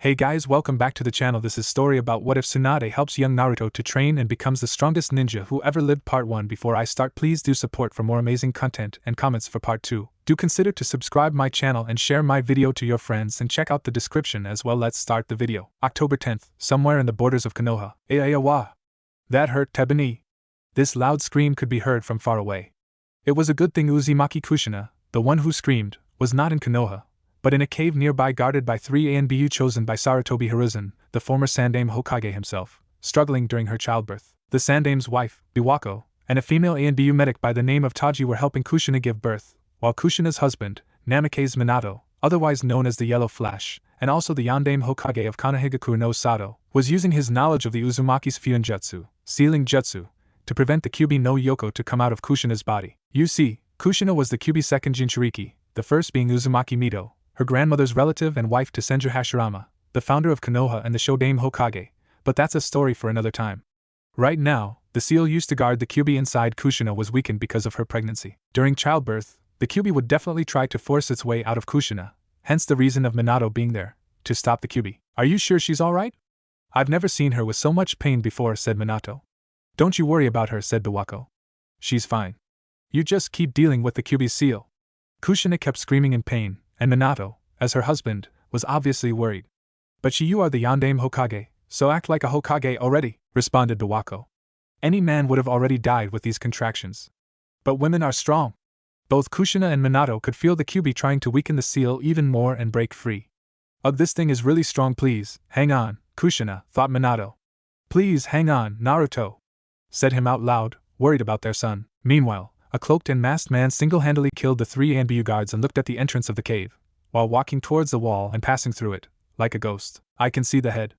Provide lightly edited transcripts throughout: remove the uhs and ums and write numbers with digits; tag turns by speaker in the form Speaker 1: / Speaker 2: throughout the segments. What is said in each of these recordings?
Speaker 1: Hey guys, welcome back to the channel. This is story about what if Tsunade helps young Naruto to train and becomes the strongest ninja who ever lived. Part 1. Before I start, please do support for more amazing content and comments for part 2. Do consider to subscribe my channel and share my video to your friends and check out the description as well. Let's start the video. October 10th, somewhere in the borders of Konoha. Ayawa. That hurt Tebani. This loud scream could be heard from far away. It was a good thing Uzumaki Kushina, the one who screamed, was not in Konoha, but in a cave nearby guarded by 3 ANBU chosen by Sarutobi Hiruzen, the former Sandame Hokage himself, struggling during her childbirth. The Sandame's wife, Biwako, and a female ANBU medic by the name of Taji were helping Kushina give birth, while Kushina's husband, Namikaze Minato, otherwise known as the Yellow Flash, and also the Yandame Hokage of Konohagakure no Sato, was using his knowledge of the Uzumaki's Fuinjutsu, sealing jutsu, to prevent the Kyuubi no Yoko to come out of Kushina's body. You see, Kushina was the Kyuubi's second Jinchuriki, the first being Uzumaki Mito, her grandmother's relative and wife to Senju Hashirama, the founder of Konoha and the Shodame Hokage, but that's a story for another time. Right now, the seal used to guard the Kyuubi inside Kushina was weakened because of her pregnancy. During childbirth, the Kyuubi would definitely try to force its way out of Kushina, hence the reason of Minato being there, to stop the Kyuubi. Are you sure she's alright? I've never seen her with so much pain before, said Minato. Don't you worry about her, said Biwako. She's fine. You just keep dealing with the Kyuubi's seal. Kushina kept screaming in pain, and Minato, as her husband, was obviously worried. But you are the Yandame Hokage, so act like a Hokage already, responded Biwako. Any man would have already died with these contractions. But women are strong. Both Kushina and Minato could feel the Kyuubi trying to weaken the seal even more and break free. Ugh, this thing is really strong, please, hang on, Kushina, thought Minato. Please hang on, Naruto, said him out loud, worried about their son. Meanwhile, a cloaked and masked man single-handedly killed the 3 ANBU guards and looked at the entrance of the cave, while walking towards the wall and passing through it, like a ghost. I can see the head.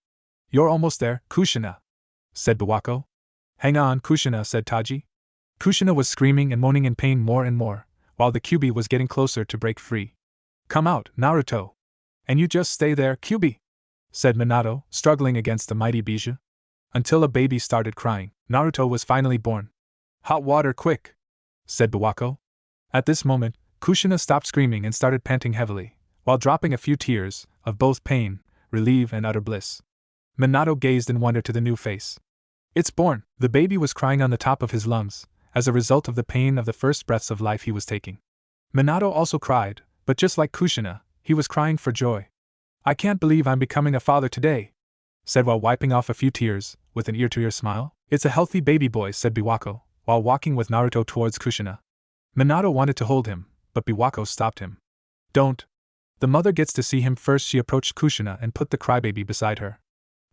Speaker 1: You're almost there, Kushina, said Biwako. Hang on, Kushina, said Taji. Kushina was screaming and moaning in pain more and more, while the Kyuubi was getting closer to break free. Come out, Naruto. And you just stay there, Kyuubi, said Minato, struggling against the mighty Bijou. Until a baby started crying. Naruto was finally born. Hot water, quick, said Biwako. At this moment, Kushina stopped screaming and started panting heavily, while dropping a few tears, of both pain, relief and utter bliss. Minato gazed in wonder to the new face. It's born! The baby was crying on the top of his lungs, as a result of the pain of the first breaths of life he was taking. Minato also cried, but just like Kushina, he was crying for joy. I can't believe I'm becoming a father today, said while wiping off a few tears, with an ear-to-ear smile. It's a healthy baby boy, said Biwako, while walking with Naruto towards Kushina. Minato wanted to hold him, but Biwako stopped him. Don't. The mother gets to see him first. She approached Kushina and put the crybaby beside her.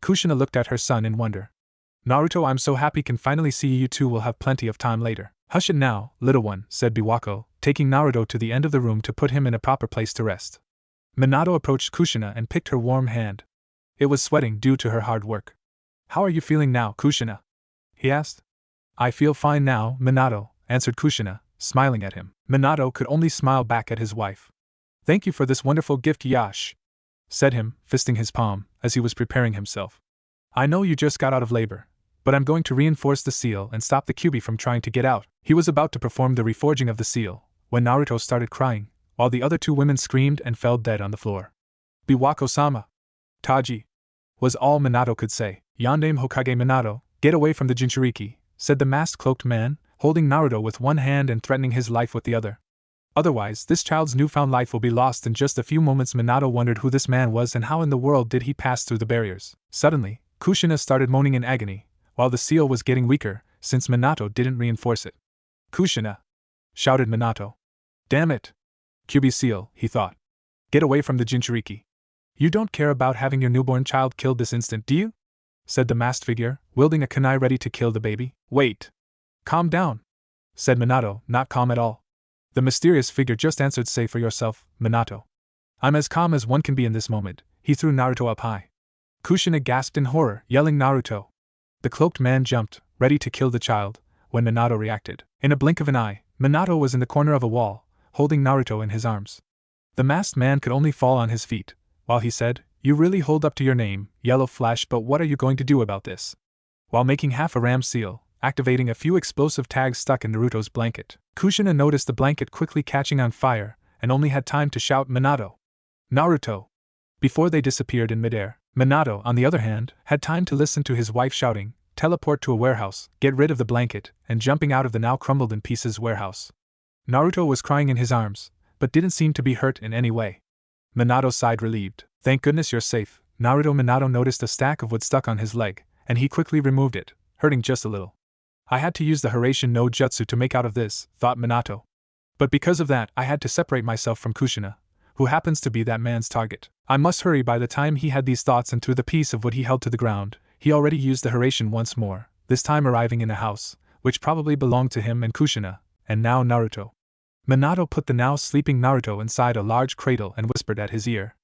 Speaker 1: Kushina looked at her son in wonder. Naruto, I'm so happy can finally see you two will have plenty of time later. Hush it now, little one, said Biwako, taking Naruto to the end of the room to put him in a proper place to rest. Minato approached Kushina and picked her warm hand. It was sweating due to her hard work. How are you feeling now, Kushina? He asked. I feel fine now, Minato, answered Kushina, smiling at him. Minato could only smile back at his wife. Thank you for this wonderful gift, Yash, said him, fisting his palm, as he was preparing himself. I know you just got out of labor, but I'm going to reinforce the seal and stop the Kyuubi from trying to get out. He was about to perform the reforging of the seal, when Naruto started crying, while the other 2 women screamed and fell dead on the floor. Biwako-sama. Taji, was all Minato could say. Yandame Hokage Minato, get away from the Jinchuriki, said the masked cloaked man, holding Naruto with one hand and threatening his life with the other. Otherwise, this child's newfound life will be lost in just a few moments. Minato wondered who this man was and how in the world did he pass through the barriers. Suddenly, Kushina started moaning in agony, while the seal was getting weaker, since Minato didn't reinforce it. Kushina! Shouted Minato. Damn it! Kyuubi seal, he thought. Get away from the Jinchuriki. You don't care about having your newborn child killed this instant, do you? Said the masked figure, wielding a kunai ready to kill the baby. Wait. Calm down, said Minato, not calm at all. The mysterious figure just answered, say for yourself, Minato. I'm as calm as one can be in this moment. He threw Naruto up high. Kushina gasped in horror, yelling Naruto. The cloaked man jumped, ready to kill the child, when Minato reacted. In a blink of an eye, Minato was in the corner of a wall, holding Naruto in his arms. The masked man could only fall on his feet, while he said, You really hold up to your name, Yellow Flash, but what are you going to do about this? While making half a ram seal, activating a few explosive tags stuck in Naruto's blanket, Kushina noticed the blanket quickly catching on fire, and only had time to shout Minato. Naruto! before they disappeared in midair. Minato, on the other hand, had time to listen to his wife shouting, "Teleport to a warehouse, get rid of the blanket," and jumping out of the now crumbled in pieces warehouse. Naruto was crying in his arms, but didn't seem to be hurt in any way. Minato sighed relieved. "Thank goodness you're safe, Naruto." Minato noticed a stack of wood stuck on his leg, and he quickly removed it, hurting just a little. "I had to use the Hiraishin no Jutsu to make out of this," thought Minato. "But because of that, I had to separate myself from Kushina, who happens to be that man's target. I must hurry." By the time he had these thoughts and threw the piece of wood he held to the ground, he already used the Hiraishin once more, this time arriving in a house, which probably belonged to him and Kushina, and now Naruto. Minato put the now sleeping Naruto inside a large cradle and whispered at his ear,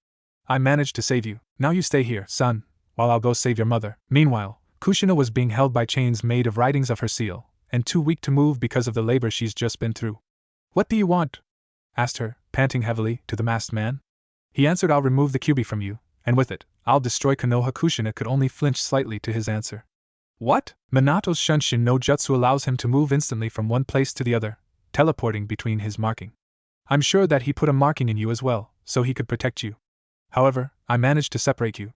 Speaker 1: "I managed to save you. Now you stay here, son, while I'll go save your mother." Meanwhile, Kushina was being held by chains made of writings of her seal, and too weak to move because of the labor she's just been through. "What do you want?" asked her, panting heavily, to the masked man. He answered, "I'll remove the Kyuubi from you, and with it, I'll destroy Konoha." Kushina could only flinch slightly to his answer. "What?" Minato's Shunshin no Jutsu allows him to move instantly from one place to the other, teleporting between his marking. "I'm sure that he put a marking in you as well, so he could protect you. However, I managed to separate you.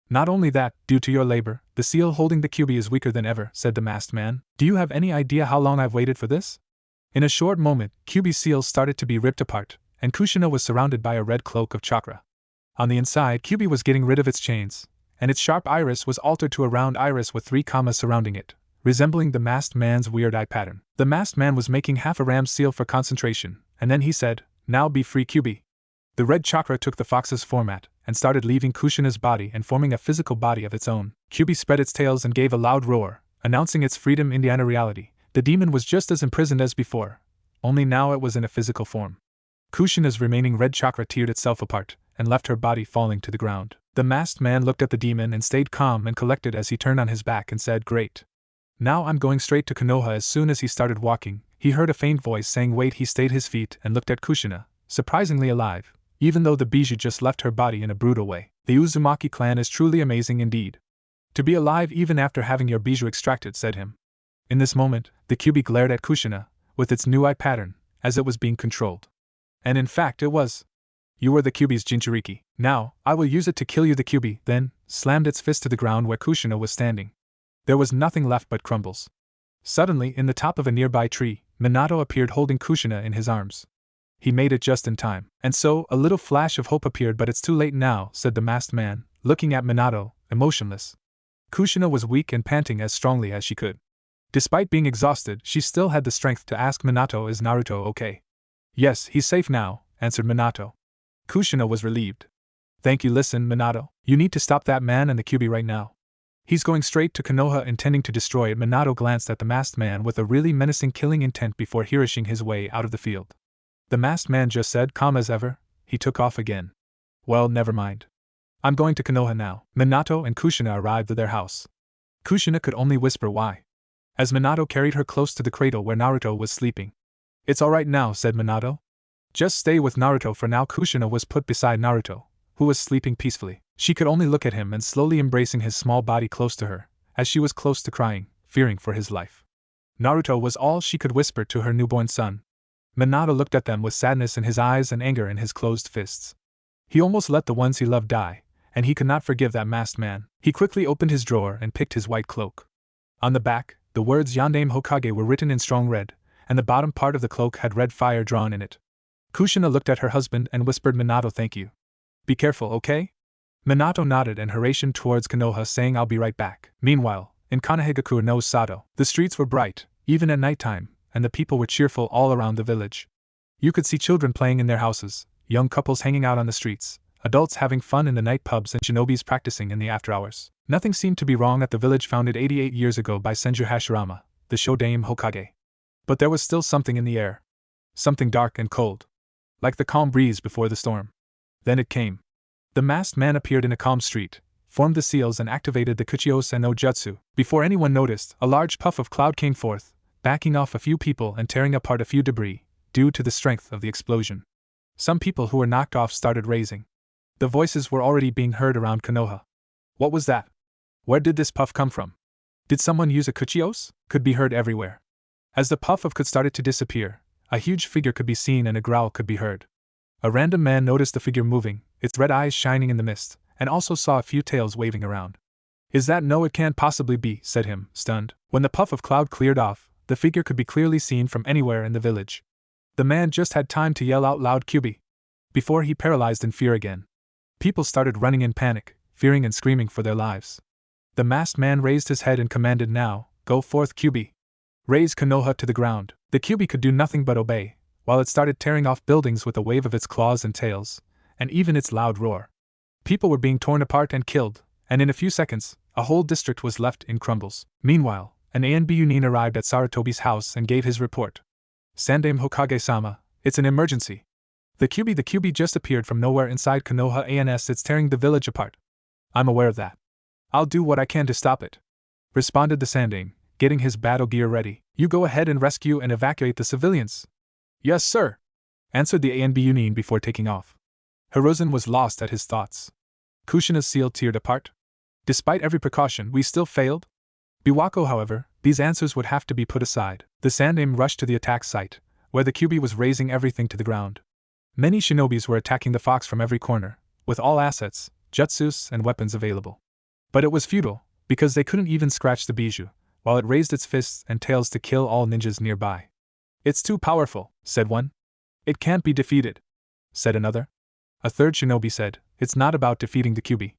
Speaker 1: Not only that, due to your labor, the seal holding the Kyuubi is weaker than ever," said the masked man. "Do you have any idea how long I've waited for this?" In a short moment, Kyuubi's seal started to be ripped apart, and Kushina was surrounded by a red cloak of chakra. On the inside, Kyuubi was getting rid of its chains, and its sharp iris was altered to a round iris with 3 commas surrounding it, resembling the masked man's weird eye pattern. The masked man was making half a ram's seal for concentration, and then he said, "Now be free, Kyuubi." The red chakra took the fox's format, and started leaving Kushina's body and forming a physical body of its own. Kyuubi spread its tails and gave a loud roar, announcing its freedom. Indiana reality. The demon was just as imprisoned as before, only now it was in a physical form. Kushina's remaining red chakra teared itself apart, and left her body falling to the ground. The masked man looked at the demon and stayed calm and collected as he turned on his back and said, "Great. Now I'm going straight to Konoha." As soon as he started walking, he heard a faint voice saying, "Wait." He stayed his feet and looked at Kushina, surprisingly alive, even though the bijou just left her body in a brutal way. "The Uzumaki clan is truly amazing indeed. To be alive even after having your bijou extracted," said him. In this moment, the Kyuubi glared at Kushina, with its new eye pattern, as it was being controlled. And in fact it was. "You were the Kyuubi's Jinchuriki. Now, I will use it to kill you." The Kyuubi then slammed its fist to the ground where Kushina was standing. There was nothing left but crumbles. Suddenly, in the top of a nearby tree, Minato appeared holding Kushina in his arms. He made it just in time. "And so, a little flash of hope appeared, but it's too late now," said the masked man, looking at Minato, emotionless. Kushina was weak and panting as strongly as she could. Despite being exhausted, she still had the strength to ask Minato, "Is Naruto okay?" "Yes, he's safe now," answered Minato. Kushina was relieved. "Thank you." "Listen, Minato, you need to stop that man and the Kyuubi right now. He's going straight to Konoha intending to destroy it." Minato glanced at the masked man with a really menacing killing intent before hearishing his way out of the field. The masked man just said, calm as ever. He took off again. "Well, never mind. I'm going to Konoha now." Minato and Kushina arrived at their house. Kushina could only whisper why, as Minato carried her close to the cradle where Naruto was sleeping. "It's alright now," said Minato. "Just stay with Naruto for now." Kushina was put beside Naruto, who was sleeping peacefully. She could only look at him and slowly embracing his small body close to her, as she was close to crying, fearing for his life. Naruto was all she could whisper to her newborn son. Minato looked at them with sadness in his eyes and anger in his closed fists. He almost let the ones he loved die, and he could not forgive that masked man. He quickly opened his drawer and picked his white cloak. On the back, the words Yondaime Hokage were written in strong red, and the bottom part of the cloak had red fire drawn in it. Kushina looked at her husband and whispered, "Minato, thank you. Be careful, okay?" Minato nodded and hastened towards Konoha, saying, "I'll be right back." Meanwhile, in Konohagakure no Sato, the streets were bright, even at nighttime, and the people were cheerful all around the village. You could see children playing in their houses, young couples hanging out on the streets, adults having fun in the night pubs, and shinobis practicing in the after hours. Nothing seemed to be wrong at the village founded 88 years ago by Senju Hashirama, the Shodaime Hokage. But there was still something in the air. Something dark and cold. Like the calm breeze before the storm. Then it came. The masked man appeared in a calm street, formed the seals and activated the Kuchiyose no Jutsu. Before anyone noticed, a large puff of cloud came forth, backing off a few people and tearing apart a few debris, due to the strength of the explosion. Some people who were knocked off started raising. The voices were already being heard around Konoha. What was that? Where did this puff come from? Did someone use a Kuchiyose? Could be heard everywhere. As the puff of could started to disappear, a huge figure could be seen and a growl could be heard. A random man noticed the figure moving. its red eyes shining in the mist, and also saw a few tails waving around. Is that no, it can't possibly be, said him, stunned. When the puff of cloud cleared off, the figure could be clearly seen from anywhere in the village. The man just had time to yell out loud QB before he paralyzed in fear again. People started running in panic, fearing and screaming for their lives. The masked man raised his head and commanded, now, go forth QB. Raise Konoha to the ground. The QB could do nothing but obey, while it started tearing off buildings with a wave of its claws and tails, and even its loud roar. People were being torn apart and killed, and in a few seconds, a whole district was left in crumbles. Meanwhile, an Anbunin arrived at Sarutobi's house and gave his report. Sandame Hokage-sama, it's an emergency. The QB just appeared from nowhere inside Konoha ANS. It's tearing the village apart. I'm aware of that. I'll do what I can to stop it, responded the Sandame, getting his battle gear ready. You go ahead and rescue and evacuate the civilians. Yes, sir, answered the Anbunin before taking off. Hiruzen was lost at his thoughts. Kushina's seal teared apart? Despite every precaution, we still failed? Biwako, however, these answers would have to be put aside. The Sandame rushed to the attack site, where the QB was razing everything to the ground. Many shinobis were attacking the fox from every corner, with all assets, jutsus, and weapons available. But it was futile, because they couldn't even scratch the bijou, while it raised its fists and tails to kill all ninjas nearby. It's too powerful, said one. It can't be defeated, said another. A third shinobi said, it's not about defeating the QB.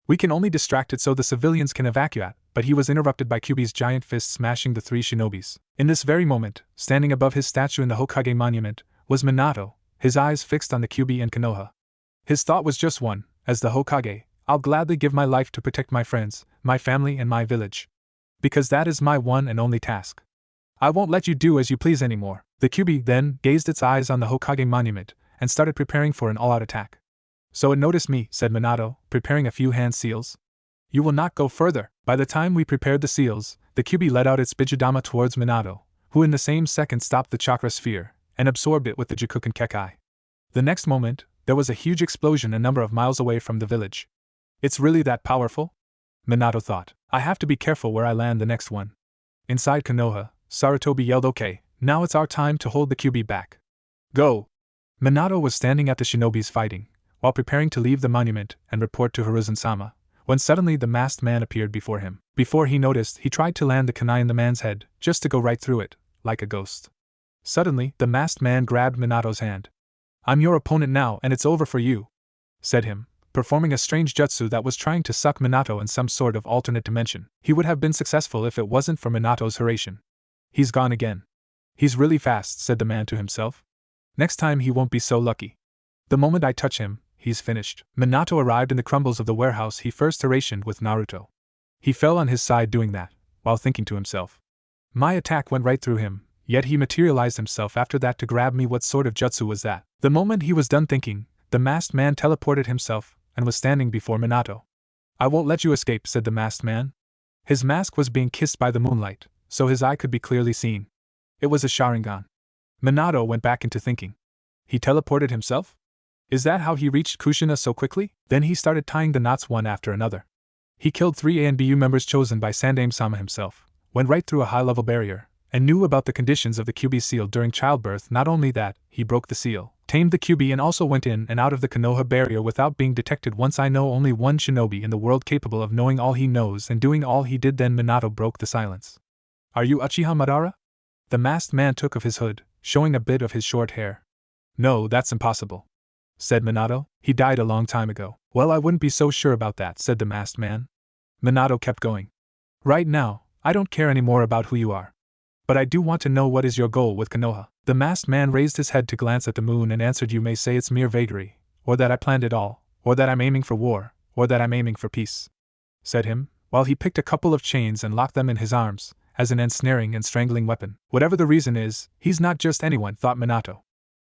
Speaker 1: We can only distract it so the civilians can evacuate, but he was interrupted by QB's giant fist smashing the three shinobis. In this very moment, standing above his statue in the Hokage monument, was Minato, his eyes fixed on the QB and Konoha. His thought was just one, as the Hokage, I'll gladly give my life to protect my friends, my family and my village. Because that is my one and only task. I won't let you do as you please anymore. The QB then gazed its eyes on the Hokage monument, and started preparing for an all-out attack. So it noticed me, said Minato, preparing a few hand seals. You will not go further. By the time we prepared the seals, the QB let out its Bijudama towards Minato, who in the same second stopped the chakra sphere, and absorbed it with the Jikuken Kekai. The next moment, there was a huge explosion a number of miles away from the village. It's really that powerful? Minato thought. I have to be careful where I land the next one. Inside Konoha, Sarutobi yelled, okay, now it's our time to hold the QB back. Go! Minato was standing at the shinobis fighting, while preparing to leave the monument and report to Hiruzen-sama, when suddenly the masked man appeared before him. Before he noticed, he tried to land the kunai in the man's head, just to go right through it, like a ghost. Suddenly, the masked man grabbed Minato's hand. I'm your opponent now and it's over for you, said him, performing a strange jutsu that was trying to suck Minato in some sort of alternate dimension. He would have been successful if it wasn't for Minato's harassment. He's gone again. He's really fast, said the man to himself. Next time he won't be so lucky. The moment I touch him, he's finished. Minato arrived in the crumbles of the warehouse he first harassed with Naruto. He fell on his side doing that, while thinking to himself. My attack went right through him, yet he materialized himself after that to grab me. What sort of jutsu was that? The moment he was done thinking, the masked man teleported himself, and was standing before Minato. I won't let you escape, said the masked man. His mask was being kissed by the moonlight, so his eye could be clearly seen. It was a Sharingan. Minato went back into thinking. He teleported himself? Is that how he reached Kushina so quickly? Then he started tying the knots one after another. He killed 3 ANBU members chosen by Sandame-sama himself, went right through a high-level barrier, and knew about the conditions of the QB seal during childbirth. Not only that, he broke the seal, tamed the QB and also went in and out of the Konoha barrier without being detected once. I know only one shinobi in the world capable of knowing all he knows and doing all he did. Then Minato broke the silence. Are you Uchiha Madara? The masked man took off his hood, showing a bit of his short hair. No, that's impossible, said Minato. He died a long time ago. Well, I wouldn't be so sure about that, said the masked man. Minato kept going. Right now, I don't care anymore about who you are. But I do want to know, what is your goal with Konoha? The masked man raised his head to glance at the moon and answered, you may say it's mere vagary, or that I planned it all, or that I'm aiming for war, or that I'm aiming for peace, said him, while he picked a couple of chains and locked them in his arms, as an ensnaring and strangling weapon. Whatever the reason is, he's not just anyone, thought Minato.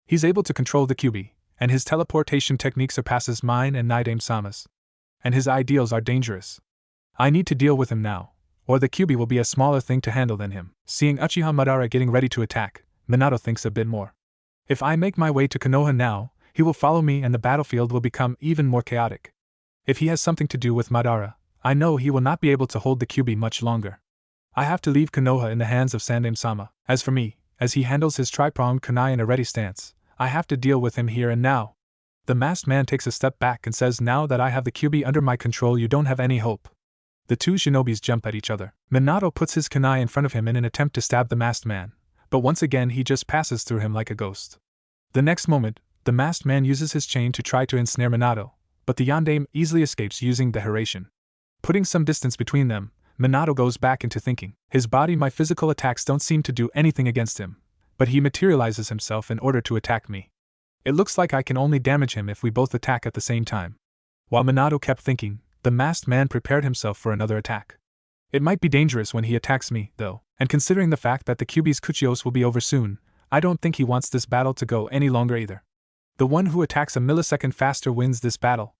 Speaker 1: He's able to control the QB, and his teleportation technique surpasses mine and Naidame-sama's. And his ideals are dangerous. I need to deal with him now, or the QB will be a smaller thing to handle than him. Seeing Uchiha Madara getting ready to attack, Minato thinks a bit more. If I make my way to Konoha now, he will follow me and the battlefield will become even more chaotic. If he has something to do with Madara, I know he will not be able to hold the QB much longer. I have to leave Konoha in the hands of Sandame-sama. As for me, as he handles his tri-pronged kunai in a ready stance, I have to deal with him here and now. The masked man takes a step back and says, "Now that I have the Kyuubi under my control, you don't have any hope." The two shinobis jump at each other. Minato puts his kunai in front of him in an attempt to stab the masked man, but once again he just passes through him like a ghost. The next moment, the masked man uses his chain to try to ensnare Minato, but the yandere easily escapes using the Hiraishin. Putting some distance between them, Minato goes back into thinking. His body, my physical attacks don't seem to do anything against him, but he materializes himself in order to attack me. It looks like I can only damage him if we both attack at the same time. While Minato kept thinking, the masked man prepared himself for another attack. It might be dangerous when he attacks me, though, and considering the fact that the Kyuubi's Kuchios will be over soon, I don't think he wants this battle to go any longer either. The one who attacks a millisecond faster wins this battle.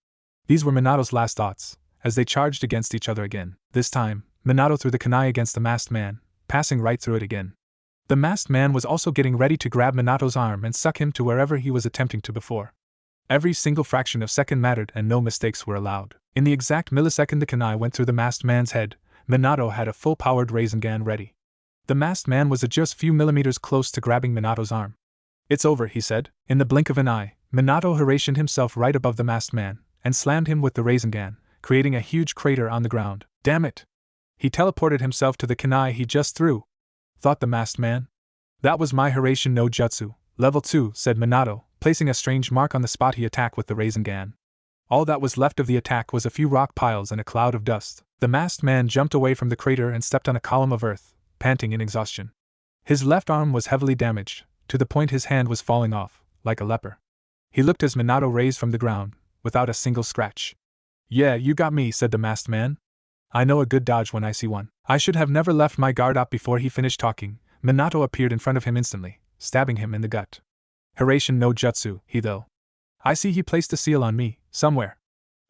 Speaker 1: These were Minato's last thoughts, as they charged against each other again. This time, Minato threw the kunai against the masked man, passing right through it again. The masked man was also getting ready to grab Minato's arm and suck him to wherever he was attempting to before. Every single fraction of second mattered and no mistakes were allowed. In the exact millisecond the kunai went through the masked man's head, Minato had a full-powered Rasengan ready. The masked man was just a few millimeters close to grabbing Minato's arm. "It's over," he said. In the blink of an eye, Minato Hiraishined himself right above the masked man, and slammed him with the Rasengan, creating a huge crater on the ground. "Damn it!" He teleported himself to the kunai he just threw, thought the masked man. "That was my Hiraishin no Jutsu, level 2, said Minato, placing a strange mark on the spot he attacked with the Rasengan. All that was left of the attack was a few rock piles and a cloud of dust. The masked man jumped away from the crater and stepped on a column of earth, panting in exhaustion. His left arm was heavily damaged, to the point his hand was falling off, like a leper. He looked as Minato raised from the ground, without a single scratch. "Yeah, you got me," said the masked man. "I know a good dodge when I see one." I should have never left my guard up before he finished talking. Minato appeared in front of him instantly, stabbing him in the gut. "Hiraishin no Jutsu, he though. I see he placed a seal on me, somewhere."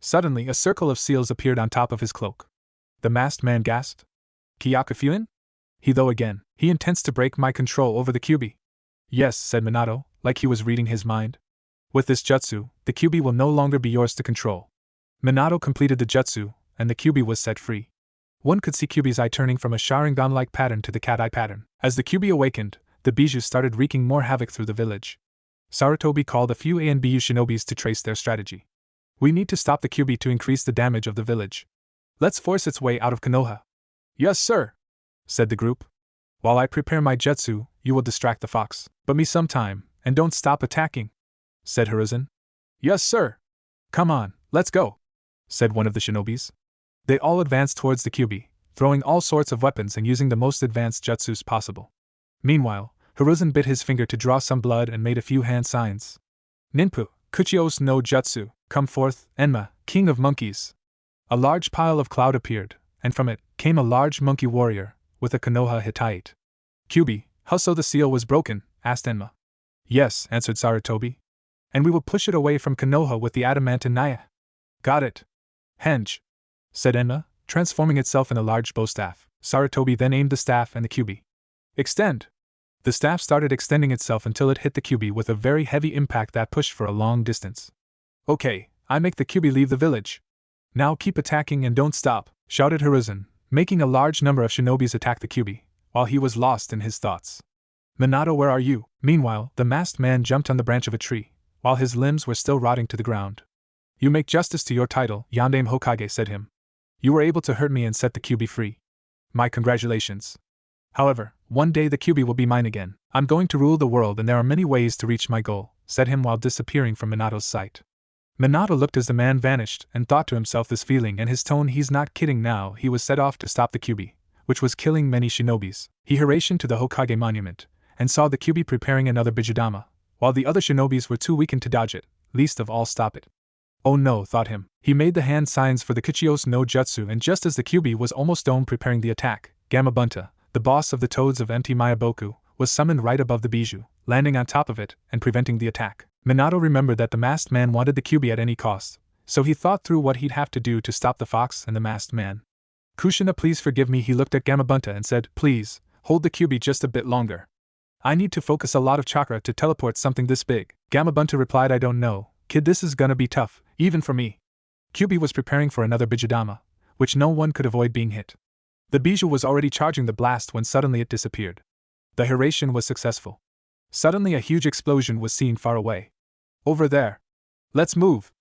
Speaker 1: Suddenly, a circle of seals appeared on top of his cloak. The masked man gasped. "Kyakufuin? He though again. He intends to break my control over the Kyuubi." "Yes," said Minato, like he was reading his mind. "With this jutsu, the Kyuubi will no longer be yours to control." Minato completed the jutsu, and the Kyuubi was set free. One could see Kyuubi's eye turning from a Sharingan-like pattern to the cat-eye pattern. As the Kyuubi awakened, the Bijou started wreaking more havoc through the village. Sarutobi called a few A and BU shinobis to trace their strategy. "We need to stop the Kyuubi to increase the damage of the village. Let's force its way out of Konoha." "Yes, sir," said the group. "While I prepare my jutsu, you will distract the fox. But me sometime, and don't stop attacking," said Hiruzen. "Yes, sir." "Come on, let's go," said one of the shinobis. They all advanced towards the Kyuubi, throwing all sorts of weapons and using the most advanced jutsus possible. Meanwhile, Hiruzen bit his finger to draw some blood and made a few hand signs. "Ninpu, Kuchios no Jutsu, come forth, Enma, king of monkeys." A large pile of cloud appeared, and from it came a large monkey warrior, with a Konoha Hittite. "Kyuubi, how so the seal was broken?" asked Enma. "Yes," answered Sarutobi. "And we will push it away from Konoha with the adamant and Naya." "Got it." "Henge," said Enma, transforming itself in a large bow staff. Sarutobi then aimed the staff and the Kyuubi. "Extend." The staff started extending itself until it hit the Kyuubi with a very heavy impact that pushed for a long distance. "Okay, I make the Kyuubi leave the village. Now keep attacking and don't stop," shouted Hiruzen, making a large number of shinobis attack the Kyuubi, while he was lost in his thoughts. "Minato, where are you?" Meanwhile, the masked man jumped on the branch of a tree, while his limbs were still rotting to the ground. "You make justice to your title," Yandere Hokage said him. "You were able to hurt me and set the Kyuubi free. My congratulations. However, one day the Kyuubi will be mine again. I'm going to rule the world and there are many ways to reach my goal," said him while disappearing from Minato's sight. Minato looked as the man vanished and thought to himself, this feeling and his tone, he's not kidding now. He was set off to stop the Kyuubi, which was killing many shinobis. He Hiraishined to the Hokage monument, and saw the Kyuubi preparing another Bijudama, while the other shinobis were too weakened to dodge it, least of all stop it. "Oh no," thought him. He made the hand signs for the Kuchios no Jutsu, and just as the Kyuubi was almost done preparing the attack, Gamabunta, the boss of the Toads of Empty Mayaboku, was summoned right above the Bijou, landing on top of it and preventing the attack. Minato remembered that the masked man wanted the Kyuubi at any cost, so he thought through what he'd have to do to stop the fox and the masked man. "Kushina, please forgive me," he looked at Gamabunta and said, "Please, hold the Kyuubi just a bit longer. I need to focus a lot of chakra to teleport something this big." Gamabunta replied, "I don't know, kid, this is gonna be tough, even for me." Kyuubi was preparing for another Bijudama, which no one could avoid being hit. The Bijou was already charging the blast when suddenly it disappeared. The Hiraishin was successful. Suddenly a huge explosion was seen far away. "Over there! Let's move,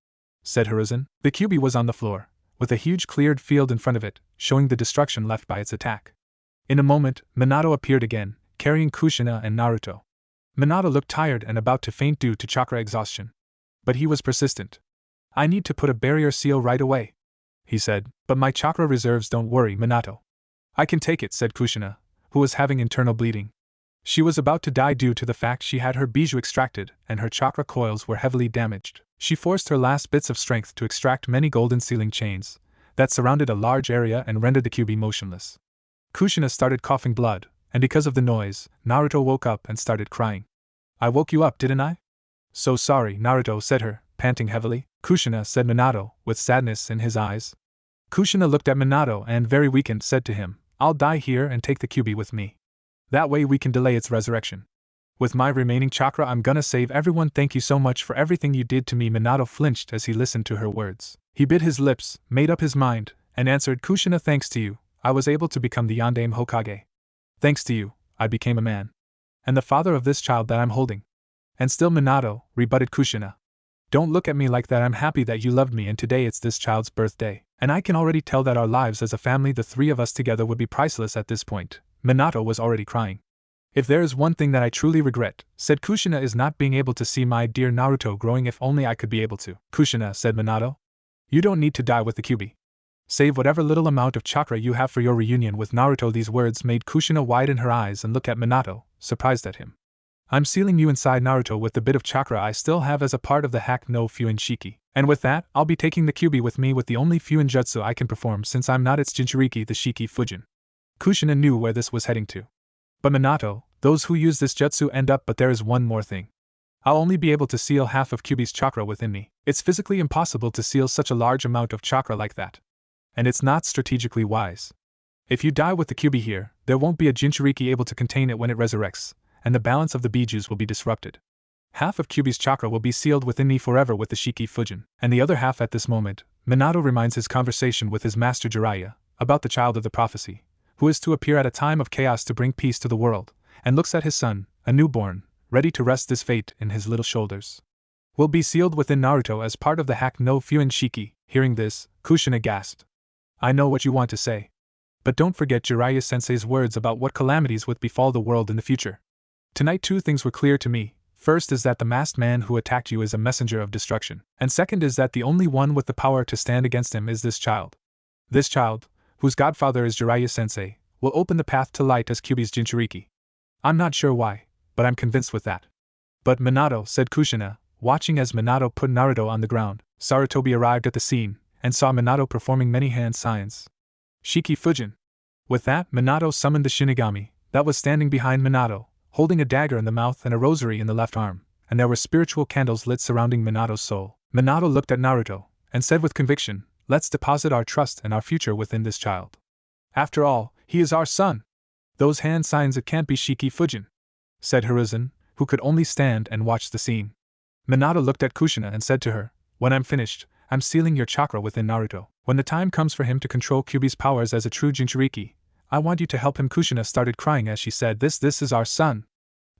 Speaker 1: said Hiruzen. The Kyuubi was on the floor, with a huge cleared field in front of it, showing the destruction left by its attack. In a moment, Minato appeared again, carrying Kushina and Naruto. Minato looked tired and about to faint due to chakra exhaustion. But he was persistent. I need to put a barrier seal right away, he said, but my chakra reserves don't worry, Minato. I can take it, said Kushina, who was having internal bleeding. She was about to die due to the fact she had her bijou extracted and her chakra coils were heavily damaged. She forced her last bits of strength to extract many golden sealing chains that surrounded a large area and rendered the Kyuubi motionless. Kushina started coughing blood, and because of the noise, Naruto woke up and started crying. I woke you up, didn't I? So sorry, Naruto said her, panting heavily. Kushina, said Minato, with sadness in his eyes. Kushina looked at Minato and, very weakened, said to him, I'll die here and take the Kyuubi with me. That way we can delay its resurrection. With my remaining chakra I'm gonna save everyone. Thank you so much for everything you did to me. Minato flinched as he listened to her words. He bit his lips, made up his mind, and answered, Kushina, thanks to you, I was able to become the Yondaime Hokage. Thanks to you, I became a man. And the father of this child that I'm holding. And still, Minato, rebutted Kushina. Don't look at me like that. I'm happy that you loved me, and today it's this child's birthday. And I can already tell that our lives as a family, the three of us together, would be priceless at this point. Minato was already crying. If there is one thing that I truly regret, said Kushina, is not being able to see my dear Naruto growing. If only I could be able to. Kushina, said Minato. You don't need to die with the Kyuubi. Save whatever little amount of chakra you have for your reunion with Naruto. These words made Kushina widen her eyes and look at Minato, surprised at him. I'm sealing you inside Naruto with the bit of chakra I still have as a part of the hack no Fuin Shiki. And with that, I'll be taking the Kyuubi with me with the only Fuin jutsu I can perform since I'm not its Jinchuriki, the Shiki Fujin. Kushina knew where this was heading to. But Minato, those who use this jutsu end up, but there is one more thing. I'll only be able to seal half of Kyuubi's chakra within me. It's physically impossible to seal such a large amount of chakra like that. And it's not strategically wise. If you die with the Kyuubi here, there won't be a Jinchuriki able to contain it when it resurrects, and the balance of the bijus will be disrupted. Half of Kyuubi's chakra will be sealed within me forever with the Shiki Fujin, and the other half at this moment. Minato reminds his conversation with his master Jiraiya about the child of the prophecy, who is to appear at a time of chaos to bring peace to the world, and looks at his son, a newborn, ready to rest this fate in his little shoulders. Will be sealed within Naruto as part of the hack no Fuin Shiki. Hearing this, Kushina gasped. I know what you want to say. But don't forget Jiraiya-sensei's words about what calamities would befall the world in the future. Tonight 2 things were clear to me. First is that the masked man who attacked you is a messenger of destruction. And second is that the only one with the power to stand against him is this child. This child, whose godfather is Jiraiya-sensei, will open the path to light as Kyuubi's Jinchuriki. I'm not sure why, but I'm convinced with that. But Minato, said Kushina, watching as Minato put Naruto on the ground. Sarutobi arrived at the scene, and saw Minato performing many hand signs. Shiki Fujin. With that, Minato summoned the Shinigami, that was standing behind Minato, holding a dagger in the mouth and a rosary in the left arm, and there were spiritual candles lit surrounding Minato's soul. Minato looked at Naruto, and said with conviction, let's deposit our trust and our future within this child. After all, he is our son. Those hand signs, it can't be Shiki Fujin, said Hiruzen, who could only stand and watch the scene. Minato looked at Kushina and said to her, when I'm finished, I'm sealing your chakra within Naruto. When the time comes for him to control Kyuubi's powers as a true Jinchuriki, I want you to help him. Kushina started crying as she said this is our son.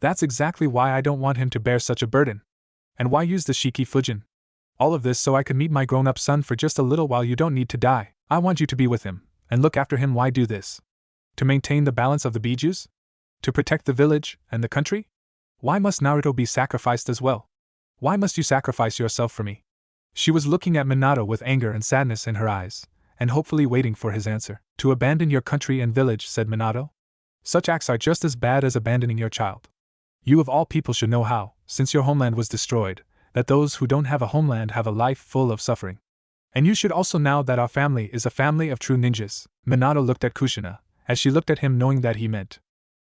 Speaker 1: That's exactly why I don't want him to bear such a burden. And why use the Shiki Fujin? All of this so I could meet my grown-up son for just a little while. You don't need to die. I want you to be with him, and look after him. Why do this? To maintain the balance of the bijus? To protect the village and the country? Why must Naruto be sacrificed as well? Why must you sacrifice yourself for me? She was looking at Minato with anger and sadness in her eyes, and hopefully waiting for his answer. To abandon your country and village, said Minato. Such acts are just as bad as abandoning your child. You of all people should know how, since your homeland was destroyed, that those who don't have a homeland have a life full of suffering. And you should also know that our family is a family of true ninjas. Minato looked at Kushina, as she looked at him, knowing that he meant.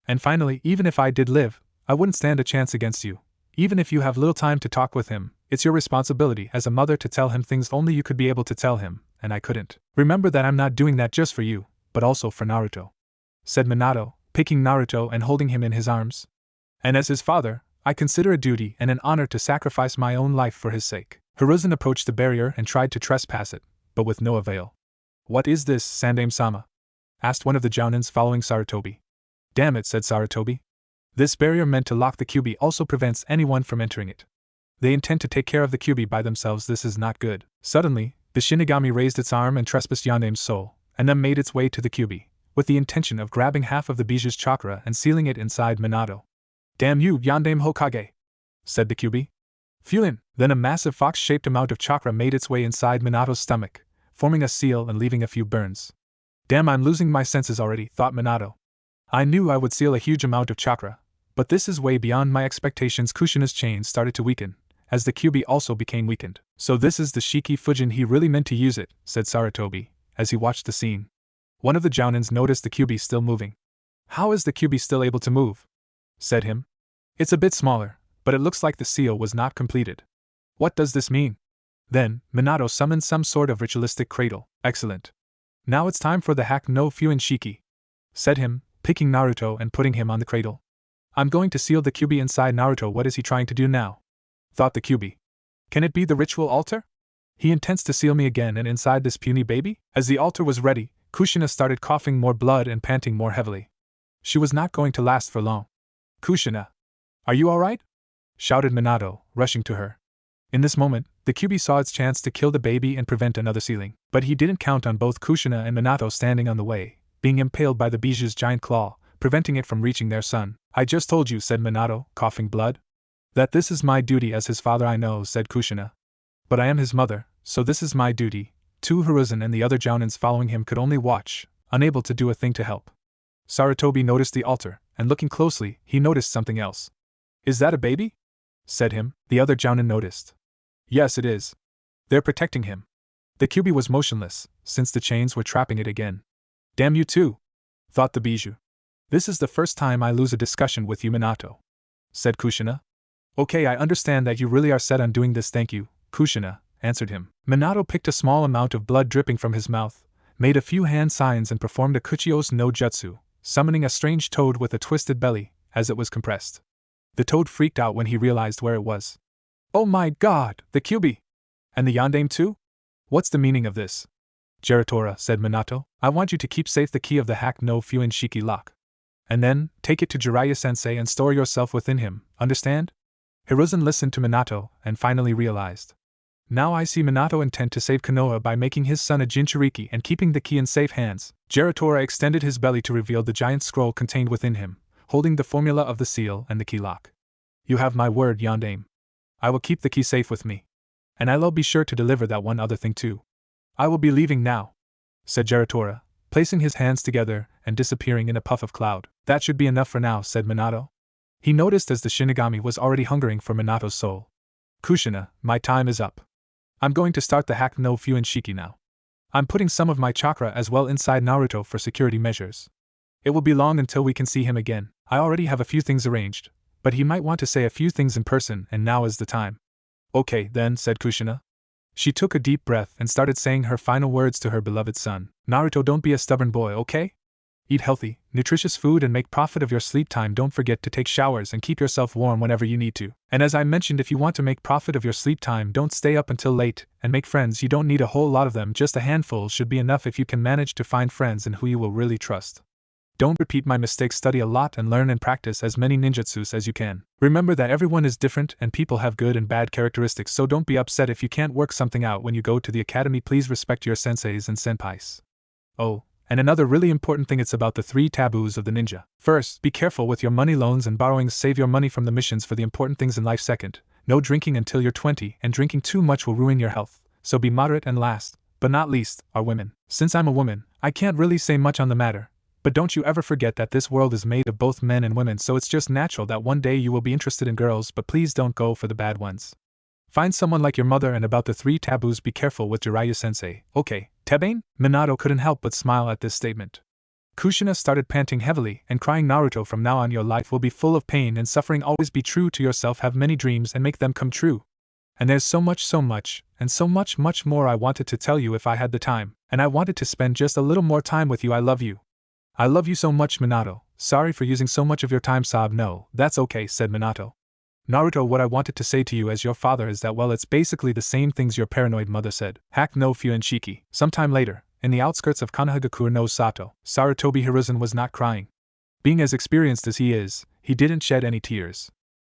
Speaker 1: And finally, even if I did live, I wouldn't stand a chance against you. Even if you have little time to talk with him, it's your responsibility as a mother to tell him things only you could be able to tell him, and I couldn't. Remember that I'm not doing that just for you, but also for Naruto, said Minato, picking Naruto and holding him in his arms. And as his father, I consider a duty and an honor to sacrifice my own life for his sake. Hiruzen approached the barrier and tried to trespass it, but with no avail. What is this, Sandaime-sama? Asked one of the Jounins following Sarutobi. Damn it, said Sarutobi. This barrier meant to lock the Kyuubi also prevents anyone from entering it. They intend to take care of the Kyuubi by themselves. This is not good. Suddenly, the Shinigami raised its arm and trespassed Yandame's soul, and then made its way to the Kyuubi, with the intention of grabbing half of the Biju's chakra and sealing it inside Minato. Damn you, Yandame Hokage! Said the Kyuubi. Fuin! Then a massive fox-shaped amount of chakra made its way inside Minato's stomach, forming a seal and leaving a few burns. Damn, I'm losing my senses already, thought Minato. I knew I would seal a huge amount of chakra, but this is way beyond my expectations. Kushina's chain started to weaken, as the Kyuubi also became weakened. So this is the Shiki Fujin, he really meant to use it, said Sarutobi, as he watched the scene. One of the Jounins noticed the Kyuubi still moving. How is the Kyuubi still able to move? Said him. It's a bit smaller, but it looks like the seal was not completed. What does this mean? Then, Minato summoned some sort of ritualistic cradle. Excellent. Now it's time for the hack no Fuin Shiki, said him, picking Naruto and putting him on the cradle. I'm going to seal the Kyuubi inside Naruto. What is he trying to do now? Thought the Kyuubi. Can it be the ritual altar? He intends to seal me again and inside this puny baby? As the altar was ready, Kushina started coughing more blood and panting more heavily. She was not going to last for long. Kushina! Are you alright? Shouted Minato, rushing to her. In this moment, the Kyuubi saw its chance to kill the baby and prevent another sealing, but he didn't count on both Kushina and Minato standing on the way, being impaled by the Biju's giant claw, preventing it from reaching their son. I just told you, said Minato, coughing blood. That this is my duty as his father. I know, said Kushina. But I am his mother, so this is my duty. Two Hiruzen and the other Jounins following him could only watch, unable to do a thing to help. Sarutobi noticed the altar, and looking closely, he noticed something else. Is that a baby? Said him. The other Jounin noticed. Yes, it is. They're protecting him. The Kyuubi was motionless, since the chains were trapping it again. Damn you too! Thought the Biju. This is the first time I lose a discussion with you, Minato, said Kushina. Okay, I understand that you really are set on doing this. Thank you, Kushina, answered him. Minato picked a small amount of blood dripping from his mouth, made a few hand signs and performed a Kuchios no Jutsu, summoning a strange toad with a twisted belly, as it was compressed. The toad freaked out when he realized where it was. Oh my god, the Kyuubi! And the Yandame too? What's the meaning of this? Geratora, said Minato, I want you to keep safe the key of the hack no Fuin Shiki lock. And then, take it to Jiraiya-sensei and store yourself within him, understand? Hiruzen listened to Minato, and finally realized. Now I see Minato intend to save Konoha by making his son a Jinchuriki and keeping the key in safe hands. Geratora extended his belly to reveal the giant scroll contained within him, holding the formula of the seal and the key lock. You have my word, Yandame. I will keep the key safe with me. And I'll be sure to deliver that one other thing too. I will be leaving now, said Geratora, placing his hands together and disappearing in a puff of cloud. That should be enough for now, said Minato. He noticed as the Shinigami was already hungering for Minato's soul. Kushina, my time is up. I'm going to start the hack no Fuin Shiki now. I'm putting some of my chakra as well inside Naruto for security measures. It will be long until we can see him again. I already have a few things arranged, but he might want to say a few things in person and now is the time. Okay, then, said Kushina. She took a deep breath and started saying her final words to her beloved son. Naruto, don't be a stubborn boy, okay? Eat healthy, nutritious food and make profit of your sleep time. Don't forget to take showers and keep yourself warm whenever you need to. And as I mentioned, if you want to make profit of your sleep time, don't stay up until late, and make friends. You don't need a whole lot of them, just a handful should be enough if you can manage to find friends and who you will really trust. Don't repeat my mistakes, study a lot and learn and practice as many ninjutsus as you can. Remember that everyone is different and people have good and bad characteristics, so don't be upset if you can't work something out when you go to the academy. Please respect your senseis and senpais. Oh, and another really important thing, it's about the 3 taboos of the ninja. First, be careful with your money loans and borrowings. Save your money from the missions for the important things in life. Second, no drinking until you're 20, and drinking too much will ruin your health, so be moderate. And last, but not least, are women. Since I'm a woman, I can't really say much on the matter. But don't you ever forget that this world is made of both men and women, so it's just natural that one day you will be interested in girls, but please don't go for the bad ones. Find someone like your mother. And about the 3 taboos, be careful with Jiraiya-sensei, okay, Tebane? Minato couldn't help but smile at this statement. Kushina started panting heavily and crying. Naruto, from now on your life will be full of pain and suffering. Always be true to yourself, have many dreams and make them come true. And there's so much, and so much more I wanted to tell you if I had the time, and I wanted to spend just a little more time with you. I love you. I love you so much, Minato. Sorry for using so much of your time, Sob. No, that's okay, said Minato. Naruto, what I wanted to say to you as your father is that, well, it's basically the same things your paranoid mother said. Hack no Fuin Shiki. Sometime later, in the outskirts of Konohagakure no Sato, Sarutobi Hiruzen was not crying. Being as experienced as he is, he didn't shed any tears.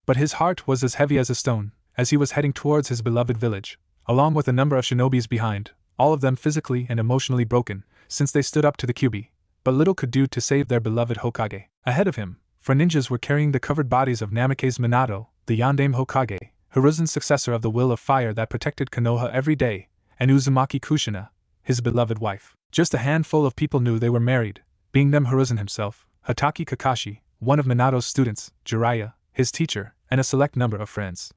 Speaker 1: But his heart was as heavy as a stone, as he was heading towards his beloved village, along with a number of shinobis behind, all of them physically and emotionally broken, since they stood up to the Kyuubi, but little could do to save their beloved Hokage. Ahead of him, 4 ninjas were carrying the covered bodies of Namikaze Minato, the Yondaime Hokage, Hiruzen's successor of the will of fire that protected Konoha every day, and Uzumaki Kushina, his beloved wife. Just a handful of people knew they were married, being them Hiruzen himself, Hatake Kakashi, one of Minato's students, Jiraiya, his teacher, and a select number of friends.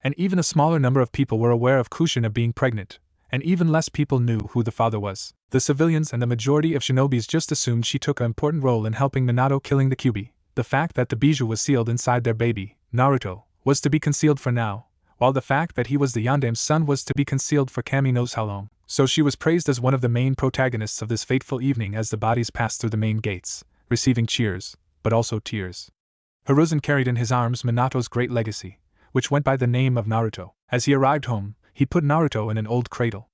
Speaker 1: And even a smaller number of people were aware of Kushina being pregnant, and even less people knew who the father was. The civilians and the majority of shinobis just assumed she took an important role in helping Minato killing the Kyuubi. The fact that the bijou was sealed inside their baby, Naruto, was to be concealed for now, while the fact that he was the Yondaime's son was to be concealed for Kami knows how long. So she was praised as one of the main protagonists of this fateful evening as the bodies passed through the main gates, receiving cheers, but also tears. Hiruzen carried in his arms Minato's great legacy, which went by the name of Naruto. As he arrived home, he put Naruto in an old cradle.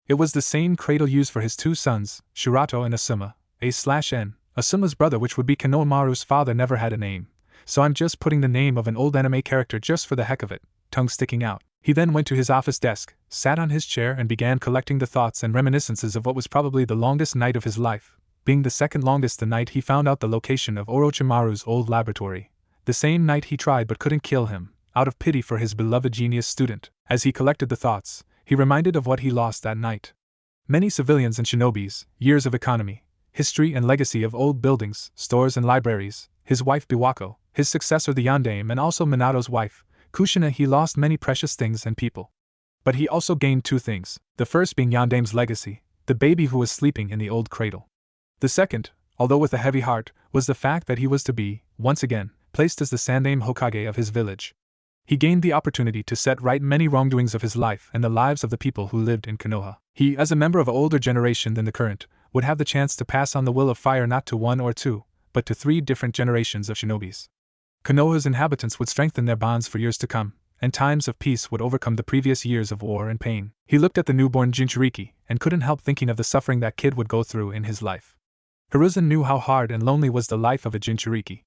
Speaker 1: It was the same cradle used for his 2 sons, Shirato and Asuma, A/N. Asuma's brother, which would be Konohamaru's father, never had a name, so I'm just putting the name of an old anime character just for the heck of it, tongue sticking out. He then went to his office desk, sat on his chair and began collecting the thoughts and reminiscences of what was probably the longest night of his life, being the second longest the night he found out the location of Orochimaru's old laboratory. The same night he tried but couldn't kill him, out of pity for his beloved genius student. As he collected the thoughts, he reminded of what he lost that night. Many civilians and shinobis, years of economy, history and legacy of old buildings, stores and libraries, his wife Biwako, his successor the Yondaime, and also Minato's wife, Kushina. He lost many precious things and people. But he also gained 2 things, the first being Yondaime's legacy, the baby who was sleeping in the old cradle. The second, although with a heavy heart, was the fact that he was to be, once again, placed as the Sandaime Hokage of his village. He gained the opportunity to set right many wrongdoings of his life and the lives of the people who lived in Konoha. He, as a member of an older generation than the current, would have the chance to pass on the will of fire not to 1 or 2, but to 3 different generations of shinobis. Konoha's inhabitants would strengthen their bonds for years to come, and times of peace would overcome the previous years of war and pain. He looked at the newborn Jinchuriki and couldn't help thinking of the suffering that kid would go through in his life. Hiruzen knew how hard and lonely was the life of a Jinchuriki.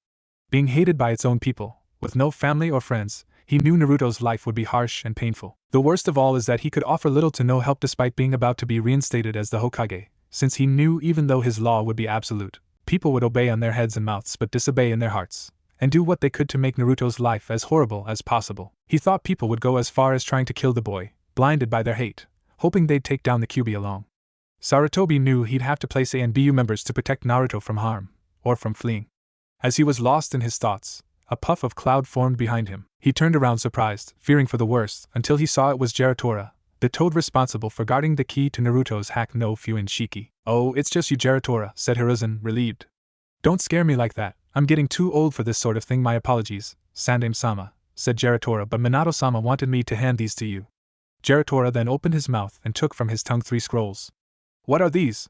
Speaker 1: Being hated by its own people, with no family or friends, he knew Naruto's life would be harsh and painful. The worst of all is that he could offer little to no help despite being about to be reinstated as the Hokage, since he knew even though his law would be absolute, people would obey on their heads and mouths but disobey in their hearts, and do what they could to make Naruto's life as horrible as possible. He thought people would go as far as trying to kill the boy, blinded by their hate, hoping they'd take down the Kyuubi along. Sarutobi knew he'd have to place A and BU members to protect Naruto from harm, or from fleeing. As he was lost in his thoughts, a puff of cloud formed behind him. He turned around surprised, fearing for the worst, until he saw it was Giratora, the toad responsible for guarding the key to Naruto's hack no Fuin Shiki. "Oh, it's just you, Giratora," said Hiruzen, relieved. "Don't scare me like that. I'm getting too old for this sort of thing. My apologies, Sandaime-sama," said Giratora, "but Minato-sama wanted me to hand these to you." Giratora then opened his mouth and took from his tongue 3 scrolls. "What are these?"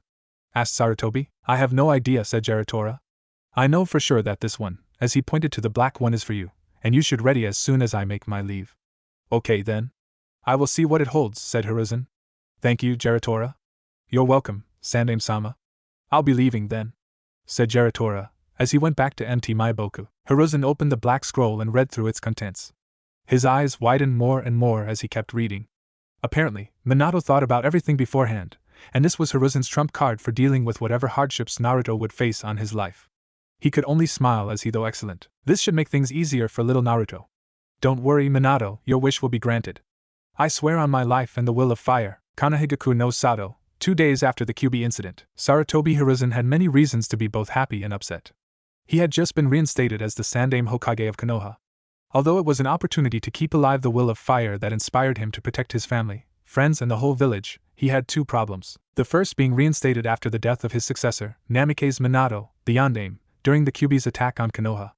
Speaker 1: asked Sarutobi. "I have no idea," said Giratora. "I know for sure that this one, as he pointed to the black one, is for you, and you should ready as soon as I make my leave." "Okay then. I will see what it holds," said Hiruzen. "Thank you, Giratora." "You're welcome, Sandaime-sama. I'll be leaving then," said Giratora, as he went back to empty Maiboku. Hiruzen opened the black scroll and read through its contents. His eyes widened more and more as he kept reading. Apparently, Minato thought about everything beforehand, and this was Hiruzen's trump card for dealing with whatever hardships Naruto would face on his life. He could only smile as he though excellent. This should make things easier for little Naruto. "Don't worry, Minato, your wish will be granted. I swear on my life and the will of fire, Kanahigaku no Sato." 2 days after the Kyuubi incident, Sarutobi Hiruzen had many reasons to be both happy and upset. He had just been reinstated as the Sandaime Hokage of Konoha. Although it was an opportunity to keep alive the will of fire that inspired him to protect his family, friends and the whole village, he had 2 problems. The first being reinstated after the death of his successor, Namikaze Minato, the Yondaime, during the Kyuubi's attack on Konoha.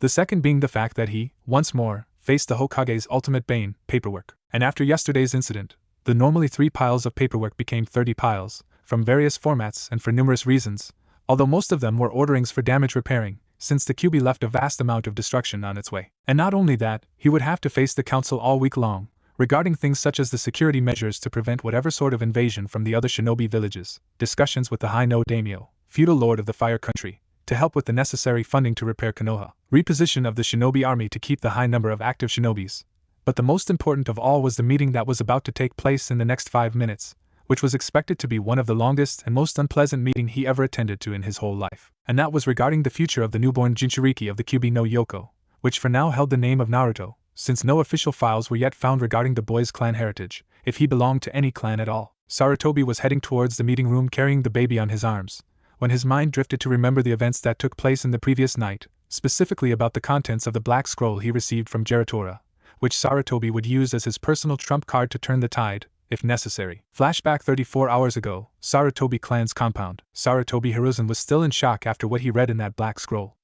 Speaker 1: The second being the fact that he, once more, faced the Hokage's ultimate bane, paperwork. And after yesterday's incident, the normally 3 piles of paperwork became 30 piles, from various formats and for numerous reasons, although most of them were orderings for damage repairing, since the Kyuubi left a vast amount of destruction on its way. And not only that, he would have to face the council all week long, regarding things such as the security measures to prevent whatever sort of invasion from the other shinobi villages, discussions with the High No Daimyo, feudal lord of the Fire Country, to help with the necessary funding to repair Konoha, reposition of the shinobi army to keep the high number of active shinobis, But the most important of all was the meeting that was about to take place in the next 5 minutes, which was expected to be one of the longest and most unpleasant meeting he ever attended to in his whole life. And that was regarding the future of the newborn Jinchuriki of the Kyuubi no Yoko, which for now held the name of Naruto, since no official files were yet found regarding the boy's clan heritage, if he belonged to any clan at all. Sarutobi was heading towards the meeting room carrying the baby on his arms, when his mind drifted to remember the events that took place in the previous night, specifically about the contents of the black scroll he received from Geratora, which Sarutobi would use as his personal trump card to turn the tide, if necessary. Flashback 34 hours ago, Sarutobi clan's compound. Sarutobi Hiruzen was still in shock after what he read in that black scroll.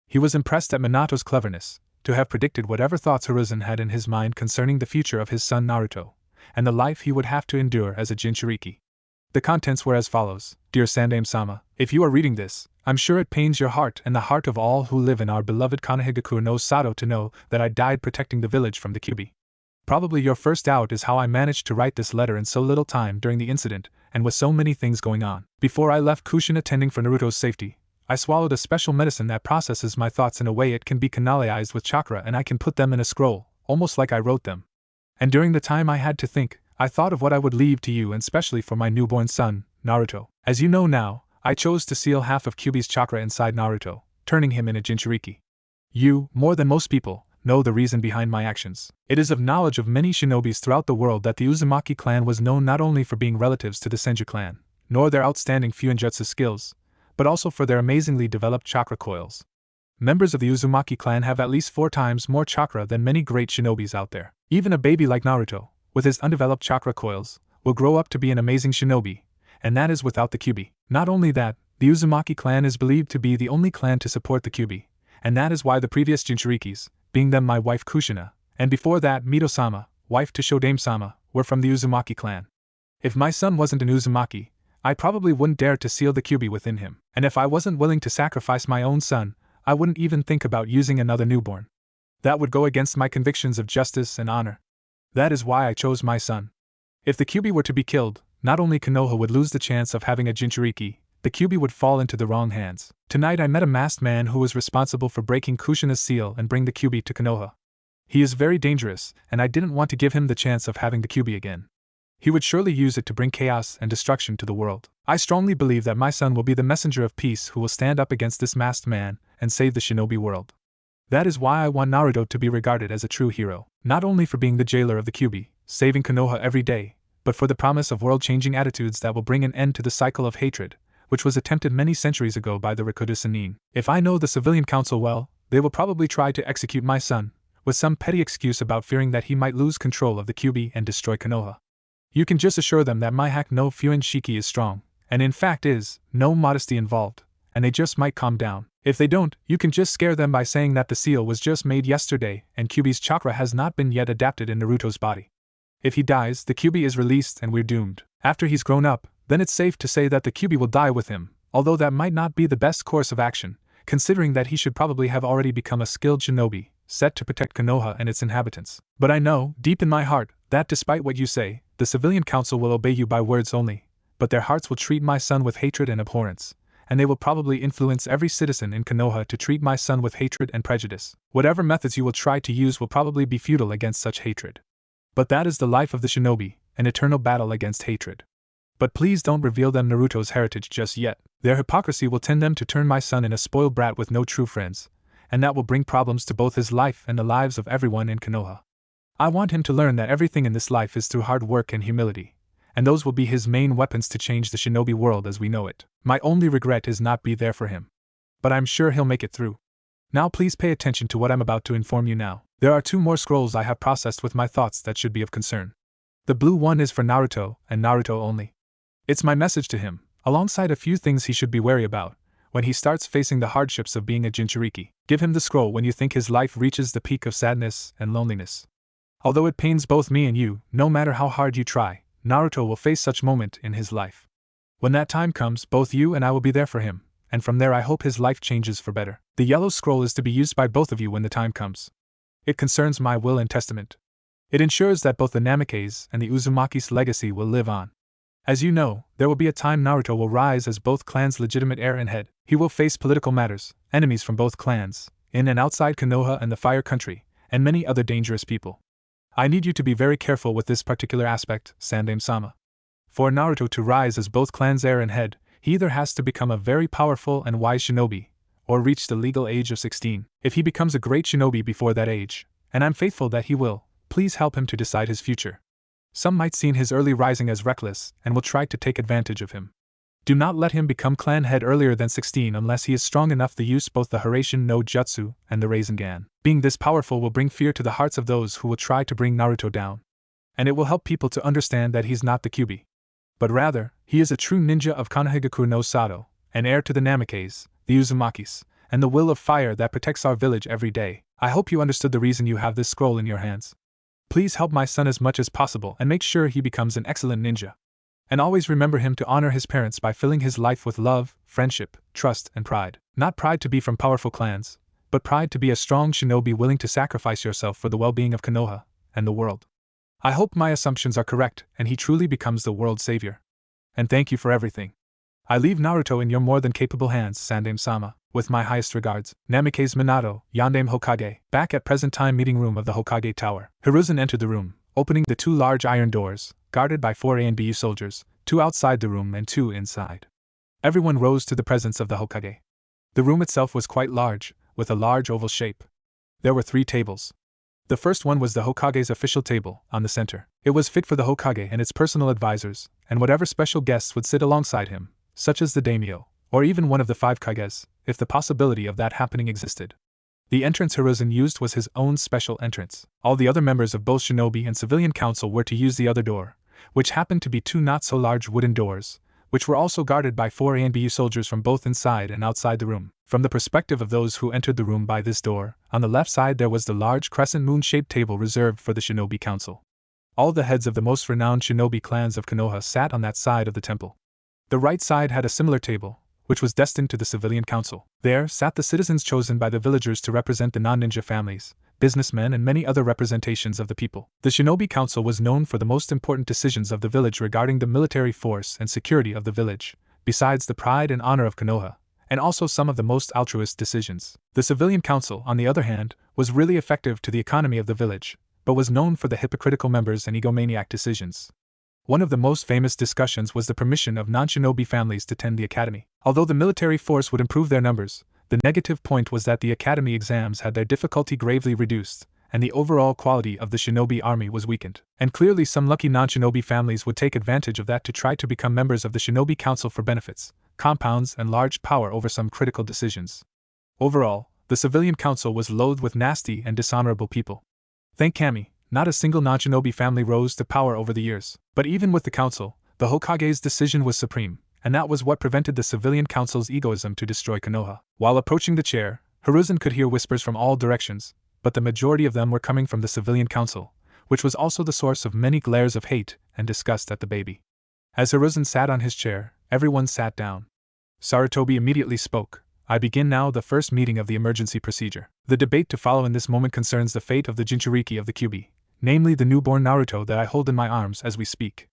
Speaker 1: He was impressed at Minato's cleverness, to have predicted whatever thoughts Hiruzen had in his mind concerning the future of his son Naruto, and the life he would have to endure as a Jinchuriki. The contents were as follows. Dear Sandaime-sama, if you are reading this, I'm sure it pains your heart and the heart of all who live in our beloved Konohagakure no Sato to know that I died protecting the village from the Kyuubi. Probably your first doubt is how I managed to write this letter in so little time during the incident, and with so many things going on. Before I left Kushin attending for Naruto's safety, I swallowed a special medicine that processes my thoughts in a way it can be canalized with chakra and I can put them in a scroll, almost like I wrote them. And during the time I had to think, I thought of what I would leave to you and especially for my newborn son, Naruto. As you know now, I chose to seal half of Kyuubi's chakra inside Naruto, turning him in a Jinchuriki. You, more than most people, know the reason behind my actions. It is of knowledge of many shinobis throughout the world that the Uzumaki clan was known not only for being relatives to the Senju clan, nor their outstanding Fuinjutsu skills, but also for their amazingly developed chakra coils. Members of the Uzumaki clan have at least 4 times more chakra than many great shinobis out there. Even a baby like Naruto, with his undeveloped chakra coils, will grow up to be an amazing shinobi, and that is without the Kyuubi. Not only that, the Uzumaki clan is believed to be the only clan to support the Kyuubi, and that is why the previous Jinchurikis, being them my wife Kushina, and before that Mito-sama, wife to Shodame-sama, were from the Uzumaki clan. If my son wasn't an Uzumaki, I probably wouldn't dare to seal the Kyuubi within him, and if I wasn't willing to sacrifice my own son, I wouldn't even think about using another newborn. That would go against my convictions of justice and honor. That is why I chose my son. If the Kyuubi were to be killed, not only Konoha would lose the chance of having a Jinchuriki, the Kyuubi would fall into the wrong hands. Tonight I met a masked man who was responsible for breaking Kushina's seal and bring the Kyuubi to Konoha. He is very dangerous, and I didn't want to give him the chance of having the Kyuubi again. He would surely use it to bring chaos and destruction to the world. I strongly believe that my son will be the messenger of peace who will stand up against this masked man and save the shinobi world. That is why I want Naruto to be regarded as a true hero, not only for being the jailer of the Kyuubi, saving Konoha every day, but for the promise of world-changing attitudes that will bring an end to the cycle of hatred, which was attempted many centuries ago by the Rikudo Sennin. If I know the civilian council well, they will probably try to execute my son, with some petty excuse about fearing that he might lose control of the Kyuubi and destroy Konoha. You can just assure them that my hack no Fuin Shiki is strong, and in fact is no modesty involved, and they just might calm down. If they don't, you can just scare them by saying that the seal was just made yesterday and Kyuubi's chakra has not been yet adapted in Naruto's body. If he dies, the Kyuubi is released and we're doomed. After he's grown up, then it's safe to say that the Kyuubi will die with him, although that might not be the best course of action, considering that he should probably have already become a skilled shinobi, set to protect Konoha and its inhabitants. But I know, deep in my heart, that despite what you say, the civilian council will obey you by words only, but their hearts will treat my son with hatred and abhorrence, and they will probably influence every citizen in Konoha to treat my son with hatred and prejudice. Whatever methods you will try to use will probably be futile against such hatred. But that is the life of the shinobi, an eternal battle against hatred. But please don't reveal them Naruto's heritage just yet. Their hypocrisy will tend them to turn my son in a spoiled brat with no true friends, and that will bring problems to both his life and the lives of everyone in Konoha. I want him to learn that everything in this life is through hard work and humility, and those will be his main weapons to change the shinobi world as we know it. My only regret is not be there for him. But I'm sure he'll make it through. Now please pay attention to what I'm about to inform you now. There are 2 more scrolls I have processed with my thoughts that should be of concern. The blue one is for Naruto, and Naruto only. It's my message to him, alongside a few things he should be wary about, when he starts facing the hardships of being a Jinchuriki. Give him the scroll when you think his life reaches the peak of sadness and loneliness. Although it pains both me and you, no matter how hard you try, Naruto will face such moment in his life. When that time comes, both you and I will be there for him, and from there I hope his life changes for better. The yellow scroll is to be used by both of you when the time comes. It concerns my will and testament. It ensures that both the Namikaze and the Uzumaki's legacy will live on. As you know, there will be a time Naruto will rise as both clans' legitimate heir and head. He will face political matters, enemies from both clans, in and outside Konoha and the Fire Country, and many other dangerous people. I need you to be very careful with this particular aspect, Sandaime-sama. For Naruto to rise as both clans' heir and head, he either has to become a very powerful and wise shinobi, or reach the legal age of 16. If he becomes a great shinobi before that age, and I'm faithful that he will, please help him to decide his future. Some might see his early rising as reckless and will try to take advantage of him. Do not let him become clan head earlier than 16 unless he is strong enough to use both the Hiraishin no Jutsu and the Rasengan. Being this powerful will bring fear to the hearts of those who will try to bring Naruto down. And it will help people to understand that he's not the Kyuubi. But rather, he is a true ninja of Konohagakure no Sato, an heir to the Namikes, the Uzumakis, and the will of fire that protects our village every day. I hope you understood the reason you have this scroll in your hands. Please help my son as much as possible and make sure he becomes an excellent ninja. And always remember him to honor his parents by filling his life with love, friendship, trust, and pride. Not pride to be from powerful clans, but pride to be a strong shinobi willing to sacrifice yourself for the well-being of Konoha and the world. I hope my assumptions are correct and he truly becomes the world's savior. And thank you for everything. I leave Naruto in your more than capable hands, Sandaime-sama. With my highest regards, Namikaze Minato, Yondaime Hokage. Back at present time meeting room of the Hokage Tower. Hiruzen entered the room, opening the 2 large iron doors, guarded by 4 ANBU soldiers, 2 outside the room and 2 inside. Everyone rose to the presence of the Hokage. The room itself was quite large, with a large oval shape. There were 3 tables. The first one was the Hokage's official table, on the center. It was fit for the Hokage and its personal advisors, and whatever special guests would sit alongside him, such as the daimyo, or even one of the 5 kages, if the possibility of that happening existed. The entrance Hiruzen used was his own special entrance. All the other members of both Shinobi and Civilian Council were to use the other door, which happened to be 2 not-so-large wooden doors, which were also guarded by 4 ANBU soldiers from both inside and outside the room. From the perspective of those who entered the room by this door, on the left side there was the large crescent moon-shaped table reserved for the Shinobi Council. All the heads of the most renowned Shinobi clans of Konoha sat on that side of the temple. The right side had a similar table, which was destined to the Civilian Council. There sat the citizens chosen by the villagers to represent the non-ninja families, businessmen and many other representations of the people. The Shinobi Council was known for the most important decisions of the village regarding the military force and security of the village, besides the pride and honor of Konoha, and also some of the most altruist decisions. The Civilian Council, on the other hand, was really effective to the economy of the village, but was known for the hypocritical members and egomaniac decisions. One of the most famous discussions was the permission of non-shinobi families to attend the academy. Although the military force would improve their numbers, the negative point was that the academy exams had their difficulty gravely reduced, and the overall quality of the shinobi army was weakened. And clearly some lucky non-shinobi families would take advantage of that to try to become members of the Shinobi Council for benefits, compounds and large power over some critical decisions. Overall, the Civilian Council was loathed with nasty and dishonorable people. Thank Kami, not a single non-shinobi family rose to power over the years. But even with the council, the Hokage's decision was supreme, and that was what prevented the Civilian Council's egoism to destroy Konoha. While approaching the chair, Hiruzen could hear whispers from all directions, but the majority of them were coming from the Civilian Council, which was also the source of many glares of hate and disgust at the baby. As Hiruzen sat on his chair, everyone sat down. Sarutobi immediately spoke. I begin now the first meeting of the emergency procedure. The debate to follow in this moment concerns the fate of the Jinchuriki of the Kyuubi, namely the newborn Naruto that I hold in my arms as we speak.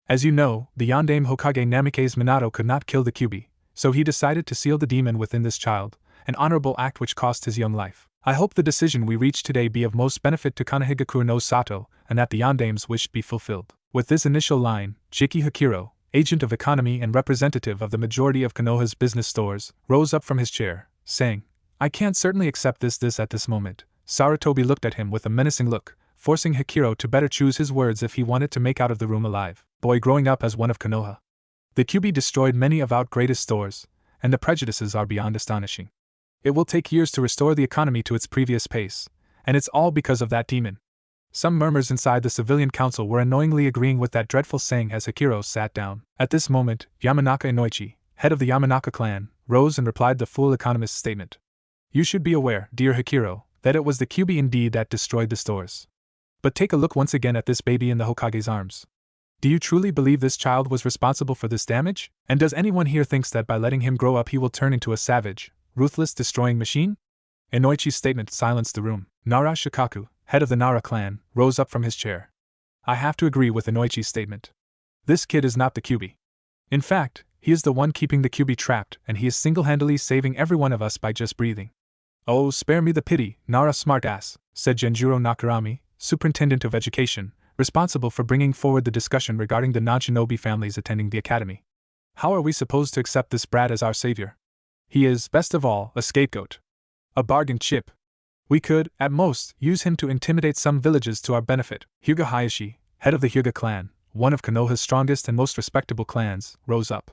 Speaker 1: As you know, the Yondaime Hokage Namikaze Minato could not kill the Kyuubi, so he decided to seal the demon within this child, an honorable act which cost his young life. I hope the decision we reach today be of most benefit to Konohagakure no Sato, and that the Yondaime's wish be fulfilled. With this initial line, Jiki Hakiro, agent of economy and representative of the majority of Konoha's business stores, rose up from his chair, saying, I can't certainly accept this at this moment. Sarutobi looked at him with a menacing look, forcing Hakiro to better choose his words if he wanted to make out of the room alive. Boy growing up as one of Konoha. The Kyuubi destroyed many of our greatest stores, and the prejudices are beyond astonishing. It will take years to restore the economy to its previous pace, and it's all because of that demon. Some murmurs inside the Civilian Council were annoyingly agreeing with that dreadful saying as Hakiro sat down. At this moment, Yamanaka Inoichi, head of the Yamanaka clan, rose and replied the full economist's statement. You should be aware, dear Hakiro, that it was the Kyuubi indeed that destroyed the stores. But take a look once again at this baby in the Hokage's arms. Do you truly believe this child was responsible for this damage? And does anyone here thinks that by letting him grow up he will turn into a savage, ruthless destroying machine? Inoichi's statement silenced the room. Nara Shikaku, head of the Nara clan, rose up from his chair. I have to agree with Inoichi's statement. This kid is not the Kyuubi. In fact, he is the one keeping the Kyuubi trapped, and he is single-handedly saving every one of us by just breathing. Oh, spare me the pity, Nara smartass, said Genjuro Nakarami, Superintendent of Education, responsible for bringing forward the discussion regarding the non-shinobi families attending the academy. How are we supposed to accept this brat as our savior? He is, best of all, a scapegoat. A bargain chip. We could, at most, use him to intimidate some villages to our benefit. Hyuga Hayashi, head of the Hyuga clan, one of Konoha's strongest and most respectable clans, rose up.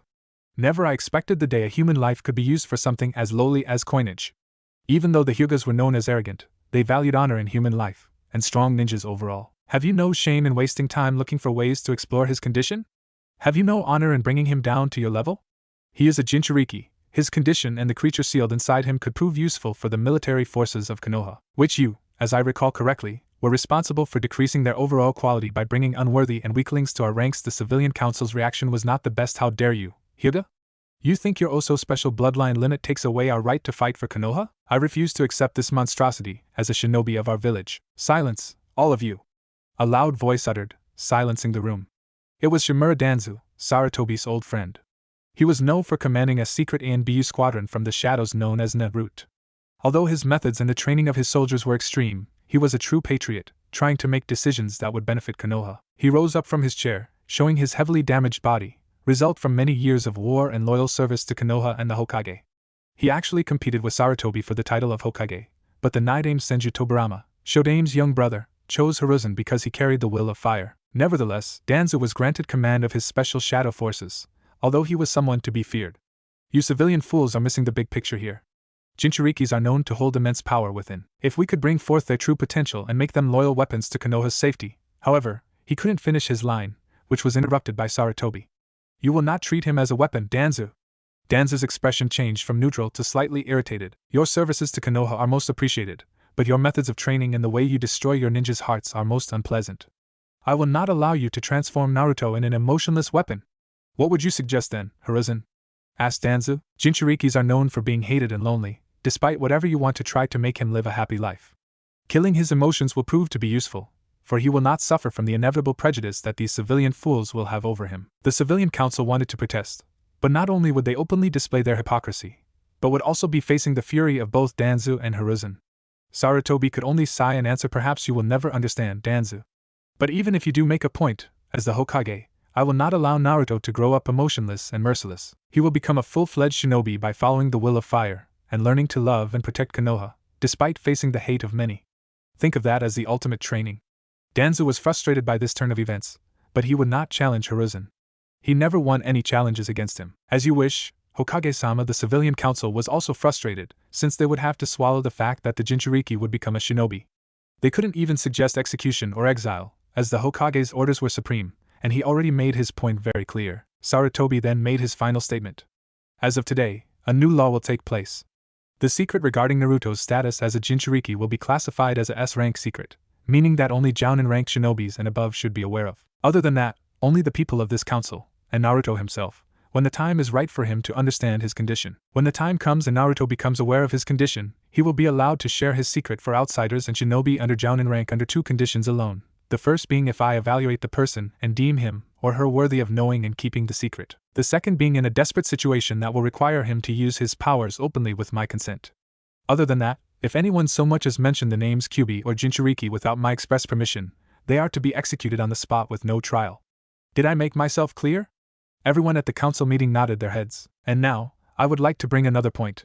Speaker 1: Never I expected the day a human life could be used for something as lowly as coinage. Even though the Hyugas were known as arrogant, they valued honor in human life, and strong ninjas overall. Have you no shame in wasting time looking for ways to explore his condition? Have you no honor in bringing him down to your level? He is a Jinchuriki. His condition and the creature sealed inside him could prove useful for the military forces of Konoha, which you, as I recall correctly, were responsible for decreasing their overall quality by bringing unworthy and weaklings to our ranks. The civilian council's reaction was not the best. How dare you, Hyuga? You think your oh-so-special bloodline limit takes away our right to fight for Konoha? I refuse to accept this monstrosity as a shinobi of our village. Silence, all of you. A loud voice uttered, silencing the room. It was Shimura Danzu, Sarutobi's old friend. He was known for commanding a secret A&BU squadron from the shadows known as Naruto. Although his methods and the training of his soldiers were extreme, he was a true patriot, trying to make decisions that would benefit Konoha. He rose up from his chair, showing his heavily damaged body, result from many years of war and loyal service to Konoha and the Hokage. He actually competed with Sarutobi for the title of Hokage, but the Nidaime Senju Tobirama, Shodaime's young brother, chose Hiruzen because he carried the will of fire. Nevertheless, Danzu was granted command of his special shadow forces, although he was someone to be feared. You civilian fools are missing the big picture here. Jinchurikis are known to hold immense power within. If we could bring forth their true potential and make them loyal weapons to Konoha's safety. However, he couldn't finish his line, which was interrupted by Sarutobi. You will not treat him as a weapon, Danzu. Danzu's expression changed from neutral to slightly irritated. Your services to Konoha are most appreciated, but your methods of training and the way you destroy your ninjas' hearts are most unpleasant. I will not allow you to transform Naruto in an emotionless weapon. What would you suggest then, Hiruzen? Asked Danzu. Jinchurikis are known for being hated and lonely, despite whatever you want to try to make him live a happy life. Killing his emotions will prove to be useful, for he will not suffer from the inevitable prejudice that these civilian fools will have over him. The civilian council wanted to protest, but not only would they openly display their hypocrisy, but would also be facing the fury of both Danzu and Hiruzen. Sarutobi could only sigh and answer, perhaps you will never understand, Danzu. But even if you do make a point, as the Hokage, I will not allow Naruto to grow up emotionless and merciless. He will become a full-fledged shinobi by following the will of fire, and learning to love and protect Konoha, despite facing the hate of many. Think of that as the ultimate training. Danzu was frustrated by this turn of events, but he would not challenge Hiruzen. He never won any challenges against him. As you wish, Hokage-sama. The civilian council was also frustrated, since they would have to swallow the fact that the Jinchuriki would become a shinobi. They couldn't even suggest execution or exile, as the Hokage's orders were supreme, and he already made his point very clear. Sarutobi then made his final statement. As of today, a new law will take place. The secret regarding Naruto's status as a Jinchuriki will be classified as a S-rank secret, meaning that only Jounin-rank shinobis and above should be aware of. Other than that, only the people of this council, and Naruto himself, when the time is right for him to understand his condition. When the time comes and Naruto becomes aware of his condition, he will be allowed to share his secret for outsiders and shinobi under Jounin rank under two conditions alone. The first being if I evaluate the person and deem him or her worthy of knowing and keeping the secret. The second being in a desperate situation that will require him to use his powers openly with my consent. Other than that, if anyone so much as mention the names Kyuubi or Jinchuriki without my express permission, they are to be executed on the spot with no trial. Did I make myself clear? Everyone at the council meeting nodded their heads. And now, I would like to bring another point.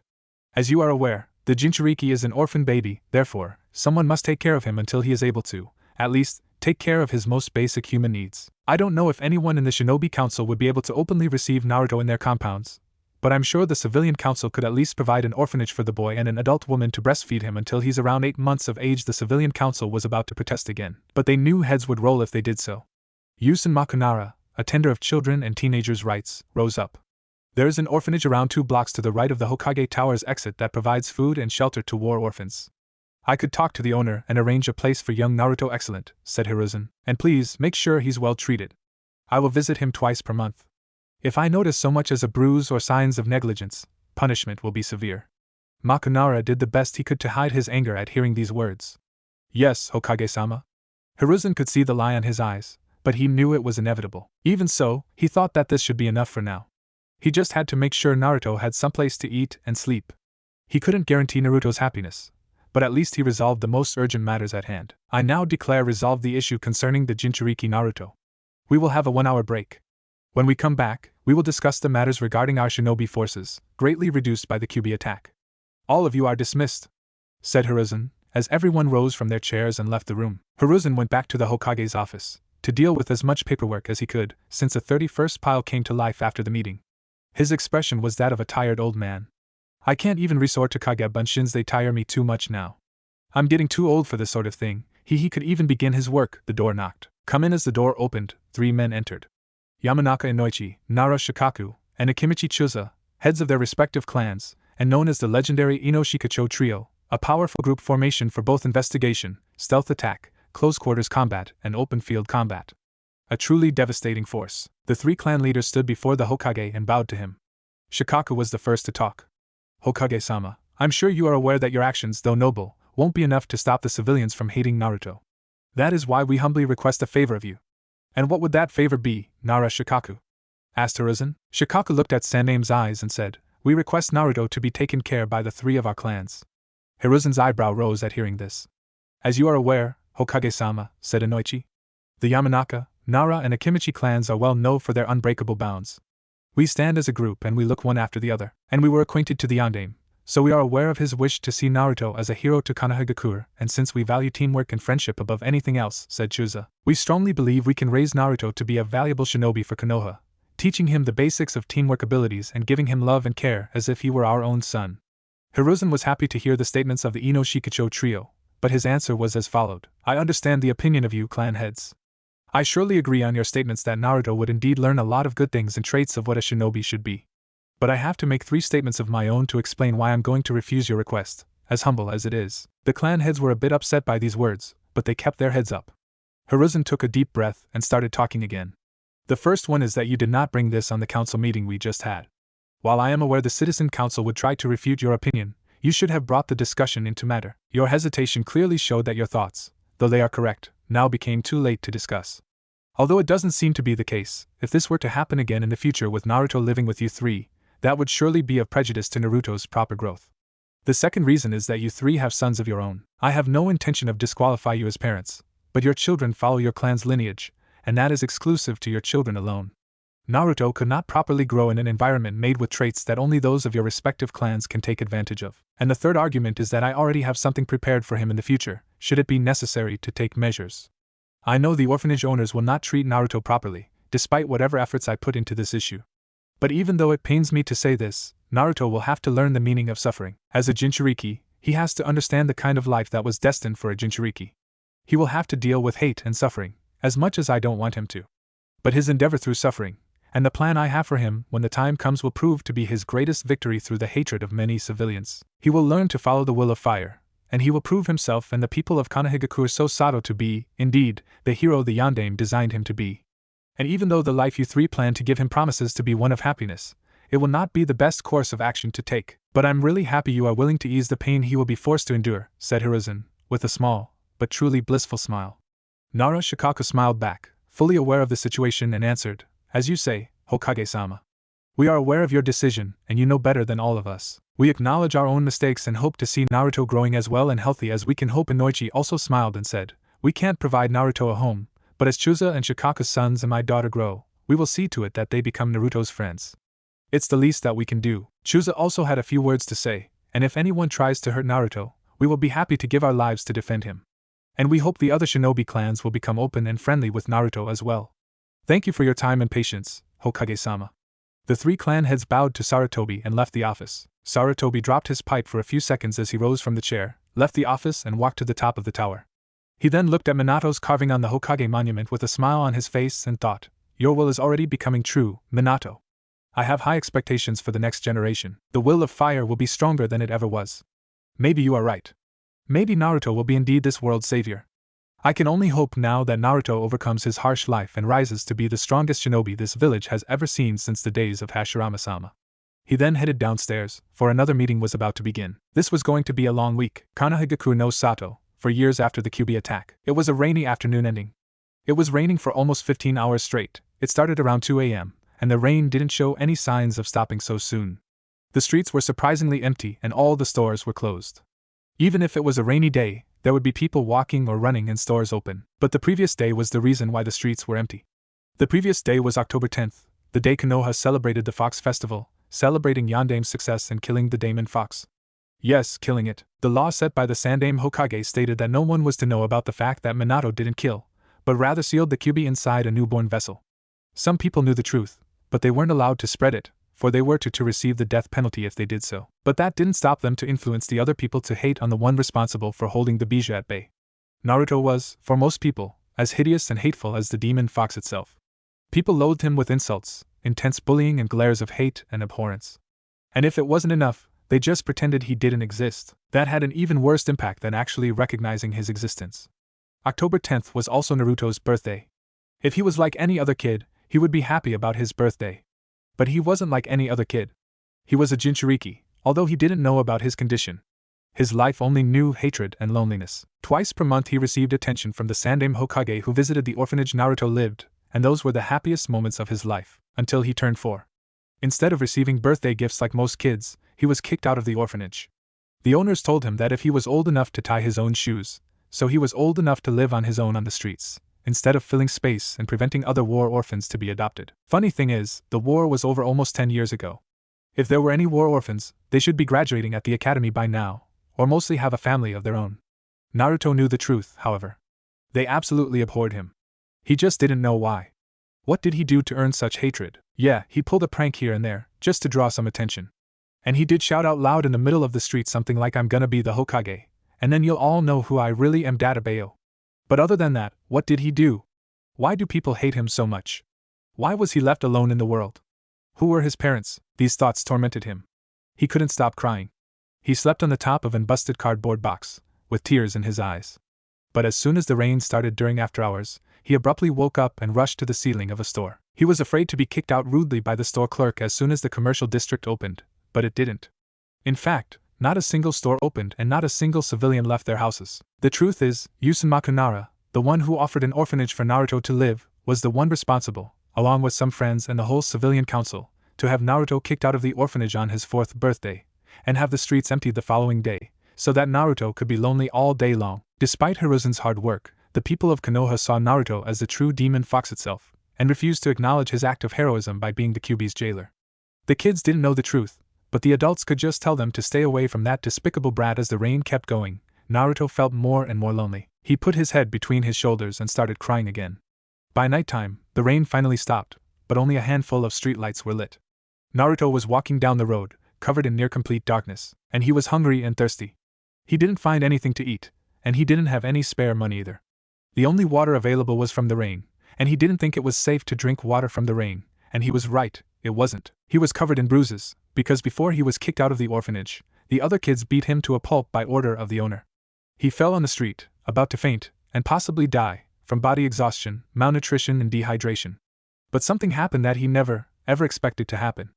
Speaker 1: As you are aware, the Jinchuriki is an orphan baby, therefore, someone must take care of him until he is able to, at least, take care of his most basic human needs. I don't know if anyone in the Shinobi Council would be able to openly receive Naruto in their compounds, but I'm sure the Civilian Council could at least provide an orphanage for the boy and an adult woman to breastfeed him until he's around 8 months of age. The Civilian Council was about to protest again, but they knew heads would roll if they did so. Yusen Makunara, a tender of children and teenagers' rights, rose up. There is an orphanage around 2 blocks to the right of the Hokage Tower's exit that provides food and shelter to war orphans. I could talk to the owner and arrange a place for young Naruto. Excellent, said Hiruzen, and please make sure he's well treated. I will visit him twice per month. If I notice so much as a bruise or signs of negligence, punishment will be severe. Makunara did the best he could to hide his anger at hearing these words. Yes, Hokage-sama. Hiruzen could see the lie in his eyes, but he knew it was inevitable. Even so, he thought that this should be enough for now. He just had to make sure Naruto had someplace to eat and sleep. He couldn't guarantee Naruto's happiness, but at least he resolved the most urgent matters at hand. I now declare resolved the issue concerning the Jinchuriki Naruto. We will have a 1-hour break. When we come back, we will discuss the matters regarding our shinobi forces, greatly reduced by the Kyuubi attack. All of you are dismissed, said Hiruzen, as everyone rose from their chairs and left the room. Hiruzen went back to the Hokage's office, to deal with as much paperwork as he could, since the 31st pile came to life after the meeting. His expression was that of a tired old man. I can't even resort to Kagebunshin, they tire me too much now. I'm getting too old for this sort of thing. He could even begin his work. The door knocked. Come in. As the door opened, 3 men entered. Yamanaka Inoichi, Nara Shikaku, and Akimichi Chuza, heads of their respective clans, and known as the legendary Ino Shikacho Trio, a powerful group formation for both investigation, stealth attack, close quarters combat, and open field combat. A truly devastating force. The 3 clan leaders stood before the Hokage and bowed to him. Shikaku was the first to talk. Hokage-sama, I'm sure you are aware that your actions, though noble, won't be enough to stop the civilians from hating Naruto. That is why we humbly request a favor of you. And what would that favor be, Nara Shikaku? Asked Hiruzen. Shikaku looked at Sandame's eyes and said, We request Naruto to be taken care by the 3 of our clans. Hiruzen's eyebrow rose at hearing this. As you are aware, Hokage-sama, said Inoichi, the Yamanaka, Nara and Akimichi clans are well known for their unbreakable bonds. We stand as a group and we look one after the other, and we were acquainted to the Yandame, so we are aware of his wish to see Naruto as a hero to Konohagakure, and since we value teamwork and friendship above anything else, said Chuza, we strongly believe we can raise Naruto to be a valuable shinobi for Konoha, teaching him the basics of teamwork abilities and giving him love and care as if he were our own son. Hiruzen was happy to hear the statements of the Ino Shikacho trio, but his answer was as followed. I understand the opinion of you clan heads. I surely agree on your statements that Naruto would indeed learn a lot of good things and traits of what a shinobi should be. But I have to make 3 statements of my own to explain why I'm going to refuse your request, as humble as it is. The clan heads were a bit upset by these words, but they kept their heads up. Hiruzen took a deep breath and started talking again. The first one is that you did not bring this on the council meeting we just had. While I am aware the citizen council would try to refute your opinion, you should have brought the discussion into matter. Your hesitation clearly showed that your thoughts, though they are correct, now became too late to discuss. Although it doesn't seem to be the case, if this were to happen again in the future with Naruto living with you 3, that would surely be of prejudice to Naruto's proper growth. The second reason is that you 3 have sons of your own. I have no intention of disqualifying you as parents, but your children follow your clan's lineage, and that is exclusive to your children alone. Naruto could not properly grow in an environment made with traits that only those of your respective clans can take advantage of. And the third argument is that I already have something prepared for him in the future, should it be necessary to take measures. I know the orphanage owners will not treat Naruto properly, despite whatever efforts I put into this issue. But even though it pains me to say this, Naruto will have to learn the meaning of suffering. As a Jinchuriki, he has to understand the kind of life that was destined for a Jinchuriki. He will have to deal with hate and suffering, as much as I don't want him to. But his endeavor through suffering, and the plan I have for him when the time comes will prove to be his greatest victory through the hatred of many civilians. He will learn to follow the will of fire, and he will prove himself and the people of Konohagakure so Sato to be, indeed, the hero the Yandame designed him to be. And even though the life you 3 plan to give him promises to be one of happiness, it will not be the best course of action to take. But I'm really happy you are willing to ease the pain he will be forced to endure, said Hiruzen, with a small, but truly blissful smile. Nara Shikaku smiled back, fully aware of the situation, and answered, As you say, Hokage-sama. We are aware of your decision, and you know better than all of us. We acknowledge our own mistakes and hope to see Naruto growing as well and healthy as we can hope. Inoichi also smiled and said, We can't provide Naruto a home, but as Chuza and Shikaku's sons and my daughter grow, we will see to it that they become Naruto's friends. It's the least that we can do. Chuza also had a few words to say, and if anyone tries to hurt Naruto, we will be happy to give our lives to defend him. And we hope the other shinobi clans will become open and friendly with Naruto as well. Thank you for your time and patience, Hokage-sama. The 3 clan heads bowed to Sarutobi and left the office. Sarutobi dropped his pipe for a few seconds as he rose from the chair, left the office and walked to the top of the tower. He then looked at Minato's carving on the Hokage monument with a smile on his face and thought, Your will is already becoming true, Minato. I have high expectations for the next generation. The will of fire will be stronger than it ever was. Maybe you are right. Maybe Naruto will be indeed this world's savior. I can only hope now that Naruto overcomes his harsh life and rises to be the strongest shinobi this village has ever seen since the days of Hashirama-sama. He then headed downstairs, for another meeting was about to begin. This was going to be a long week. Konohagakure no Sato, for years after the Kyuubi attack. It was a rainy afternoon ending. It was raining for almost 15 hours straight. It started around 2 a.m., and the rain didn't show any signs of stopping so soon. The streets were surprisingly empty and all the stores were closed. Even if it was a rainy day, there would be people walking or running and stores open. But the previous day was the reason why the streets were empty. The previous day was October 10th, the day Konoha celebrated the Fox Festival, celebrating Yandame's success and killing the Daemon Fox. Yes, killing it. The law set by the Sandaime Hokage stated that no one was to know about the fact that Minato didn't kill, but rather sealed the Kyuubi inside a newborn vessel. Some people knew the truth, but they weren't allowed to spread it, for they were to receive the death penalty if they did so. But that didn't stop them to influence the other people to hate on the one responsible for holding the Bijuu at bay. Naruto was, for most people, as hideous and hateful as the demon fox itself. People loathed him with insults, intense bullying and glares of hate and abhorrence. And if it wasn't enough, they just pretended he didn't exist. That had an even worse impact than actually recognizing his existence. October 10th was also Naruto's birthday. If he was like any other kid, he would be happy about his birthday. But he wasn't like any other kid. He was a Jinchuriki, although he didn't know about his condition. His life only knew hatred and loneliness. Twice per month he received attention from the Sandaime Hokage who visited the orphanage Naruto lived, and those were the happiest moments of his life, until he turned 4. Instead of receiving birthday gifts like most kids, he was kicked out of the orphanage. The owners told him that if he was old enough to tie his own shoes, so he was old enough to live on his own on the streets, instead of filling space and preventing other war orphans to be adopted. Funny thing is, the war was over almost 10 years ago. If there were any war orphans, they should be graduating at the academy by now, or mostly have a family of their own. Naruto knew the truth, however. They absolutely abhorred him. He just didn't know why. What did he do to earn such hatred? Yeah, he pulled a prank here and there, just to draw some attention. And he did shout out loud in the middle of the street something like "I'm gonna be the Hokage, and then you'll all know who I really am, Dadabayo." But other than that, what did he do? Why do people hate him so much? Why was he left alone in the world? Who were his parents? These thoughts tormented him. He couldn't stop crying. He slept on the top of an busted cardboard box, with tears in his eyes. But as soon as the rain started during after hours, he abruptly woke up and rushed to the ceiling of a store. He was afraid to be kicked out rudely by the store clerk as soon as the commercial district opened, but it didn't. In fact, not a single store opened and not a single civilian left their houses. The truth is, Yusen Makunara, the one who offered an orphanage for Naruto to live, was the one responsible, along with some friends and the whole civilian council, to have Naruto kicked out of the orphanage on his 4th birthday, and have the streets emptied the following day, so that Naruto could be lonely all day long. Despite Hiruzen's hard work, the people of Konoha saw Naruto as the true demon fox itself, and refused to acknowledge his act of heroism by being the Kyuubi's jailer. The kids didn't know the truth, but the adults could just tell them to stay away from that despicable brat. As the rain kept going, Naruto felt more and more lonely. He put his head between his shoulders and started crying again. By nighttime, the rain finally stopped, but only a handful of streetlights were lit. Naruto was walking down the road, covered in near-complete darkness, and he was hungry and thirsty. He didn't find anything to eat, and he didn't have any spare money either. The only water available was from the rain, and he didn't think it was safe to drink water from the rain, and he was right, it wasn't. He was covered in bruises, because before he was kicked out of the orphanage, the other kids beat him to a pulp by order of the owner. He fell on the street, about to faint, and possibly die, from body exhaustion, malnutrition and dehydration. But something happened that he never, ever expected to happen.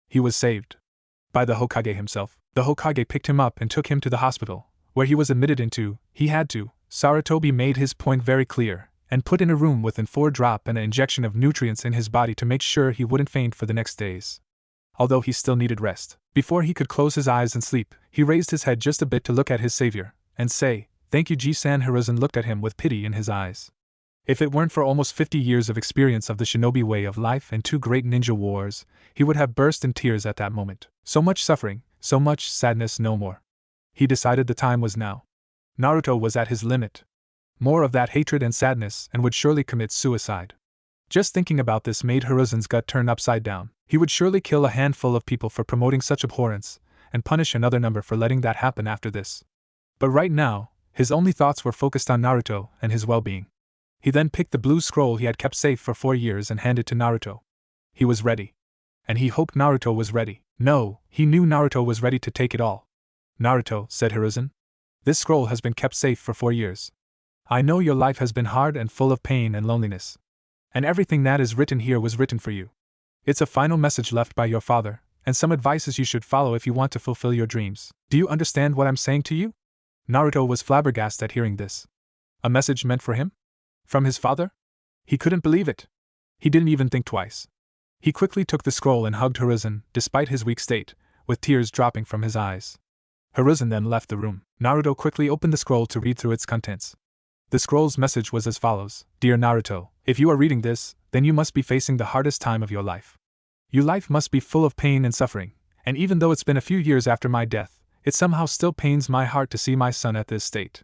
Speaker 1: He was saved. By the Hokage himself. The Hokage picked him up and took him to the hospital, where he was admitted into. He had to. Sarutobi made his point very clear, and put in a room with an 4-drop and an injection of nutrients in his body to make sure he wouldn't faint for the next days. Although he still needed rest. Before he could close his eyes and sleep, he raised his head just a bit to look at his savior, and say, "Thank you, Ji-san." Hiruzen looked at him with pity in his eyes. If it weren't for almost 50 years of experience of the shinobi way of life and 2 great ninja wars, he would have burst in tears at that moment. So much suffering, so much sadness, no more. He decided the time was now. Naruto was at his limit. More of that hatred and sadness and would surely commit suicide. Just thinking about this made Hiruzen's gut turn upside down. He would surely kill a handful of people for promoting such abhorrence, and punish another number for letting that happen after this. But right now, his only thoughts were focused on Naruto and his well-being. He then picked the blue scroll he had kept safe for 4 years and handed to Naruto. He was ready. And he hoped Naruto was ready. No, he knew Naruto was ready to take it all. "Naruto," said Hiruzen, "this scroll has been kept safe for 4 years. I know your life has been hard and full of pain and loneliness. And everything that is written here was written for you. It's a final message left by your father, and some advices you should follow if you want to fulfill your dreams. Do you understand what I'm saying to you?" Naruto was flabbergasted at hearing this. A message meant for him? From his father? He couldn't believe it. He didn't even think twice. He quickly took the scroll and hugged Hiruzen, despite his weak state, with tears dropping from his eyes. Hiruzen then left the room. Naruto quickly opened the scroll to read through its contents. The scroll's message was as follows: Dear Naruto, if you are reading this, then you must be facing the hardest time of your life. Your life must be full of pain and suffering, and even though it's been a few years after my death, it somehow still pains my heart to see my son at this state.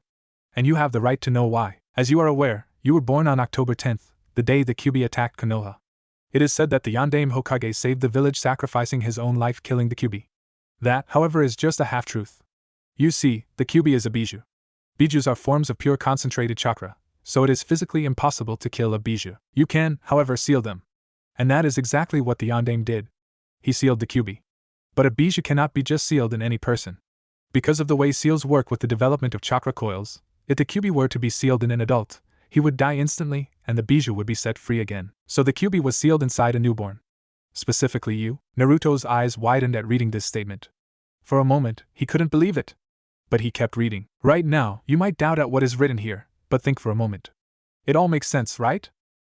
Speaker 1: And you have the right to know why. As you are aware, you were born on October 10th, the day the Kyuubi attacked Konoha. It is said that the Yondaime Hokage saved the village sacrificing his own life killing the Kyuubi. That, however, is just a half-truth. You see, the Kyuubi is a Biju. Bijus are forms of pure concentrated chakra, so it is physically impossible to kill a Biju. You can, however, seal them. And that is exactly what the Yondaime did. He sealed the Kyuubi. But a Biju cannot be just sealed in any person. Because of the way seals work with the development of chakra coils, if the Kyuubi were to be sealed in an adult, he would die instantly, and the Biju would be set free again. So the Kyuubi was sealed inside a newborn. Specifically you? Naruto's eyes widened at reading this statement. For a moment, he couldn't believe it. But he kept reading. Right now, you might doubt at what is written here, but think for a moment. It all makes sense, right?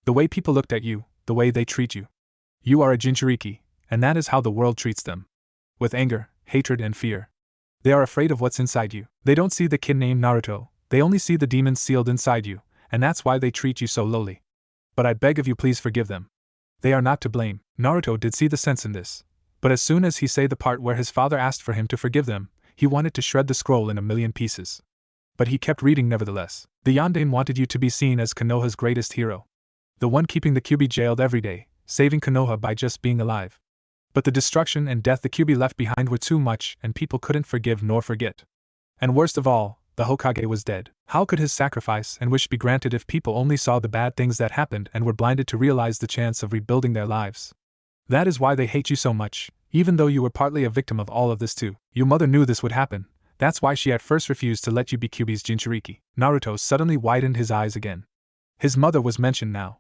Speaker 1: The way people looked at you, the way they treat you. You are a Jinchuriki, and that is how the world treats them. With anger, hatred, and fear. They are afraid of what's inside you. They don't see the kid named Naruto, they only see the demons sealed inside you, and that's why they treat you so lowly. But I beg of you, please forgive them. They are not to blame. Naruto did see the sense in this. But as soon as he said the part where his father asked for him to forgive them, he wanted to shred the scroll in a million pieces. But he kept reading nevertheless. The Yondaime wanted you to be seen as Konoha's greatest hero. The one keeping the Kyuubi jailed every day, saving Konoha by just being alive. But the destruction and death the Kyuubi left behind were too much, and people couldn't forgive nor forget. And worst of all, the Hokage was dead. How could his sacrifice and wish be granted if people only saw the bad things that happened and were blinded to realize the chance of rebuilding their lives? That is why they hate you so much, even though you were partly a victim of all of this too. Your mother knew this would happen, that's why she at first refused to let you be Kyuubi's Jinchuriki. Naruto suddenly widened his eyes again. His mother was mentioned now.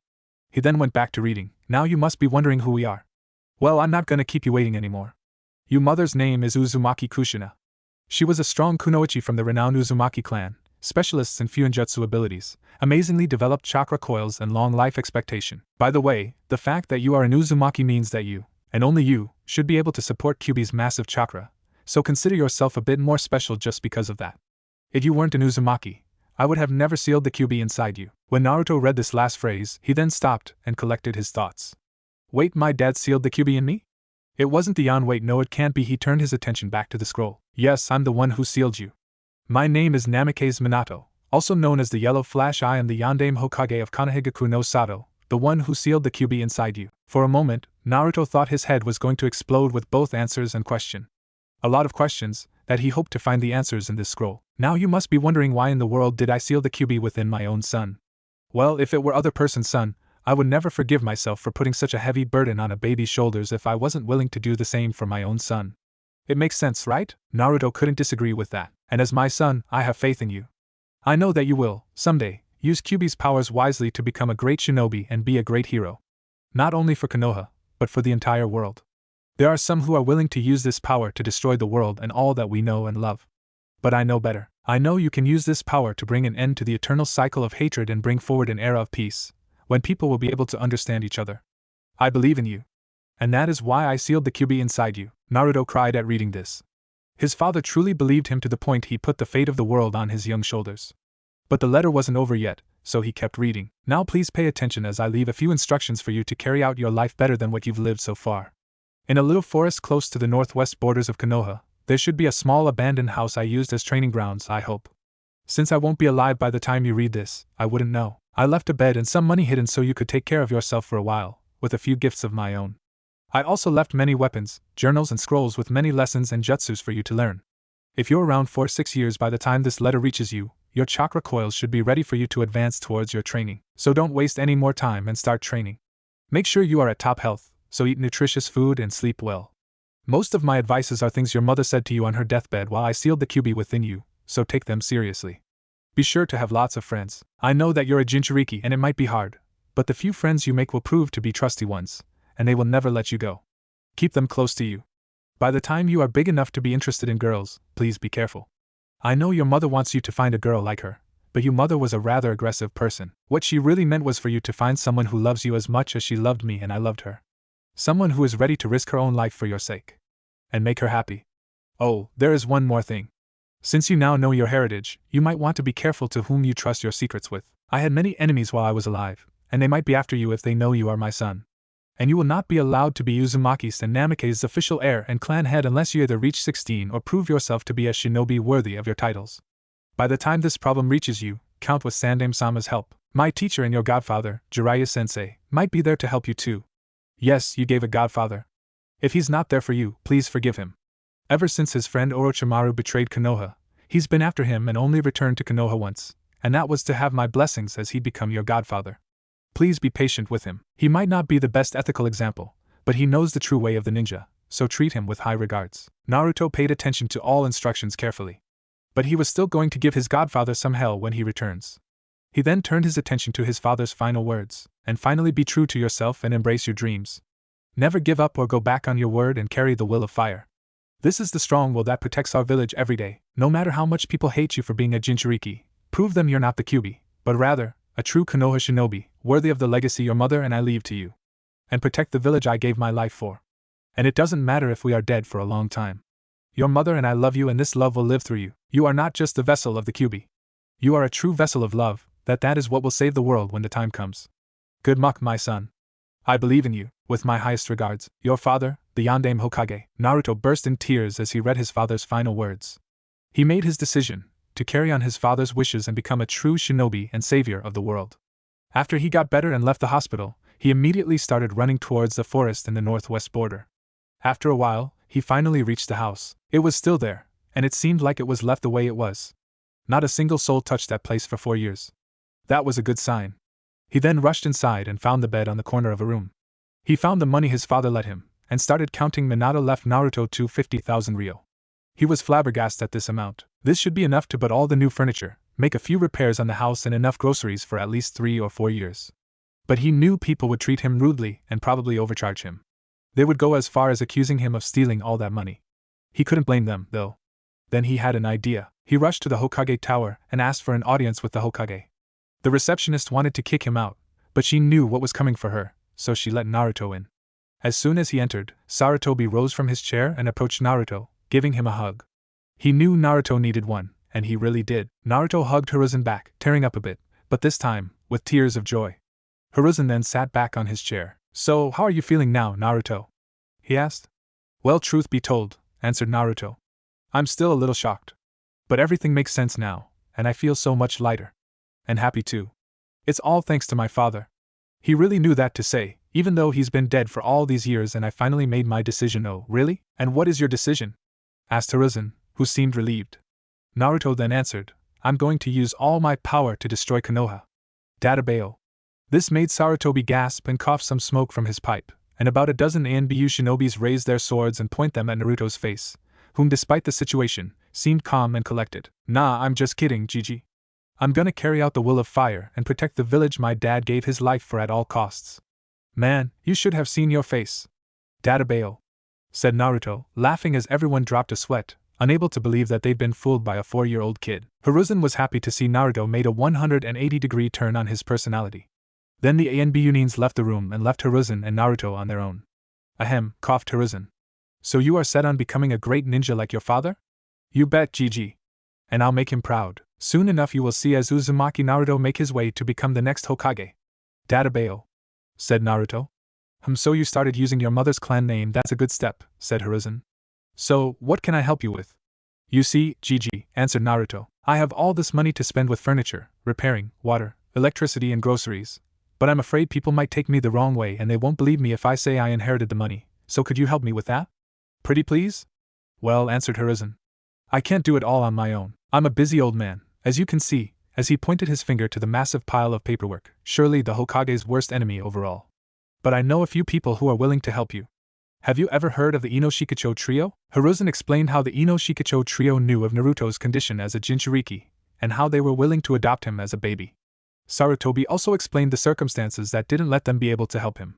Speaker 1: He then went back to reading. Now you must be wondering who we are. Well, I'm not gonna keep you waiting anymore. Your mother's name is Uzumaki Kushina. She was a strong kunoichi from the renowned Uzumaki clan, specialists in Fuinjutsu abilities, amazingly developed chakra coils and long life expectation. By the way, the fact that you are an Uzumaki means that you, and only you, should be able to support Kyuubi's massive chakra, so consider yourself a bit more special just because of that. If you weren't an Uzumaki, I would have never sealed the Kyuubi inside you. When Naruto read this last phrase, he then stopped and collected his thoughts. Wait, my dad sealed the Kyuubi in me? It wasn't the wait, no it can't be. He turned his attention back to the scroll. Yes, I'm the one who sealed you. My name is Namikaze Minato, also known as the Yellow Flash. I am the Yondaime Hokage of Konohagaku no Sato, the one who sealed the Kyuubi inside you. For a moment, Naruto thought his head was going to explode with both answers and question. A lot of questions, that he hoped to find the answers in this scroll. Now you must be wondering, why in the world did I seal the Kyuubi within my own son? Well, if it were other person's son, I would never forgive myself for putting such a heavy burden on a baby's shoulders if I wasn't willing to do the same for my own son. It makes sense, right? Naruto couldn't disagree with that. And as my son, I have faith in you. I know that you will, someday, use Kyuubi's powers wisely to become a great shinobi and be a great hero. Not only for Konoha, but for the entire world. There are some who are willing to use this power to destroy the world and all that we know and love. But I know better. I know you can use this power to bring an end to the eternal cycle of hatred and bring forward an era of peace, when people will be able to understand each other. I believe in you. And that is why I sealed the Kyuubi inside you. Naruto cried at reading this. His father truly believed him to the point he put the fate of the world on his young shoulders. But the letter wasn't over yet, so he kept reading. Now please pay attention as I leave a few instructions for you to carry out your life better than what you've lived so far. In a little forest close to the northwest borders of Konoha, there should be a small abandoned house I used as training grounds, I hope. Since I won't be alive by the time you read this, I wouldn't know. I left a bed and some money hidden so you could take care of yourself for a while, with a few gifts of my own. I also left many weapons, journals and scrolls with many lessons and jutsus for you to learn. If you're around 4-6 years by the time this letter reaches you, your chakra coils should be ready for you to advance towards your training. So don't waste any more time and start training. Make sure you are at top health, so eat nutritious food and sleep well. Most of my advices are things your mother said to you on her deathbed while I sealed the Kyuubi within you, so take them seriously. Be sure to have lots of friends. I know that you're a Jinchuriki and it might be hard, but the few friends you make will prove to be trusty ones, and they will never let you go. Keep them close to you. By the time you are big enough to be interested in girls, please be careful. I know your mother wants you to find a girl like her, but your mother was a rather aggressive person. What she really meant was for you to find someone who loves you as much as she loved me and I loved her. Someone who is ready to risk her own life for your sake. And make her happy. Oh, there is one more thing. Since you now know your heritage, you might want to be careful to whom you trust your secrets with. I had many enemies while I was alive, and they might be after you if they know you are my son. And you will not be allowed to be Uzumaki's and Namikaze's official heir and clan head unless you either reach 16 or prove yourself to be a shinobi worthy of your titles. By the time this problem reaches you, count with Sandame-sama's help. My teacher and your godfather, Jiraiya-sensei, might be there to help you too. Yes, you gave a godfather. If he's not there for you, please forgive him. Ever since his friend Orochimaru betrayed Konoha, he's been after him and only returned to Konoha once, and that was to have my blessings as he'd become your godfather. Please be patient with him. He might not be the best ethical example, but he knows the true way of the ninja, so treat him with high regards. Naruto paid attention to all instructions carefully. But he was still going to give his godfather some hell when he returns. He then turned his attention to his father's final words, and finally be true to yourself and embrace your dreams. Never give up or go back on your word and carry the will of fire. This is the strong will that protects our village every day, no matter how much people hate you for being a Jinchuriki. Prove them you're not the Kyuubi, but rather, a true Konoha shinobi, worthy of the legacy your mother and I leave to you. And protect the village I gave my life for. And it doesn't matter if we are dead for a long time. Your mother and I love you and this love will live through you. You are not just the vessel of the Kyuubi. You are a true vessel of love, that is what will save the world when the time comes. Good luck, my son. I believe in you. With my highest regards, your father, the Yondaime Hokage. Naruto burst in tears as he read his father's final words. He made his decision, to carry on his father's wishes and become a true shinobi and savior of the world. After he got better and left the hospital, he immediately started running towards the forest in the northwest border. After a while, he finally reached the house. It was still there, and it seemed like it was left the way it was. Not a single soul touched that place for 4 years. That was a good sign. He then rushed inside and found the bed on the corner of a room. He found the money his father let him, and started counting. Minato left Naruto 250,000 ryo. He was flabbergasted at this amount. This should be enough to put all the new furniture, make a few repairs on the house and enough groceries for at least 3 or 4 years. But he knew people would treat him rudely and probably overcharge him. They would go as far as accusing him of stealing all that money. He couldn't blame them, though. Then he had an idea. He rushed to the Hokage tower and asked for an audience with the Hokage. The receptionist wanted to kick him out, but she knew what was coming for her, so she let Naruto in. As soon as he entered, Sarutobi rose from his chair and approached Naruto, giving him a hug. He knew Naruto needed one, and he really did. Naruto hugged Hiruzen back, tearing up a bit, but this time, with tears of joy. Hiruzen then sat back on his chair. So, how are you feeling now, Naruto? He asked. Well, truth be told, answered Naruto. I'm still a little shocked. But everything makes sense now, and I feel so much lighter. And happy too. It's all thanks to my father. He really knew that to say, even though he's been dead for all these years and I finally made my decision. Oh, really? And what is your decision? Asked Hiruzen, who seemed relieved. Naruto then answered, I'm going to use all my power to destroy Konoha. Databeo. This made Sarutobi gasp and cough some smoke from his pipe, and about a dozen Anbu shinobis raised their swords and point them at Naruto's face, whom despite the situation, seemed calm and collected. Nah, I'm just kidding, Gigi. I'm gonna carry out the will of fire and protect the village my dad gave his life for at all costs. Man, you should have seen your face. Databeo, said Naruto, laughing as everyone dropped a sweat, unable to believe that they'd been fooled by a 4-year-old kid. Hiruzen was happy to see Naruto made a 180-degree turn on his personality. Then the Anbunins left the room and left Hiruzen and Naruto on their own. Ahem, coughed Hiruzen. So you are set on becoming a great ninja like your father? You bet, Gigi. And I'll make him proud. Soon enough you will see as Uzumaki Naruto make his way to become the next Hokage. Databeo, said Naruto. So you started using your mother's clan name. That's a good step, said Hiruzen. So, what can I help you with? You see, Gigi, answered Naruto, I have all this money to spend with furniture, repairing, water, electricity and groceries. But I'm afraid people might take me the wrong way and they won't believe me if I say I inherited the money, so could you help me with that? Pretty please? Well, answered Hiruzen. I can't do it all on my own. I'm a busy old man, as you can see, as he pointed his finger to the massive pile of paperwork, surely the Hokage's worst enemy overall. But I know a few people who are willing to help you. Have you ever heard of the Ino-Shikacho trio? Hiruzen explained how the Ino-Shikacho trio knew of Naruto's condition as a Jinchuriki, and how they were willing to adopt him as a baby. Sarutobi also explained the circumstances that didn't let them be able to help him.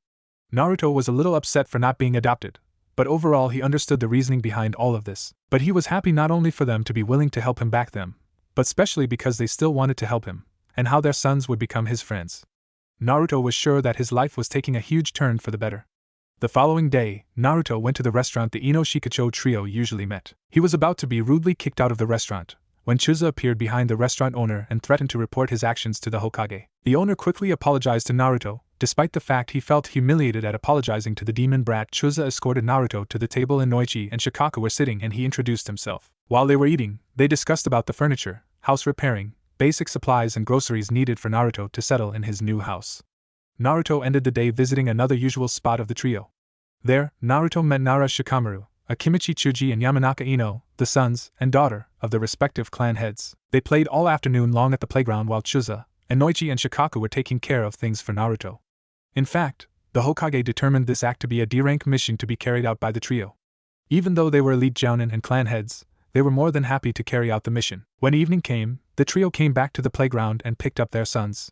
Speaker 1: Naruto was a little upset for not being adopted, but overall he understood the reasoning behind all of this. But he was happy not only for them to be willing to help him back them, but especially because they still wanted to help him, and how their sons would become his friends. Naruto was sure that his life was taking a huge turn for the better. The following day, Naruto went to the restaurant the Ino Shikacho trio usually met. He was about to be rudely kicked out of the restaurant when Chuza appeared behind the restaurant owner and threatened to report his actions to the Hokage. The owner quickly apologized to Naruto, despite the fact he felt humiliated at apologizing to the demon brat. Chuza escorted Naruto to the table and Noichi and Shikaku were sitting and he introduced himself. While they were eating, they discussed about the furniture, house repairing, basic supplies and groceries needed for Naruto to settle in his new house. Naruto ended the day visiting another usual spot of the trio. There, Naruto met Nara Shikamaru, Akimichi Chuji and Yamanaka Ino, the sons and daughter of the respective clan heads. They played all afternoon long at the playground while Chuza, and Noichi and Shikaku were taking care of things for Naruto. In fact, the Hokage determined this act to be a D-rank mission to be carried out by the trio. Even though they were elite jounin and clan heads, they were more than happy to carry out the mission. When evening came, the trio came back to the playground and picked up their sons.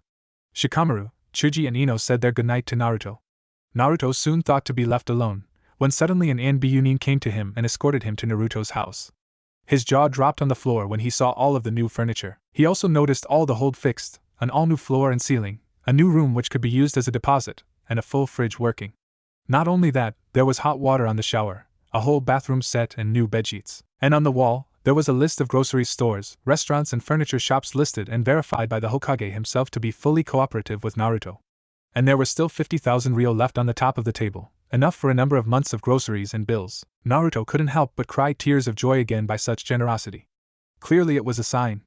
Speaker 1: Shikamaru, Chuji and Ino said their goodnight to Naruto. Naruto soon thought to be left alone, when suddenly an Anbiyunin came to him and escorted him to Naruto's house. His jaw dropped on the floor when he saw all of the new furniture. He also noticed all the hold fixed, an all-new floor and ceiling, a new room which could be used as a deposit, and a full fridge working. Not only that, there was hot water on the shower, a whole bathroom set and new bedsheets. And on the wall, there was a list of grocery stores, restaurants and furniture shops listed and verified by the Hokage himself to be fully cooperative with Naruto. And there were still 50,000 ryo left on the top of the table, enough for a number of months of groceries and bills. Naruto couldn't help but cry tears of joy again by such generosity. Clearly it was a sign.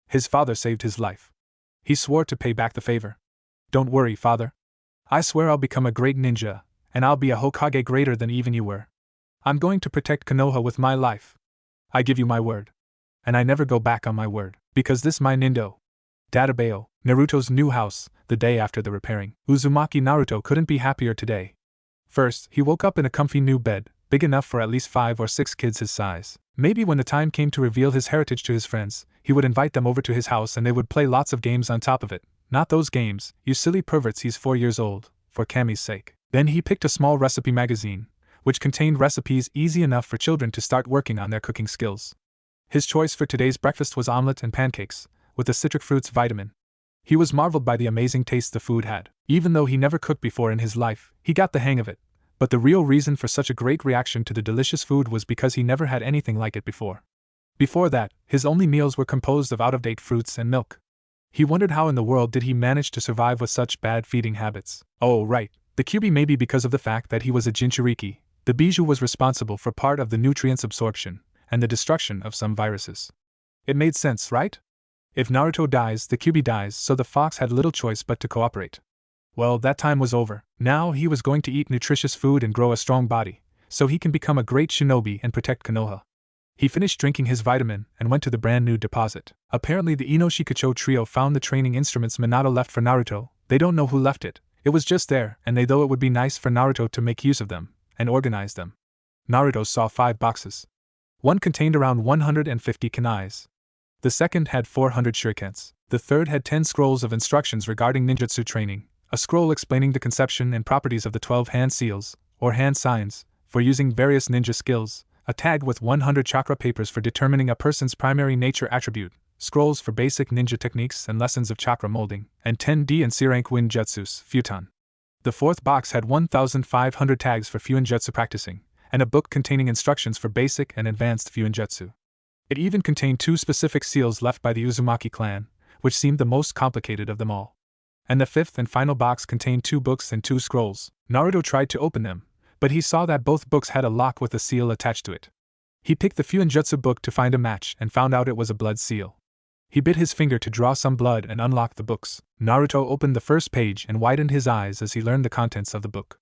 Speaker 1: His father saved his life. He swore to pay back the favor. Don't worry, father. I swear I'll become a great ninja, and I'll be a Hokage greater than even you were. I'm going to protect Konoha with my life. I give you my word. And I never go back on my word, because this my Nindo. Databeo, Naruto's new house, the day after the repairing. Uzumaki Naruto couldn't be happier today. First, he woke up in a comfy new bed, big enough for at least 5 or 6 kids his size. Maybe when the time came to reveal his heritage to his friends, he would invite them over to his house and they would play lots of games on top of it. Not those games, you silly perverts, he's 4 years old, for Kami's sake. Then he picked a small recipe magazine, which contained recipes easy enough for children to start working on their cooking skills. His choice for today's breakfast was omelette and pancakes, with the citric fruits vitamin. He was marveled by the amazing taste the food had. Even though he never cooked before in his life, he got the hang of it. But the real reason for such a great reaction to the delicious food was because he never had anything like it before. Before that, his only meals were composed of out-of-date fruits and milk. He wondered how in the world did he manage to survive with such bad feeding habits. Oh right, the Kyuubi may be because of the fact that he was a Jinchuriki. The bijou was responsible for part of the nutrients absorption and the destruction of some viruses. It made sense, right? If Naruto dies, the Kyuubi dies, so the fox had little choice but to cooperate. Well, that time was over. Now he was going to eat nutritious food and grow a strong body, so he can become a great shinobi and protect Konoha. He finished drinking his vitamin and went to the brand new deposit. Apparently the Ino Shikacho trio found the training instruments Minato left for Naruto. They don't know who left it. It was just there, and they thought it would be nice for Naruto to make use of them and organize them. Naruto saw 5 boxes. One contained around 150 kunais. The second had 400 shurikens. The third had 10 scrolls of instructions regarding ninjutsu training, a scroll explaining the conception and properties of the 12 hand seals, or hand signs, for using various ninja skills, a tag with 100 chakra papers for determining a person's primary nature attribute, scrolls for basic ninja techniques and lessons of chakra molding, and 10D and C-rank Wind Jutsus, Futon. The fourth box had 1,500 tags for Fuinjutsu practicing, and a book containing instructions for basic and advanced Fuinjutsu. It even contained 2 specific seals left by the Uzumaki clan, which seemed the most complicated of them all. And the fifth and final box contained 2 books and 2 scrolls. Naruto tried to open them, but he saw that both books had a lock with a seal attached to it. He picked the Fuinjutsu book to find a match and found out it was a blood seal. He bit his finger to draw some blood and unlocked the books. Naruto opened the first page and widened his eyes as he learned the contents of the book.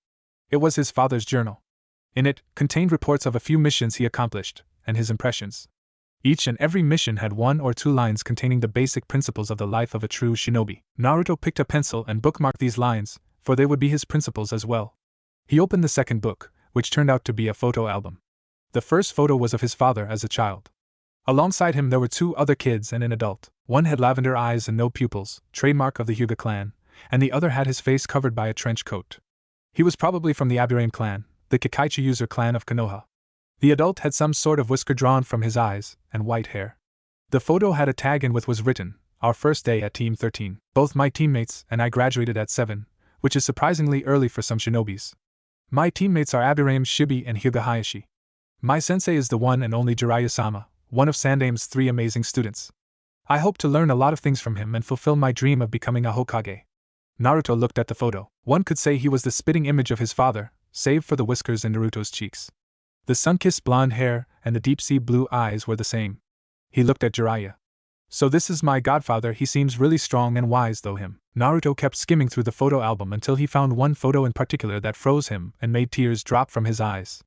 Speaker 1: It was his father's journal. In it, contained reports of a few missions he accomplished, and his impressions. Each and every mission had 1 or 2 lines containing the basic principles of the life of a true shinobi. Naruto picked a pencil and bookmarked these lines, for they would be his principles as well. He opened the second book, which turned out to be a photo album. The first photo was of his father as a child. Alongside him there were 2 other kids and an adult. One had lavender eyes and no pupils, trademark of the Hyuga clan, and the other had his face covered by a trench coat. He was probably from the Aburame clan, the Kikaichi user clan of Konoha. The adult had some sort of whisker drawn from his eyes, and white hair. The photo had a tag in which was written, "Our first day at Team 13. Both my teammates and I graduated at 7, which is surprisingly early for some shinobis. My teammates are Abirame Shibi and Hyuga Hayashi. My sensei is the one and only Jiraiya-sama, one of Sandame's 3 amazing students. I hope to learn a lot of things from him and fulfill my dream of becoming a Hokage. Naruto looked at the photo. One could say he was the spitting image of his father, save for the whiskers in Naruto's cheeks. The sun-kissed blonde hair and the deep-sea blue eyes were the same. He looked at Jiraiya. So this is my godfather. He seems really strong and wise though him. Naruto kept skimming through the photo album until he found one photo in particular that froze him and made tears drop from his eyes.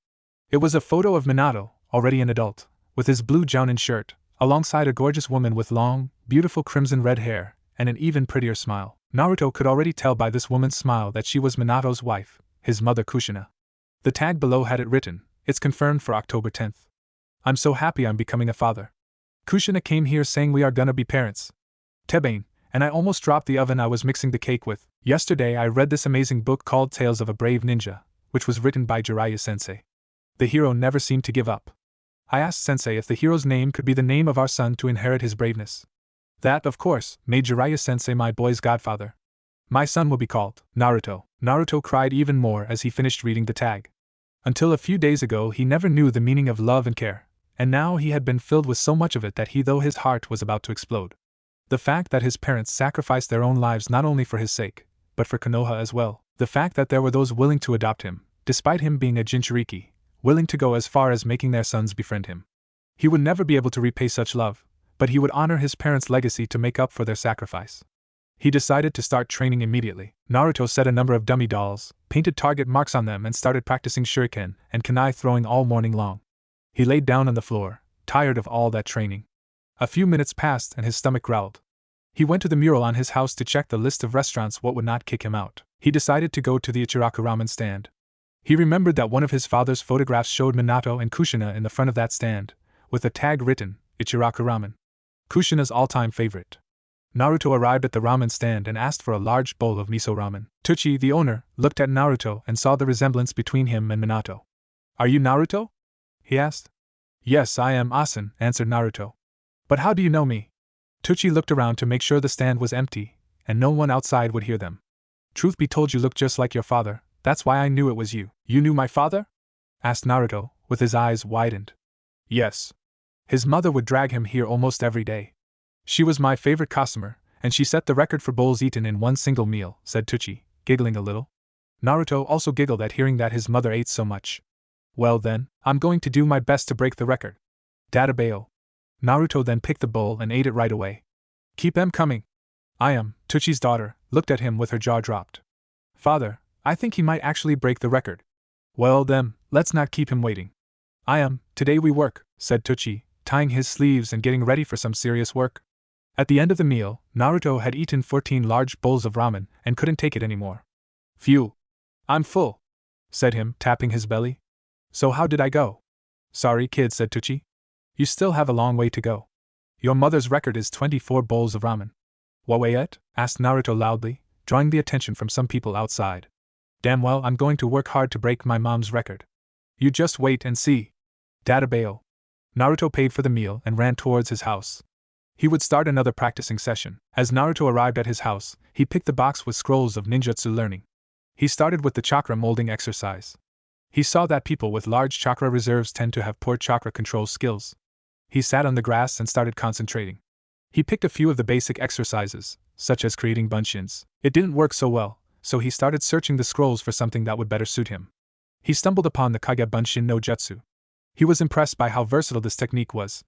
Speaker 1: It was a photo of Minato, already an adult, with his blue jounin shirt, alongside a gorgeous woman with long, beautiful crimson red hair, and an even prettier smile. Naruto could already tell by this woman's smile that she was Minato's wife, his mother Kushina. The tag below had it written, "It's confirmed for October 10th. I'm so happy I'm becoming a father. Kushina came here saying we are gonna be parents. Tebane, and I almost dropped the oven I was mixing the cake with. Yesterday I read this amazing book called Tales of a Brave Ninja, which was written by Jiraiya-sensei. The hero never seemed to give up. I asked Sensei if the hero's name could be the name of our son to inherit his braveness. That, of course, made Jiraiya-sensei my boy's godfather. My son will be called Naruto." Naruto cried even more as he finished reading the tag. Until a few days ago he never knew the meaning of love and care, and now he had been filled with so much of it that his heart was about to explode. The fact that his parents sacrificed their own lives not only for his sake, but for Konoha as well. The fact that there were those willing to adopt him, despite him being a Jinchuriki, willing to go as far as making their sons befriend him. He would never be able to repay such love, but he would honor his parents' legacy to make up for their sacrifice. He decided to start training immediately. Naruto set a number of dummy dolls, painted target marks on them and started practicing shuriken and kunai throwing all morning long. He laid down on the floor, tired of all that training. A few minutes passed and his stomach growled. He went to the mural on his house to check the list of restaurants what would not kick him out. He decided to go to the Ichiraku ramen stand. He remembered that one of his father's photographs showed Minato and Kushina in the front of that stand, with a tag written, Ichiraku ramen. Kushina's all-time favorite. Naruto arrived at the ramen stand and asked for a large bowl of miso ramen. Tsuchi, the owner, looked at Naruto and saw the resemblance between him and Minato. "Are you Naruto?" he asked. "Yes, I am Asen," answered Naruto. "But how do you know me?" Tsuchi looked around to make sure the stand was empty, and no one outside would hear them. "Truth be told, you look just like your father, that's why I knew it was you." "You knew my father?" asked Naruto, with his eyes widened. "Yes. His mother would drag him here almost every day. She was my favorite customer, and she set the record for bowls eaten in one single meal," said Tsuchi, giggling a little. Naruto also giggled at hearing that his mother ate so much. "Well then, I'm going to do my best to break the record." Databeo. Naruto then picked the bowl and ate it right away. "Keep them coming." Tsuchi's daughter, looked at him with her jaw dropped. "Father, I think he might actually break the record." "Well then, let's not keep him waiting." Today we work," said Tsuchi, tying his sleeves and getting ready for some serious work. At the end of the meal, Naruto had eaten 14 large bowls of ramen and couldn't take it anymore. "Phew. I'm full," said him, tapping his belly. "So how did I go?" "Sorry, kid," said Tsuchi. "You still have a long way to go. Your mother's record is 24 bowls of ramen." "What way yet?" asked Naruto loudly, drawing the attention from some people outside. "Damn well, I'm going to work hard to break my mom's record. You just wait and see." Databeo. Naruto paid for the meal and ran towards his house. He would start another practicing session. As Naruto arrived at his house, he picked the box with scrolls of ninjutsu learning. He started with the chakra molding exercise. He saw that people with large chakra reserves tend to have poor chakra control skills. He sat on the grass and started concentrating. He picked a few of the basic exercises, such as creating bunshins. It didn't work so well, so he started searching the scrolls for something that would better suit him. He stumbled upon the Kage Bunshin no Jutsu. He was impressed by how versatile this technique was.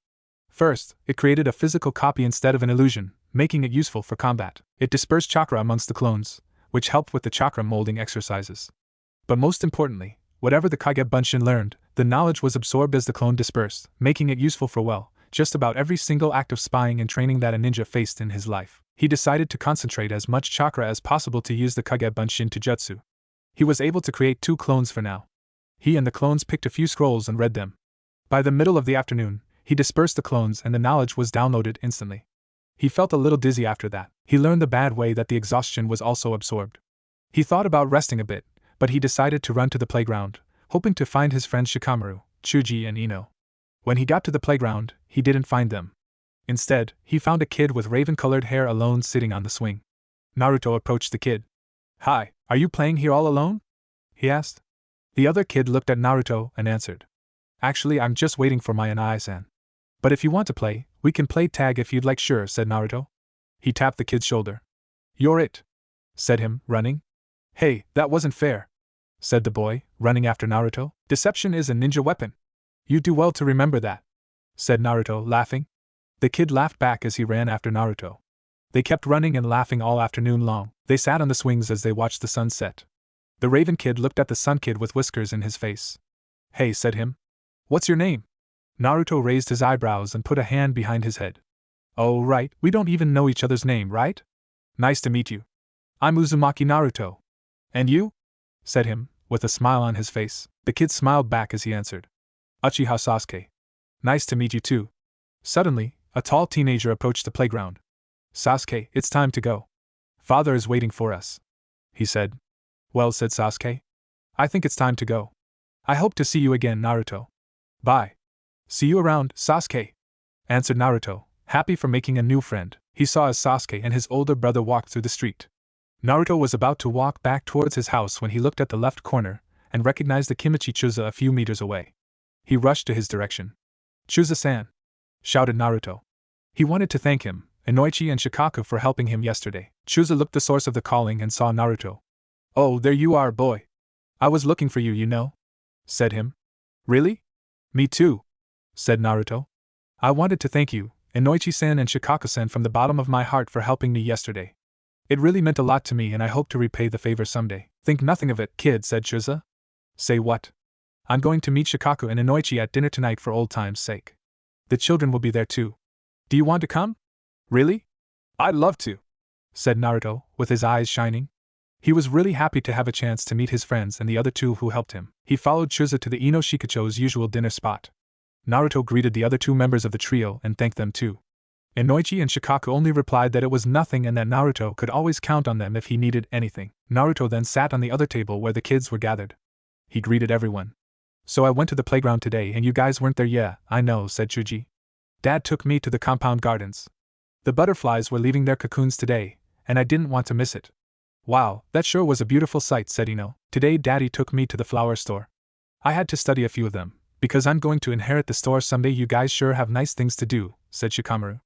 Speaker 1: First, it created a physical copy instead of an illusion, making it useful for combat. It dispersed chakra amongst the clones, which helped with the chakra molding exercises. But most importantly, whatever the Kage Bunshin learned, the knowledge was absorbed as the clone dispersed, making it useful for just about every single act of spying and training that a ninja faced in his life. He decided to concentrate as much chakra as possible to use the Kage Bunshin to jutsu. He was able to create 2 clones for now. He and the clones picked a few scrolls and read them. By the middle of the afternoon, he dispersed the clones and the knowledge was downloaded instantly. He felt a little dizzy after that. He learned the bad way that the exhaustion was also absorbed. He thought about resting a bit, but he decided to run to the playground, hoping to find his friends Shikamaru, Chuji and Ino. When he got to the playground, he didn't find them. Instead, he found a kid with raven-colored hair alone sitting on the swing. Naruto approached the kid. "Hi, are you playing here all alone?" he asked. The other kid looked at Naruto and answered. Actually, I'm just waiting for my Anai-san. But if you want to play, we can play tag if you'd like. Sure, said Naruto. He tapped the kid's shoulder. You're it, said him, running. Hey, that wasn't fair, said the boy, running after Naruto. Deception is a ninja weapon. You do well to remember that, said Naruto, laughing. The kid laughed back as he ran after Naruto. They kept running and laughing all afternoon long. They sat on the swings as they watched the sun set. The Raven kid looked at the Sun kid with whiskers in his face. Hey, said him. What's your name? Naruto raised his eyebrows and put a hand behind his head. Oh, right, we don't even know each other's name, right? Nice to meet you. I'm Uzumaki Naruto. And you? Said him, with a smile on his face. The kid smiled back as he answered. Uchiha Sasuke. Nice to meet you too. Suddenly, a tall teenager approached the playground. Sasuke, it's time to go. Father is waiting for us, he said. Well, said Sasuke. I think it's time to go. I hope to see you again, Naruto. Bye. See you around, Sasuke, answered Naruto, happy for making a new friend. He saw as Sasuke and his older brother walked through the street. Naruto was about to walk back towards his house when he looked at the left corner and recognized the Kimichi Chuza a few meters away. He rushed to his direction. Chuza-san, shouted Naruto. He wanted to thank him, Inoichi and Shikaku, for helping him yesterday. Chuza looked the source of the calling and saw Naruto. Oh, there you are, boy. I was looking for you, you know, said him. Really? Me too, said Naruto. I wanted to thank you, Inoichi-san and Shikaku-san, from the bottom of my heart for helping me yesterday. It really meant a lot to me and I hope to repay the favor someday. Think nothing of it, kid, said Chuza. Say what? I'm going to meet Shikaku and Inoichi at dinner tonight for old time's sake. The children will be there too. Do you want to come? Really? I'd love to, said Naruto, with his eyes shining. He was really happy to have a chance to meet his friends and the other two who helped him. He followed Chuza to the Ino Shikacho's usual dinner spot. Naruto greeted the other two members of the trio and thanked them too. Inoichi and Shikaku only replied that it was nothing and that Naruto could always count on them if he needed anything. Naruto then sat on the other table where the kids were gathered. He greeted everyone. So I went to the playground today and you guys weren't there. Yeah, I know, said Chuji. Dad took me to the compound gardens. The butterflies were leaving their cocoons today, and I didn't want to miss it. Wow, that sure was a beautiful sight, said Ino. Today Daddy took me to the flower store. I had to study a few of them, because I'm going to inherit the store someday. You guys sure have nice things to do, said Shikamaru.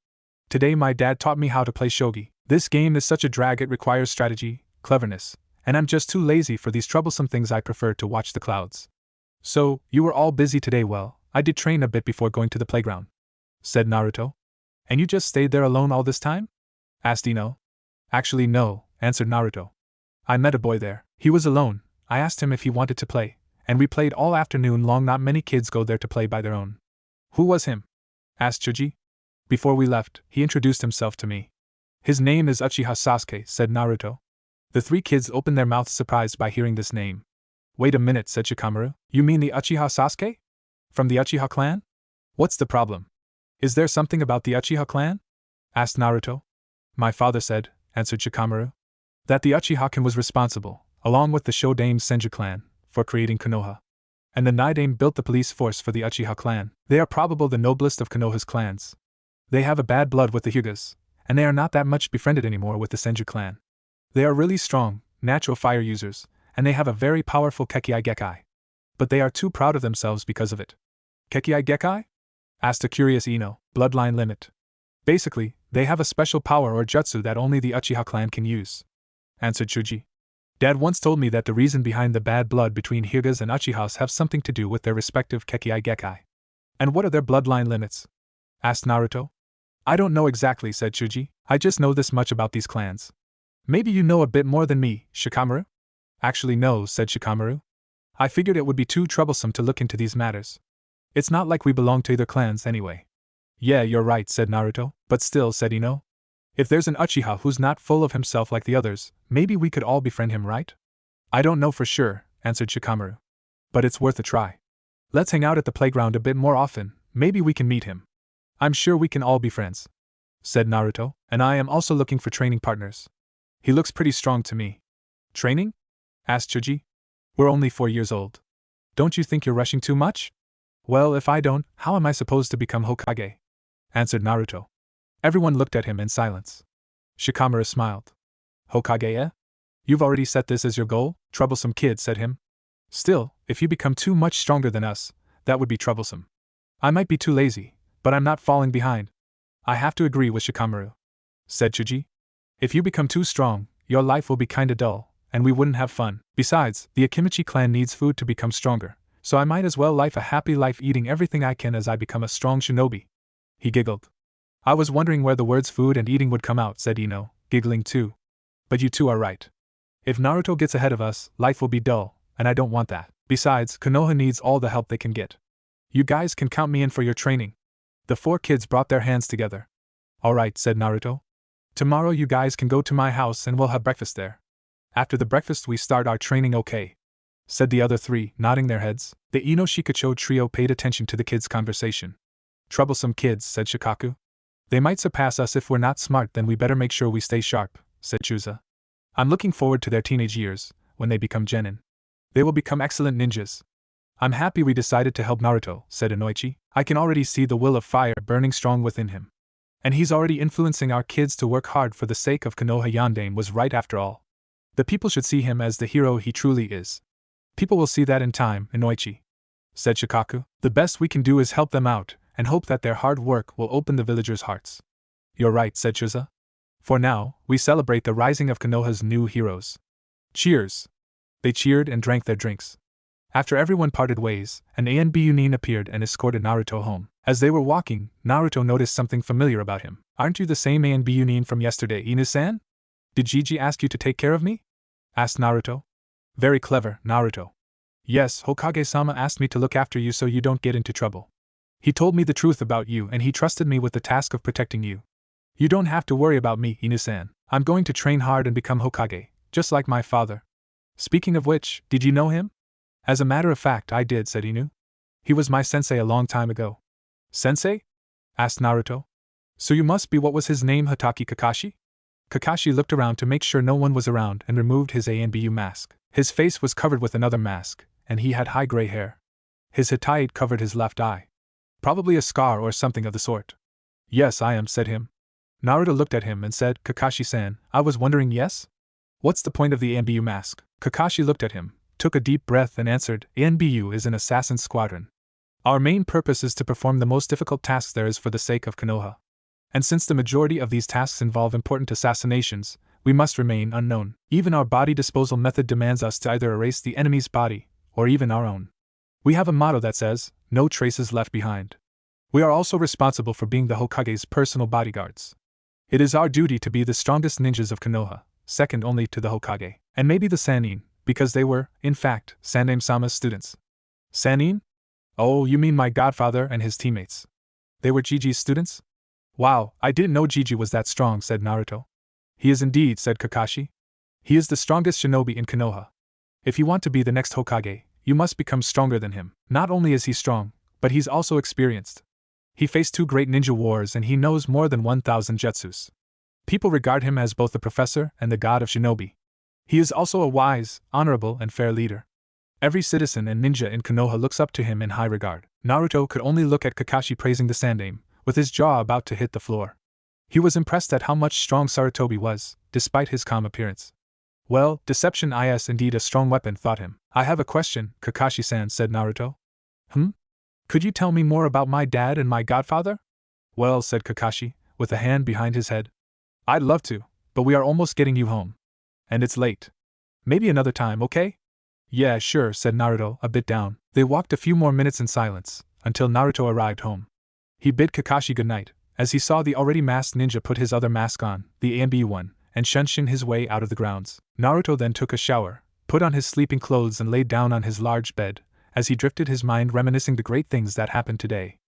Speaker 1: Today my dad taught me how to play shogi. This game is such a drag, it requires strategy, cleverness, and I'm just too lazy for these troublesome things. I prefer to watch the clouds. So, you were all busy today. Well, I did train a bit before going to the playground, said Naruto. And you just stayed there alone all this time? Asked Ino. Actually no, answered Naruto. I met a boy there. He was alone. I asked him if he wanted to play, and we played all afternoon long. Not many kids go there to play by their own. Who was him? Asked Chuji. Before we left, he introduced himself to me. His name is Uchiha Sasuke, said Naruto. The three kids opened their mouths surprised by hearing this name. Wait a minute, said Shikamaru. You mean the Uchiha Sasuke? From the Uchiha clan? What's the problem? Is there something about the Uchiha clan? Asked Naruto. My father said, answered Shikamaru, that the Uchiha clan was responsible, along with the Shodame Senju clan, for creating Konoha. And the Nidame built the police force for the Uchiha clan. They are probably the noblest of Konoha's clans. They have a bad blood with the Hyugas, and they are not that much befriended anymore with the Senju clan. They are really strong, natural fire users, and they have a very powerful Kekkai Gekkai. But they are too proud of themselves because of it. Kekkai Gekkai? Asked a curious Ino. Bloodline limit. Basically, they have a special power or jutsu that only the Uchiha clan can use, answered Chuji. Dad once told me that the reason behind the bad blood between Hyugas and Uchihas have something to do with their respective Kekkai Gekkai. And what are their bloodline limits? Asked Naruto. I don't know exactly, said Chuji. I just know this much about these clans. Maybe you know a bit more than me, Shikamaru? Actually no, said Shikamaru. I figured it would be too troublesome to look into these matters. It's not like we belong to either clans anyway. Yeah, you're right, said Naruto, but still, said Ino. If there's an Uchiha who's not full of himself like the others, maybe we could all befriend him, right? I don't know for sure, answered Shikamaru. But it's worth a try. Let's hang out at the playground a bit more often, maybe we can meet him. I'm sure we can all be friends, said Naruto, and I am also looking for training partners. He looks pretty strong to me. Training? Asked Chuji. We're only 4 years old. Don't you think you're rushing too much? Well, if I don't, how am I supposed to become Hokage? Answered Naruto. Everyone looked at him in silence. Shikamaru smiled. Hokage, eh? You've already set this as your goal? Troublesome kid, said him. Still, if you become too much stronger than us, that would be troublesome. I might be too lazy, but I'm not falling behind. I have to agree with Shikamaru, said Chuji. If you become too strong, your life will be kinda dull, and we wouldn't have fun. Besides, the Akimichi clan needs food to become stronger, so I might as well live a happy life eating everything I can as I become a strong shinobi. He giggled. I was wondering where the words food and eating would come out, said Ino, giggling too. But you two are right. If Naruto gets ahead of us, life will be dull, and I don't want that. Besides, Konoha needs all the help they can get. You guys can count me in for your training. The 4 kids brought their hands together. Alright, said Naruto. Tomorrow you guys can go to my house and we'll have breakfast there. After the breakfast we start our training, okay? Said the other 3, nodding their heads. The Ino Shikacho trio paid attention to the kids' conversation. Troublesome kids, said Shikaku. They might surpass us if we're not smart, then we better make sure we stay sharp, said Chuza. I'm looking forward to their teenage years, when they become genin. They will become excellent ninjas. I'm happy we decided to help Naruto, said Inoichi. I can already see the will of fire burning strong within him. And he's already influencing our kids to work hard for the sake of Konoha. Yandane was right after all. The people should see him as the hero he truly is. People will see that in time, Inoichi, said Shikaku. The best we can do is help them out, and hope that their hard work will open the villagers' hearts. You're right, said Chuza. For now, we celebrate the rising of Konoha's new heroes. Cheers! They cheered and drank their drinks. After everyone parted ways, an ANB Yunin appeared and escorted Naruto home. As they were walking, Naruto noticed something familiar about him. Aren't you the same ANB Yunin from yesterday, Inu-san? Did Gigi ask you to take care of me? Asked Naruto. Very clever, Naruto. Yes, Hokage-sama asked me to look after you so you don't get into trouble. He told me the truth about you and he trusted me with the task of protecting you. You don't have to worry about me, Inu-san. I'm going to train hard and become Hokage, just like my father. Speaking of which, did you know him? As a matter of fact, I did, said Inu. He was my sensei a long time ago. Sensei? Asked Naruto. So you must be what was his name, Hatake Kakashi? Kakashi looked around to make sure no one was around and removed his ANBU mask. His face was covered with another mask, and he had high gray hair. His hataite covered his left eye. Probably a scar or something of the sort. Yes, I am, said him. Naruto looked at him and said, Kakashi-san, I was wondering, yes? What's the point of the ANBU mask? Kakashi looked at him, took a deep breath and answered, ANBU is an assassin squadron. Our main purpose is to perform the most difficult tasks there is for the sake of Konoha. And since the majority of these tasks involve important assassinations, we must remain unknown. Even our body disposal method demands us to either erase the enemy's body, or even our own. We have a motto that says, no traces left behind. We are also responsible for being the Hokage's personal bodyguards. It is our duty to be the strongest ninjas of Konoha, second only to the Hokage, and maybe the Sannin, because they were, in fact, Sandaime-sama's students. Sannin? Oh, you mean my godfather and his teammates. They were Gigi's students? Wow, I didn't know Gigi was that strong, said Naruto. He is indeed, said Kakashi. He is the strongest shinobi in Konoha. If you want to be the next Hokage, you must become stronger than him. Not only is he strong, but he's also experienced. He faced 2 great ninja wars and he knows more than 1,000 jutsus. People regard him as both the professor and the god of shinobi. He is also a wise, honorable, and fair leader. Every citizen and ninja in Konoha looks up to him in high regard. Naruto could only look at Kakashi praising the Sandaime, with his jaw about to hit the floor. He was impressed at how much strong Sarutobi was, despite his calm appearance. Well, deception is indeed a strong weapon, thought him. I have a question, Kakashi-san, said Naruto. Could you tell me more about my dad and my godfather? Well, said Kakashi, with a hand behind his head. I'd love to, but we are almost getting you home. And it's late. Maybe another time, okay? Yeah, sure, said Naruto, a bit down. They walked a few more minutes in silence, until Naruto arrived home. He bid Kakashi goodnight, as he saw the already masked ninja put his other mask on, the ANB one, and shunshin his way out of the grounds. Naruto then took a shower, put on his sleeping clothes and laid down on his large bed, as he drifted his mind reminiscing the great things that happened today.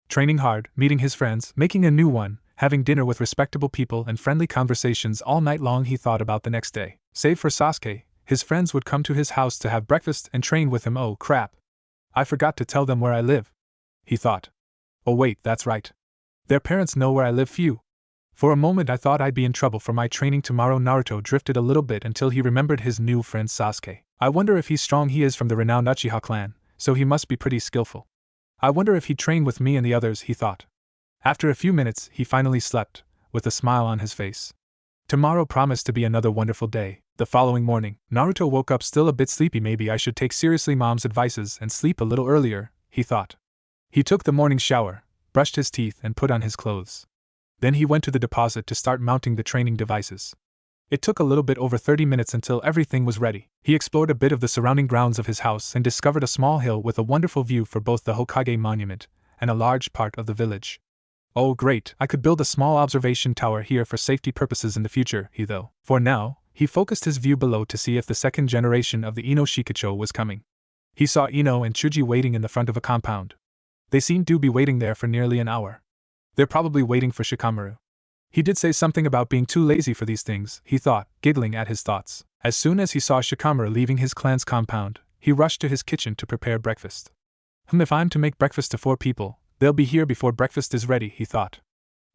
Speaker 1: Training hard, meeting his friends, making a new one, having dinner with respectable people and friendly conversations all night long. He thought about the next day. Save for Sasuke, his friends would come to his house to have breakfast and train with him. Oh crap. I forgot to tell them where I live, he thought. Oh wait, that's right. Their parents know where I live. Phew. For a moment I thought I'd be in trouble for my training tomorrow. Naruto drifted a little bit until he remembered his new friend Sasuke. I wonder if he's strong. He is from the renowned Uchiha clan, so he must be pretty skillful. I wonder if he'd train with me and the others, he thought. After a few minutes, he finally slept, with a smile on his face. Tomorrow promised to be another wonderful day. The following morning, Naruto woke up still a bit sleepy. Maybe I should take seriously mom's advices and sleep a little earlier, he thought. He took the morning shower, brushed his teeth and put on his clothes. Then he went to the deposit to start mounting the training devices. It took a little bit over 30 minutes until everything was ready. He explored a bit of the surrounding grounds of his house and discovered a small hill with a wonderful view for both the Hokage monument and a large part of the village. Oh great, I could build a small observation tower here for safety purposes in the future, For now, he focused his view below to see if the second generation of the Ino Shikacho was coming. He saw Ino and Chuji waiting in the front of a compound. They seemed to be waiting there for nearly an hour. They're probably waiting for Shikamaru. He did say something about being too lazy for these things, he thought, giggling at his thoughts. As soon as he saw Shikamaru leaving his clan's compound, he rushed to his kitchen to prepare breakfast. If I'm to make breakfast to 4 people, they'll be here before breakfast is ready, he thought.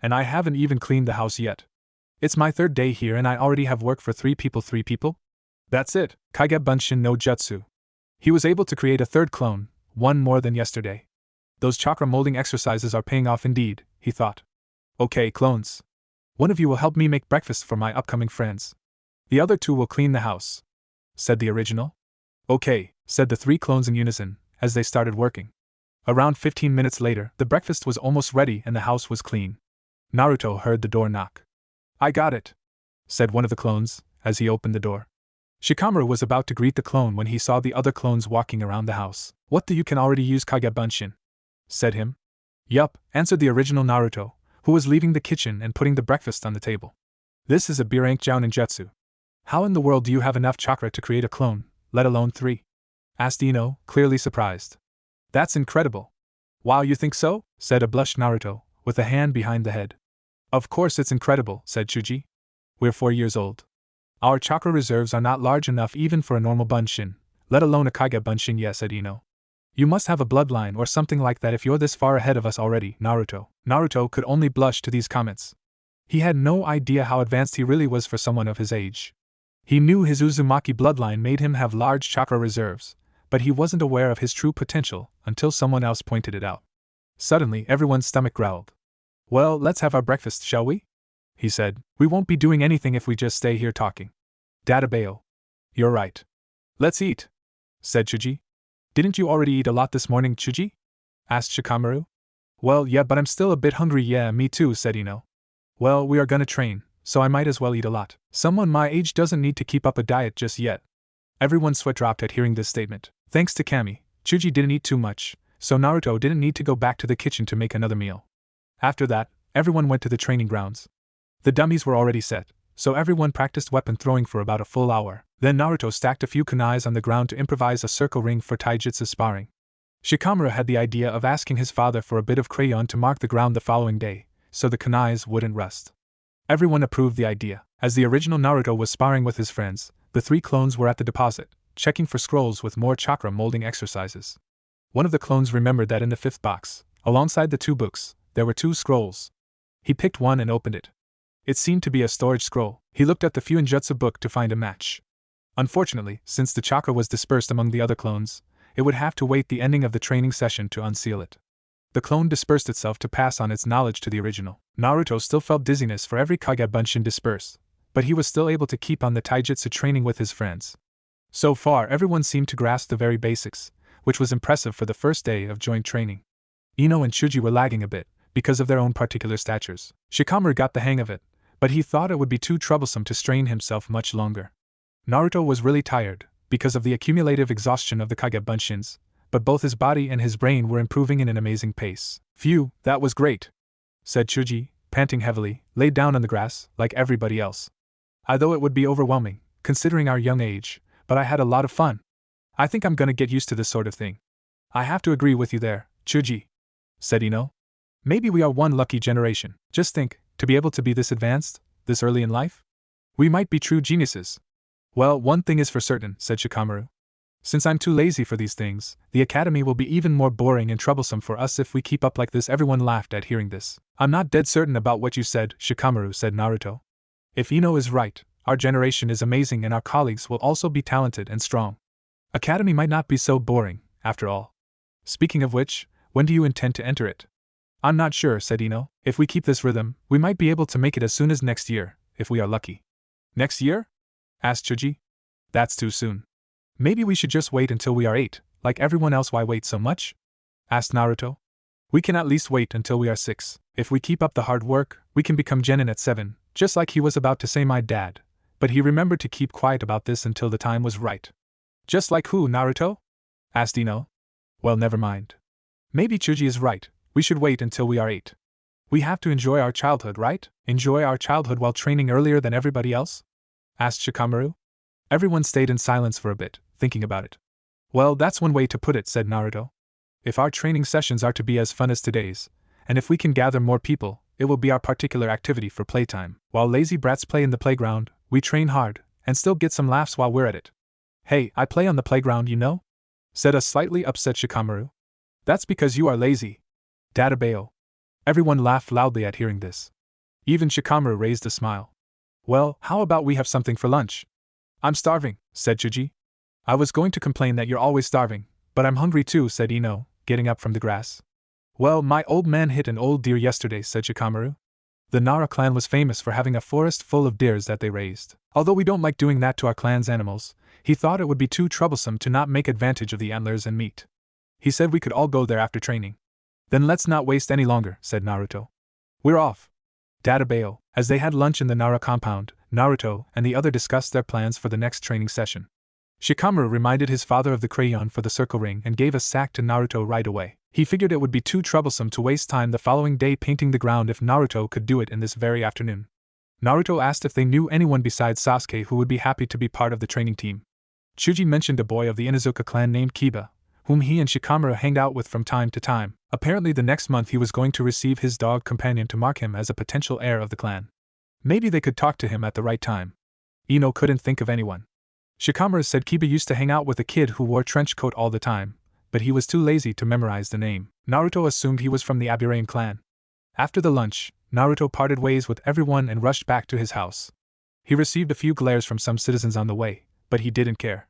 Speaker 1: And I haven't even cleaned the house yet. It's my 3rd day here and I already have work for 3 people. 3 people? That's it, Kage Bunshin no Jutsu. He was able to create a 3rd clone, 1 more than yesterday. Those chakra molding exercises are paying off indeed, he thought. Okay, clones. One of you will help me make breakfast for my upcoming friends. The other 2 will clean the house, said the original. Okay, said the 3 clones in unison, as they started working. Around 15 minutes later, the breakfast was almost ready and the house was clean. Naruto heard the door knock. I got it, said one of the clones, as he opened the door. Shikamaru was about to greet the clone when he saw the other clones walking around the house. What, you can already use Kage Bunshin? Said him. Yup, answered the original Naruto, who was leaving the kitchen and putting the breakfast on the table. This is a B-rank Jounin Jutsu. How in the world do you have enough chakra to create a clone, let alone 3? Asked Ino, clearly surprised. That's incredible. Wow, you think so? Said a blushed Naruto, with a hand behind the head. Of course it's incredible, said Chuji. We're 4 years old. Our chakra reserves are not large enough even for a normal Bunshin, let alone a Kage Bunshin, yes, said Ino. You must have a bloodline or something like that if you're this far ahead of us already, Naruto. Naruto could only blush to these comments. He had no idea how advanced he really was for someone of his age. He knew his Uzumaki bloodline made him have large chakra reserves, but he wasn't aware of his true potential until someone else pointed it out. Suddenly, everyone's stomach growled. Well, let's have our breakfast, shall we? He said. We won't be doing anything if we just stay here talking. Databeo. You're right. Let's eat, said Chuji. Didn't you already eat a lot this morning, Chuji? Asked Shikamaru. Well, yeah, but I'm still a bit hungry. Yeah, me too, said Ino. Well, we are gonna train, so I might as well eat a lot. Someone my age doesn't need to keep up a diet just yet. Everyone's sweat dropped at hearing this statement. Thanks to Kami, Chuji didn't eat too much, so Naruto didn't need to go back to the kitchen to make another meal. After that, everyone went to the training grounds. The dummies were already set, so everyone practiced weapon throwing for about a full hour. Then Naruto stacked a few kunais on the ground to improvise a circle ring for taijutsu sparring. Shikamaru had the idea of asking his father for a bit of crayon to mark the ground the following day, so the kunais wouldn't rust. Everyone approved the idea. As the original Naruto was sparring with his friends, the 3 clones were at the deposit, checking for scrolls with more chakra molding exercises. One of the clones remembered that in the 5th box, alongside the 2 books, there were 2 scrolls. He picked one and opened it. It seemed to be a storage scroll. He looked at the Fuinjutsu book to find a match. Unfortunately, since the chakra was dispersed among the other clones, it would have to wait the ending of the training session to unseal it. The clone dispersed itself to pass on its knowledge to the original. Naruto still felt dizziness for every Kage Bunshin dispersed, but he was still able to keep on the taijutsu training with his friends. So far, everyone seemed to grasp the very basics, which was impressive for the first day of joint training. Ino and Chuji were lagging a bit, because of their own particular statures. Shikamaru got the hang of it, but he thought it would be too troublesome to strain himself much longer. Naruto was really tired, because of the accumulative exhaustion of the Kage Bunshins, but both his body and his brain were improving in an amazing pace. Phew, that was great, said Chuji, panting heavily, laid down on the grass, like everybody else. I thought it would be overwhelming, considering our young age, but I had a lot of fun. I think I'm gonna get used to this sort of thing. I have to agree with you there, Chuji, said Ino. Maybe we are one lucky generation. Just think, to be able to be this advanced, this early in life? We might be true geniuses. Well, one thing is for certain, said Shikamaru. Since I'm too lazy for these things, the academy will be even more boring and troublesome for us if we keep up like this. Everyone laughed at hearing this. I'm not dead certain about what you said, Shikamaru, said Naruto. If Ino is right, our generation is amazing and our colleagues will also be talented and strong. Academy might not be so boring, after all. Speaking of which, when do you intend to enter it? I'm not sure, said Ino. If we keep this rhythm, we might be able to make it as soon as next year, if we are lucky. Next year? asked Chuji. That's too soon. Maybe we should just wait until we are 8, like everyone else. Why wait so much? Asked Naruto. We can at least wait until we are 6. If we keep up the hard work, we can become genin at 7, just like he was about to say my dad, but he remembered to keep quiet about this until the time was right. Just like who, Naruto? Asked Ino. Well, never mind. Maybe Chuji is right, we should wait until we are 8. We have to enjoy our childhood, right? Enjoy our childhood while training earlier than everybody else? Asked Shikamaru. Everyone stayed in silence for a bit, thinking about it. Well, that's one way to put it, said Naruto. If our training sessions are to be as fun as today's, and if we can gather more people, it will be our particular activity for playtime. While lazy brats play in the playground, we train hard, and still get some laughs while we're at it. Hey, I play on the playground, you know? Said a slightly upset Shikamaru. That's because you are lazy. Databeo. Everyone laughed loudly at hearing this. Even Shikamaru raised a smile. Well, how about we have something for lunch? I'm starving, said Chuji. I was going to complain that you're always starving, but I'm hungry too, said Ino, getting up from the grass. Well, my old man hit an old deer yesterday, said Shikamaru. The Nara clan was famous for having a forest full of deers that they raised. Although we don't like doing that to our clan's animals, he thought it would be too troublesome to not make advantage of the antlers and meat. He said we could all go there after training. Then let's not waste any longer, said Naruto. We're off. Databeo. As they had lunch in the Nara compound, Naruto and the other discussed their plans for the next training session. Shikamaru reminded his father of the crayon for the circle ring and gave a sack to Naruto right away. He figured it would be too troublesome to waste time the following day painting the ground if Naruto could do it in this very afternoon. Naruto asked if they knew anyone besides Sasuke who would be happy to be part of the training team. Chuji mentioned a boy of the Inuzuka clan named Kiba, whom he and Shikamaru hanged out with from time to time. Apparently the next month he was going to receive his dog companion to mark him as a potential heir of the clan. Maybe they could talk to him at the right time. Ino couldn't think of anyone. Shikamaru said Kiba used to hang out with a kid who wore trench coat all the time, but he was too lazy to memorize the name. Naruto assumed he was from the Aburame clan. After the lunch, Naruto parted ways with everyone and rushed back to his house. He received a few glares from some citizens on the way, but he didn't care.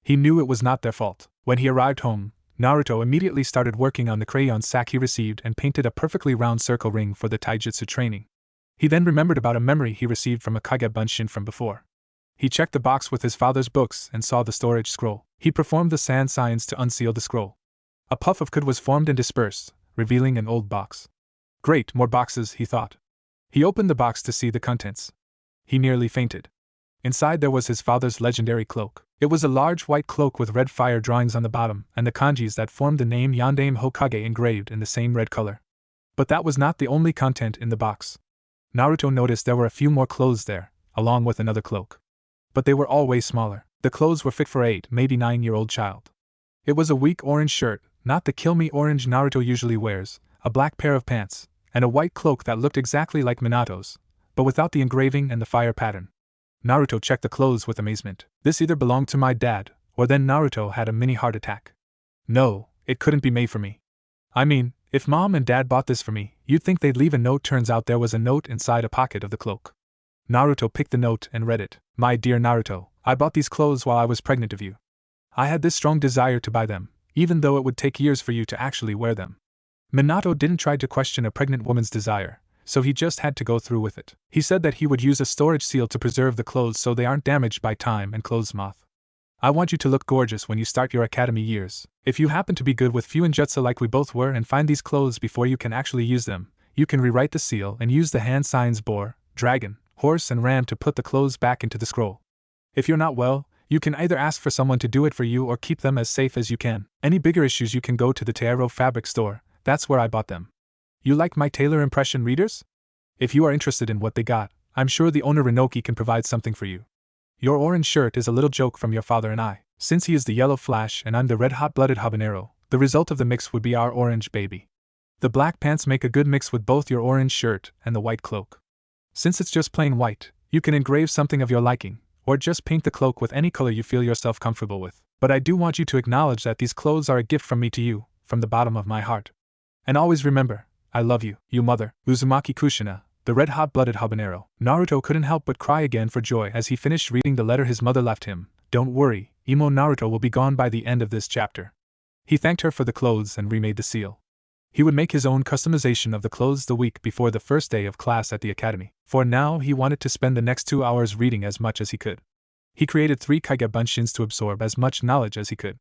Speaker 1: He knew it was not their fault. When he arrived home, Naruto immediately started working on the crayon sack he received and painted a perfectly round circle ring for the taijutsu training. He then remembered about a memory he received from a Kage Bunshin from before. He checked the box with his father's books and saw the storage scroll. He performed the sand signs to unseal the scroll. A puff of cud was formed and dispersed, revealing an old box. Great, more boxes, he thought. He opened the box to see the contents. He nearly fainted. Inside there was his father's legendary cloak. It was a large white cloak with red fire drawings on the bottom and the kanjis that formed the name Yondaime Hokage engraved in the same red color. But that was not the only content in the box. Naruto noticed there were a few more clothes there, along with another cloak. But they were all way smaller. The clothes were fit for 8, maybe 9-year-old child. It was a weak orange shirt, not the kill me orange Naruto usually wears, a black pair of pants, and a white cloak that looked exactly like Minato's, but without the engraving and the fire pattern. Naruto checked the clothes with amazement. This either belonged to my dad, or then Naruto had a mini heart attack. No, it couldn't be made for me. I mean, if mom and dad bought this for me, you'd think they'd leave a note. Turns out there was a note inside a pocket of the cloak. Naruto picked the note and read it. My dear Naruto, I bought these clothes while I was pregnant of you. I had this strong desire to buy them, even though it would take years for you to actually wear them. Minato didn't try to question a pregnant woman's desire, so he just had to go through with it. He said that he would use a storage seal to preserve the clothes so they aren't damaged by time and clothes moth. I want you to look gorgeous when you start your academy years. If you happen to be good with Fuinjutsu like we both were and find these clothes before you can actually use them, you can rewrite the seal and use the hand signs boar, dragon, horse and ram to put the clothes back into the scroll. If you're not well, you can either ask for someone to do it for you or keep them as safe as you can. Any bigger issues you can go to the Teiro fabric store, that's where I bought them. You like my tailor impression readers? If you are interested in what they got, I'm sure the owner Rinoki can provide something for you. Your orange shirt is a little joke from your father and I. Since he is the yellow Flash and I'm the red hot-blooded habanero, the result of the mix would be our orange baby. The black pants make a good mix with both your orange shirt and the white cloak. Since it's just plain white, you can engrave something of your liking, or just paint the cloak with any color you feel yourself comfortable with. But I do want you to acknowledge that these clothes are a gift from me to you, from the bottom of my heart. And always remember, I love you, you mother. Uzumaki Kushina, the red hot-blooded habanero. Naruto couldn't help but cry again for joy as he finished reading the letter his mother left him. Don't worry, Emo Naruto will be gone by the end of this chapter. He thanked her for the clothes and remade the seal. He would make his own customization of the clothes the week before the first day of class at the academy. For now he wanted to spend the next 2 hours reading as much as he could. He created 3 Kage Bunshins to absorb as much knowledge as he could.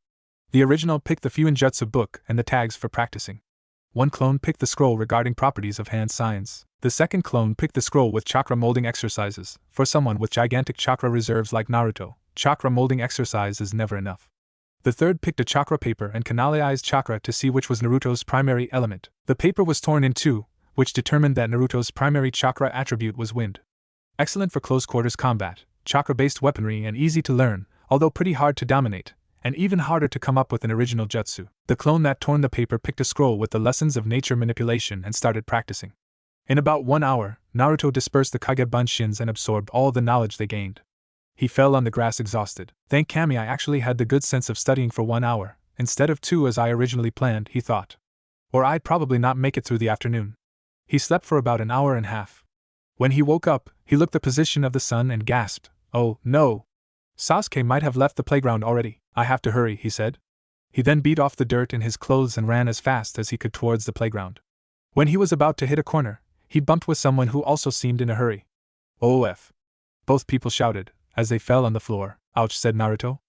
Speaker 1: The original picked the Fuinjutsu book and the tags for practicing. One clone picked the scroll regarding properties of hand signs. The second clone picked the scroll with chakra molding exercises. For someone with gigantic chakra reserves like Naruto, chakra molding exercise is never enough. The third picked a chakra paper and canalized chakra to see which was Naruto's primary element. The paper was torn in two, which determined that Naruto's primary chakra attribute was wind. Excellent for close quarters combat, chakra-based weaponry, and easy to learn, although pretty hard to dominate, and even harder to come up with an original jutsu. The clone that torn the paper picked a scroll with the lessons of nature manipulation and started practicing. In about 1 hour, Naruto dispersed the Kage Bunshins and absorbed all the knowledge they gained. He fell on the grass exhausted. Thank Kami, I actually had the good sense of studying for 1 hour, instead of 2 as I originally planned, he thought. Or I'd probably not make it through the afternoon. He slept for about an hour and a half. When he woke up, he looked at the position of the sun and gasped, "Oh, no! Sasuke might have left the playground already. I have to hurry," he said. He then beat off the dirt in his clothes and ran as fast as he could towards the playground. When he was about to hit a corner, he bumped with someone who also seemed in a hurry. "OF!" Both people shouted, as they fell on the floor. "Ouch," said Naruto.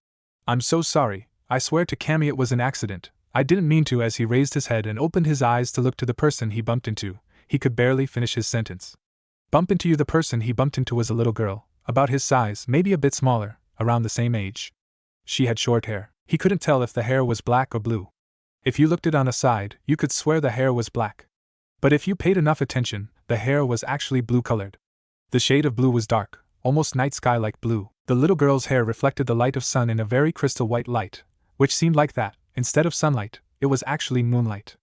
Speaker 1: "I'm so sorry, I swear to Kami it was an accident. I didn't mean to." As he raised his head and opened his eyes to look to the person he bumped into, he could barely finish his sentence. "Bump into you." The person he bumped into was a little girl, about his size, maybe a bit smaller, around the same age. She had short hair. He couldn't tell if the hair was black or blue. If you looked it on a side, you could swear the hair was black. But if you paid enough attention, the hair was actually blue-colored. The shade of blue was dark, almost night sky-like blue. The little girl's hair reflected the light of sun in a very crystal white light, which seemed like that, instead of sunlight, it was actually moonlight.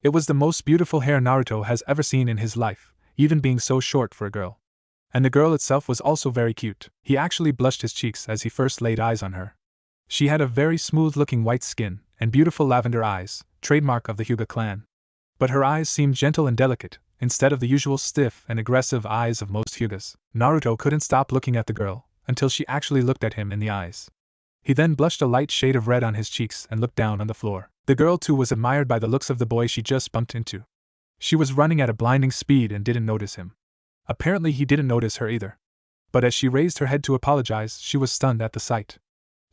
Speaker 1: It was the most beautiful hair Naruto has ever seen in his life, even being so short for a girl. And the girl itself was also very cute. He actually blushed his cheeks as he first laid eyes on her. She had a very smooth-looking white skin, and beautiful lavender eyes, trademark of the Hyuga clan. But her eyes seemed gentle and delicate, instead of the usual stiff and aggressive eyes of most Hyugas. Naruto couldn't stop looking at the girl, until she actually looked at him in the eyes. He then blushed a light shade of red on his cheeks and looked down on the floor. The girl too was admired by the looks of the boy she just bumped into. She was running at a blinding speed and didn't notice him. Apparently he didn't notice her either. But as she raised her head to apologize, she was stunned at the sight.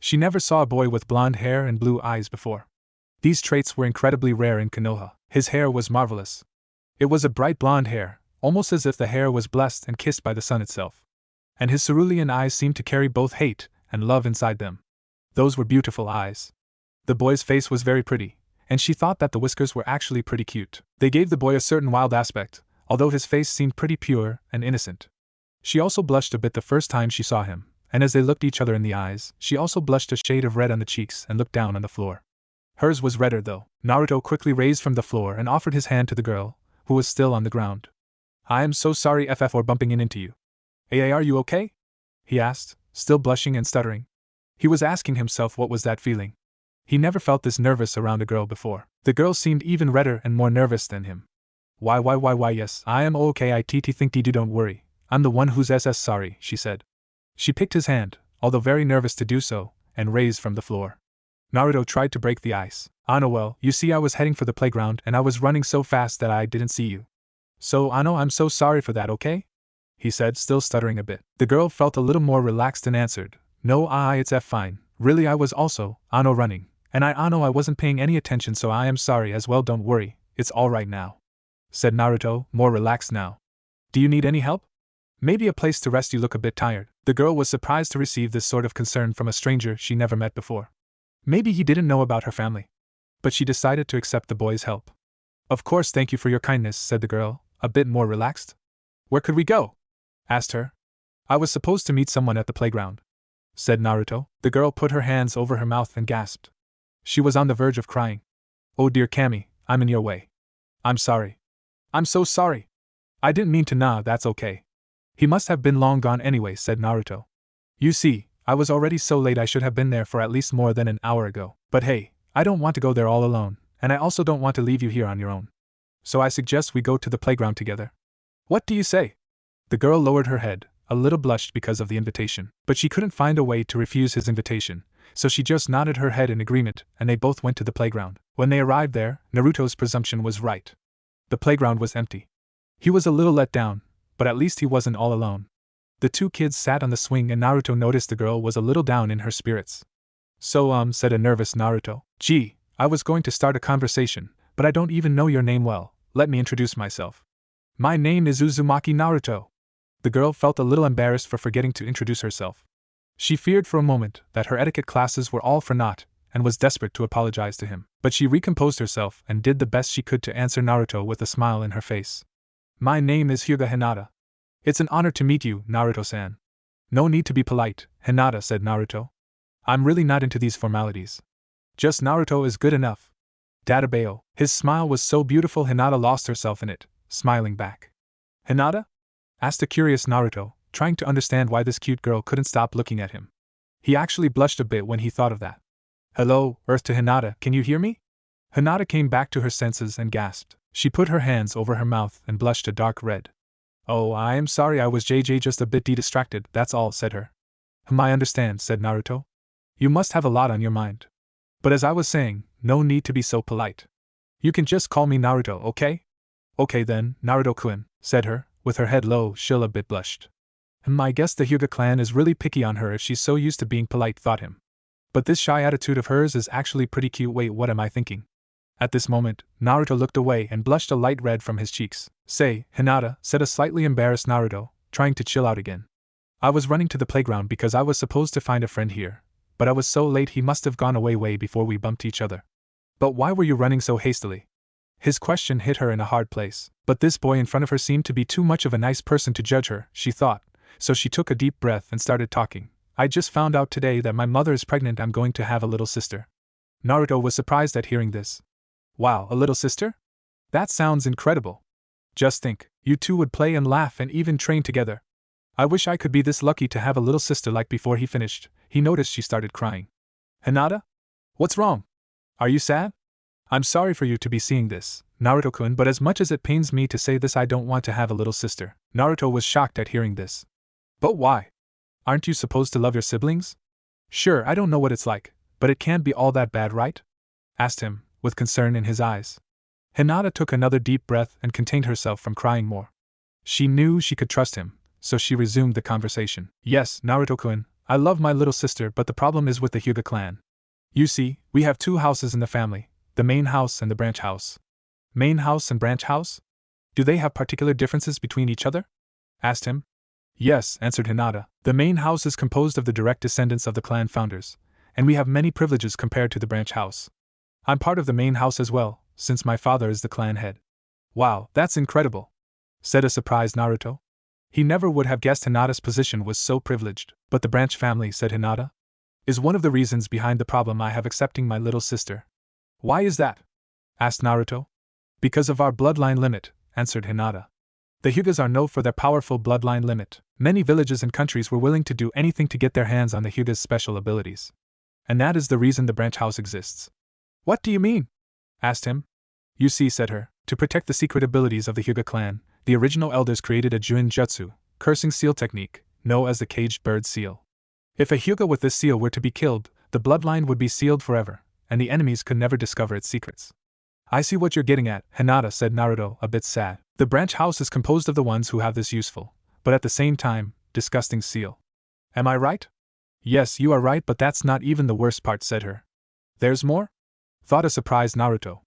Speaker 1: She never saw a boy with blonde hair and blue eyes before. These traits were incredibly rare in Konoha. His hair was marvelous. It was a bright blonde hair, almost as if the hair was blessed and kissed by the sun itself. And his cerulean eyes seemed to carry both hate and love inside them. Those were beautiful eyes. The boy's face was very pretty, and she thought that the whiskers were actually pretty cute. They gave the boy a certain wild aspect, although his face seemed pretty pure and innocent. She also blushed a bit the first time she saw him, and as they looked each other in the eyes, she also blushed a shade of red on the cheeks and looked down on the floor. Hers was redder though. Naruto quickly raised from the floor and offered his hand to the girl, who was still on the ground. "I am so sorry for bumping into you. Are you okay?" he asked, still blushing and stuttering. He was asking himself what was that feeling. He never felt this nervous around a girl before. The girl seemed even redder and more nervous than him. Why, yes, I am okay, I think you don't worry. I'm the one who's sorry," she said. She picked his hand, although very nervous to do so, and raised from the floor. Naruto tried to break the ice. "Ano, well, you see I was heading for the playground and I was running so fast that I didn't see you. So, Ano, I'm so sorry for that, okay?" he said, still stuttering a bit. The girl felt a little more relaxed and answered, "No, it's fine. Really I was also, Ano, running. And I wasn't paying any attention, so I am sorry as well, don't worry, it's alright now," said Naruto, more relaxed now. "Do you need any help? Maybe a place to rest, you look a bit tired." The girl was surprised to receive this sort of concern from a stranger she never met before. Maybe he didn't know about her family. But she decided to accept the boy's help. "Of course, thank you for your kindness," said the girl, a bit more relaxed. "Where could we go?" asked her. "I was supposed to meet someone at the playground," said Naruto. The girl put her hands over her mouth and gasped. She was on the verge of crying. "Oh dear Kami, I'm in your way. I'm sorry. I'm so sorry. I didn't mean to. Nah, that's okay. He must have been long gone anyway," said Naruto. "You see, I was already so late, I should have been there for at least more than an hour ago. But hey, I don't want to go there all alone, and I also don't want to leave you here on your own. So I suggest we go to the playground together. What do you say?" The girl lowered her head, a little blushed because of the invitation, but she couldn't find a way to refuse his invitation, so she just nodded her head in agreement, and they both went to the playground. When they arrived there, Naruto's presumption was right. The playground was empty. He was a little let down, but at least he wasn't all alone. The two kids sat on the swing and Naruto noticed the girl was a little down in her spirits. So, said a nervous Naruto. Gee, I was going to start a conversation, but I don't even know your name well. Let me introduce myself. My name is Uzumaki Naruto. The girl felt a little embarrassed for forgetting to introduce herself. She feared for a moment that her etiquette classes were all for naught, and was desperate to apologize to him. But she recomposed herself and did the best she could to answer Naruto with a smile in her face. My name is Hyuga Hinata. It's an honor to meet you, Naruto-san. No need to be polite, Hinata, said Naruto. I'm really not into these formalities. Just Naruto is good enough. Databeo. His smile was so beautiful Hinata lost herself in it, smiling back. Hinata? Asked a curious Naruto, trying to understand why this cute girl couldn't stop looking at him. He actually blushed a bit when he thought of that. Hello, Earth to Hinata, can you hear me? Hinata came back to her senses and gasped. She put her hands over her mouth and blushed a dark red. Oh, I am sorry, I was just a bit distracted, that's all, said her. I understand, said Naruto. You must have a lot on your mind. But as I was saying, no need to be so polite. You can just call me Naruto, okay? Okay then, Naruto-kun, said her, with her head low, she'll a bit blushed. I guess the Hyuga clan is really picky on her if she's so used to being polite, thought him. But this shy attitude of hers is actually pretty cute, wait, what am I thinking? At this moment, Naruto looked away and blushed a light red from his cheeks. Say, Hinata, said a slightly embarrassed Naruto, trying to chill out again. I was running to the playground because I was supposed to find a friend here, but I was so late he must have gone away way before we bumped each other. But why were you running so hastily? His question hit her in a hard place, but this boy in front of her seemed to be too much of a nice person to judge her, she thought, so she took a deep breath and started talking. I just found out today that my mother is pregnant, I'm going to have a little sister. Naruto was surprised at hearing this. Wow, a little sister? That sounds incredible. Just think, you two would play and laugh and even train together. I wish I could be this lucky to have a little sister. Like before he finished, he noticed she started crying. Hinata? What's wrong? Are you sad? I'm sorry for you to be seeing this, Naruto-kun, but as much as it pains me to say this, I don't want to have a little sister. Naruto was shocked at hearing this. But why? Aren't you supposed to love your siblings? Sure, I don't know what it's like, but it can't be all that bad, right? Asked him, with concern in his eyes. Hinata took another deep breath and contained herself from crying more. She knew she could trust him, so she resumed the conversation. Yes, Naruto-kun, I love my little sister, but the problem is with the Hyuga clan. You see, we have two houses in the family, the main house and the branch house. Main house and branch house? Do they have particular differences between each other? Asked him. Yes, answered Hinata. The main house is composed of the direct descendants of the clan founders, and we have many privileges compared to the branch house. I'm part of the main house as well, since my father is the clan head. Wow, that's incredible, said a surprised Naruto. He never would have guessed Hinata's position was so privileged. But the branch family, said Hinata, is one of the reasons behind the problem I have accepting my little sister. Why is that? Asked Naruto. Because of our bloodline limit, answered Hinata. The Hyugas are known for their powerful bloodline limit. Many villages and countries were willing to do anything to get their hands on the Hyugas' special abilities. And that is the reason the branch house exists. What do you mean? Asked him. You see, said her, to protect the secret abilities of the Hyuga clan, the original elders created a Juin Jutsu, cursing seal technique, known as the caged bird seal. If a Hyuga with this seal were to be killed, the bloodline would be sealed forever, and the enemies could never discover its secrets. I see what you're getting at, Hinata, said Naruto, a bit sad. The branch house is composed of the ones who have this useful, but at the same time, disgusting seal. Am I right? Yes, you are right, but that's not even the worst part, said her. There's more? Thought a surprised Naruto.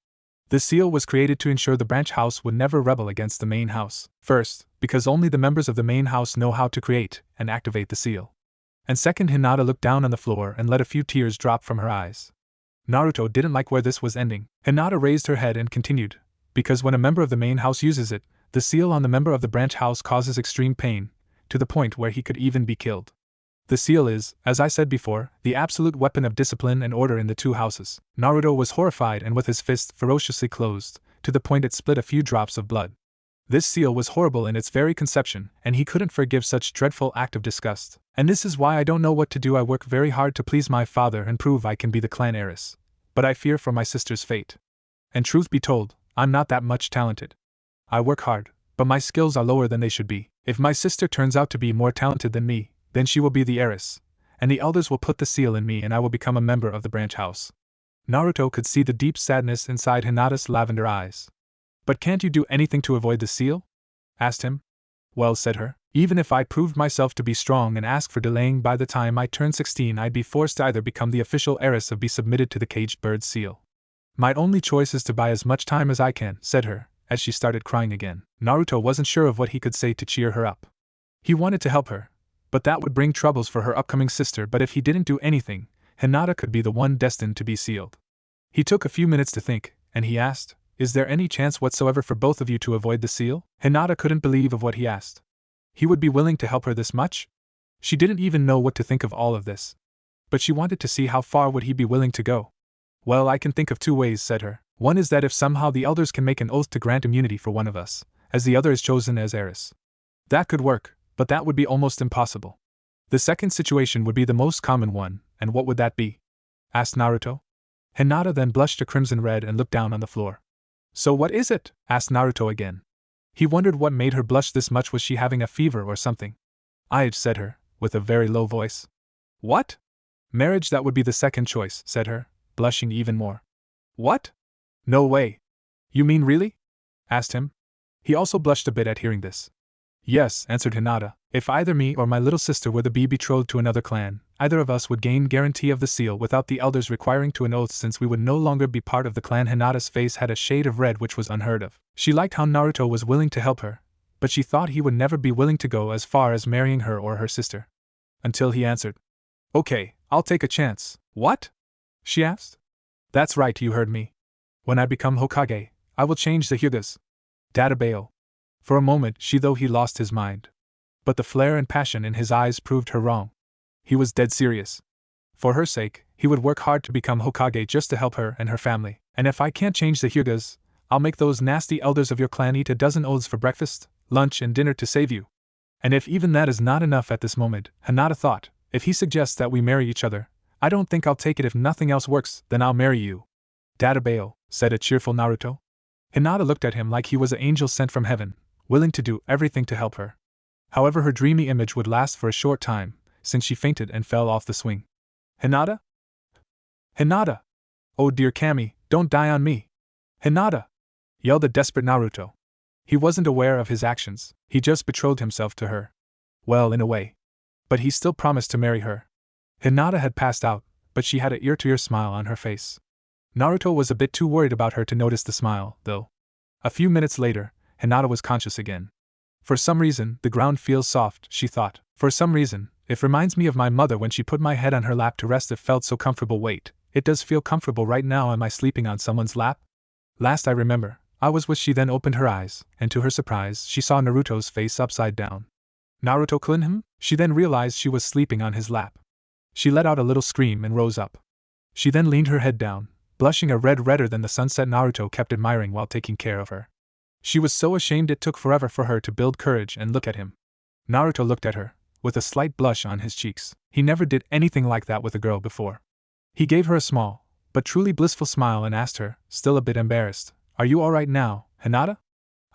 Speaker 1: The seal was created to ensure the branch house would never rebel against the main house. First, because only the members of the main house know how to create and activate the seal. And second, Hinata looked down on the floor and let a few tears drop from her eyes. Naruto didn't like where this was ending. Hinata raised her head and continued, because when a member of the main house uses it, the seal on the member of the branch house causes extreme pain, to the point where he could even be killed. The seal is, as I said before, the absolute weapon of discipline and order in the two houses. Naruto was horrified and with his fist ferociously closed, to the point it split a few drops of blood. This seal was horrible in its very conception, and he couldn't forgive such dreadful act of disgust. And this is why I don't know what to do. I work very hard to please my father and prove I can be the clan heiress. But I fear for my sister's fate. And truth be told, I'm not that much talented. I work hard, but my skills are lower than they should be. If my sister turns out to be more talented than me, then she will be the heiress, and the elders will put the seal in me and I will become a member of the branch house. Naruto could see the deep sadness inside Hinata's lavender eyes. But can't you do anything to avoid the seal? Asked him. Well, said her, Even if I proved myself to be strong and asked for delaying by the time I turned 16, I'd be forced to either become the official heiress or be submitted to the caged bird seal. My only choice is to buy as much time as I can, said her, as she started crying again. Naruto wasn't sure of what he could say to cheer her up. He wanted to help her, but that would bring troubles for her upcoming sister. But if he didn't do anything, Hinata could be the one destined to be sealed. He took a few minutes to think, and he asked, "Is there any chance whatsoever for both of you to avoid the seal?" Hinata couldn't believe of what he asked. He would be willing to help her this much? She didn't even know what to think of all of this. But she wanted to see how far would he be willing to go. "Well, I can think of two ways," said her. "One is that if somehow the elders can make an oath to grant immunity for one of us, as the other is chosen as heiress. That could work, but that would be almost impossible. The second situation would be the most common one, and what would that be?" asked Naruto. Hinata then blushed a crimson red and looked down on the floor. "So what is it?" asked Naruto again. He wondered what made her blush this much. Was she having a fever or something? "I'd," said her, with a very low voice. "What?" "Marriage, that would be the second choice," said her, blushing even more. "What? No way. You mean really?" asked him. He also blushed a bit at hearing this. "Yes," answered Hinata. "If either me or my little sister were to be betrothed to another clan, either of us would gain guarantee of the seal without the elders requiring to an oath, since we would no longer be part of the clan." Hinata's face had a shade of red which was unheard of. She liked how Naruto was willing to help her, but she thought he would never be willing to go as far as marrying her or her sister. Until he answered, "Okay, I'll take a chance." "What?" she asked. "That's right, you heard me. When I become Hokage, I will change the Hyugas. Databao." For a moment he lost his mind. But the flare and passion in his eyes proved her wrong. He was dead serious. For her sake, he would work hard to become Hokage just to help her and her family. "And if I can't change the Hyugas, I'll make those nasty elders of your clan eat a dozen oaths for breakfast, lunch, and dinner to save you." And if even that is not enough at this moment, Hinata thought, "If he suggests that we marry each other, I don't think I'll take it. If nothing else works, then I'll marry you." "Databao," said a cheerful Naruto. Hinata looked at him like he was an angel sent from heaven, willing to do everything to help her. However, her dreamy image would last for a short time, since she fainted and fell off the swing. "Hinata? Hinata! Oh dear Kami, don't die on me! Hinata!" yelled the desperate Naruto. He wasn't aware of his actions, he just betrothed himself to her. Well, in a way. But he still promised to marry her. Hinata had passed out, but she had an ear-to-ear smile on her face. Naruto was a bit too worried about her to notice the smile, though. A few minutes later, Hinata was conscious again. For some reason, the ground feels soft, she thought. For some reason, it reminds me of my mother when she put my head on her lap to rest. It felt so comfortable. Wait, it does feel comfortable right now. Am I sleeping on someone's lap? Last I remember, I was with. She then opened her eyes, and to her surprise, she saw Naruto's face upside down. "Naruto-kun?" She then realized she was sleeping on his lap. She let out a little scream and rose up. She then leaned her head down, blushing a red redder than the sunset. Naruto kept admiring while taking care of her. She was so ashamed it took forever for her to build courage and look at him. Naruto looked at her, with a slight blush on his cheeks. He never did anything like that with a girl before. He gave her a small, but truly blissful smile and asked her, still a bit embarrassed, "Are you alright now, Hinata?"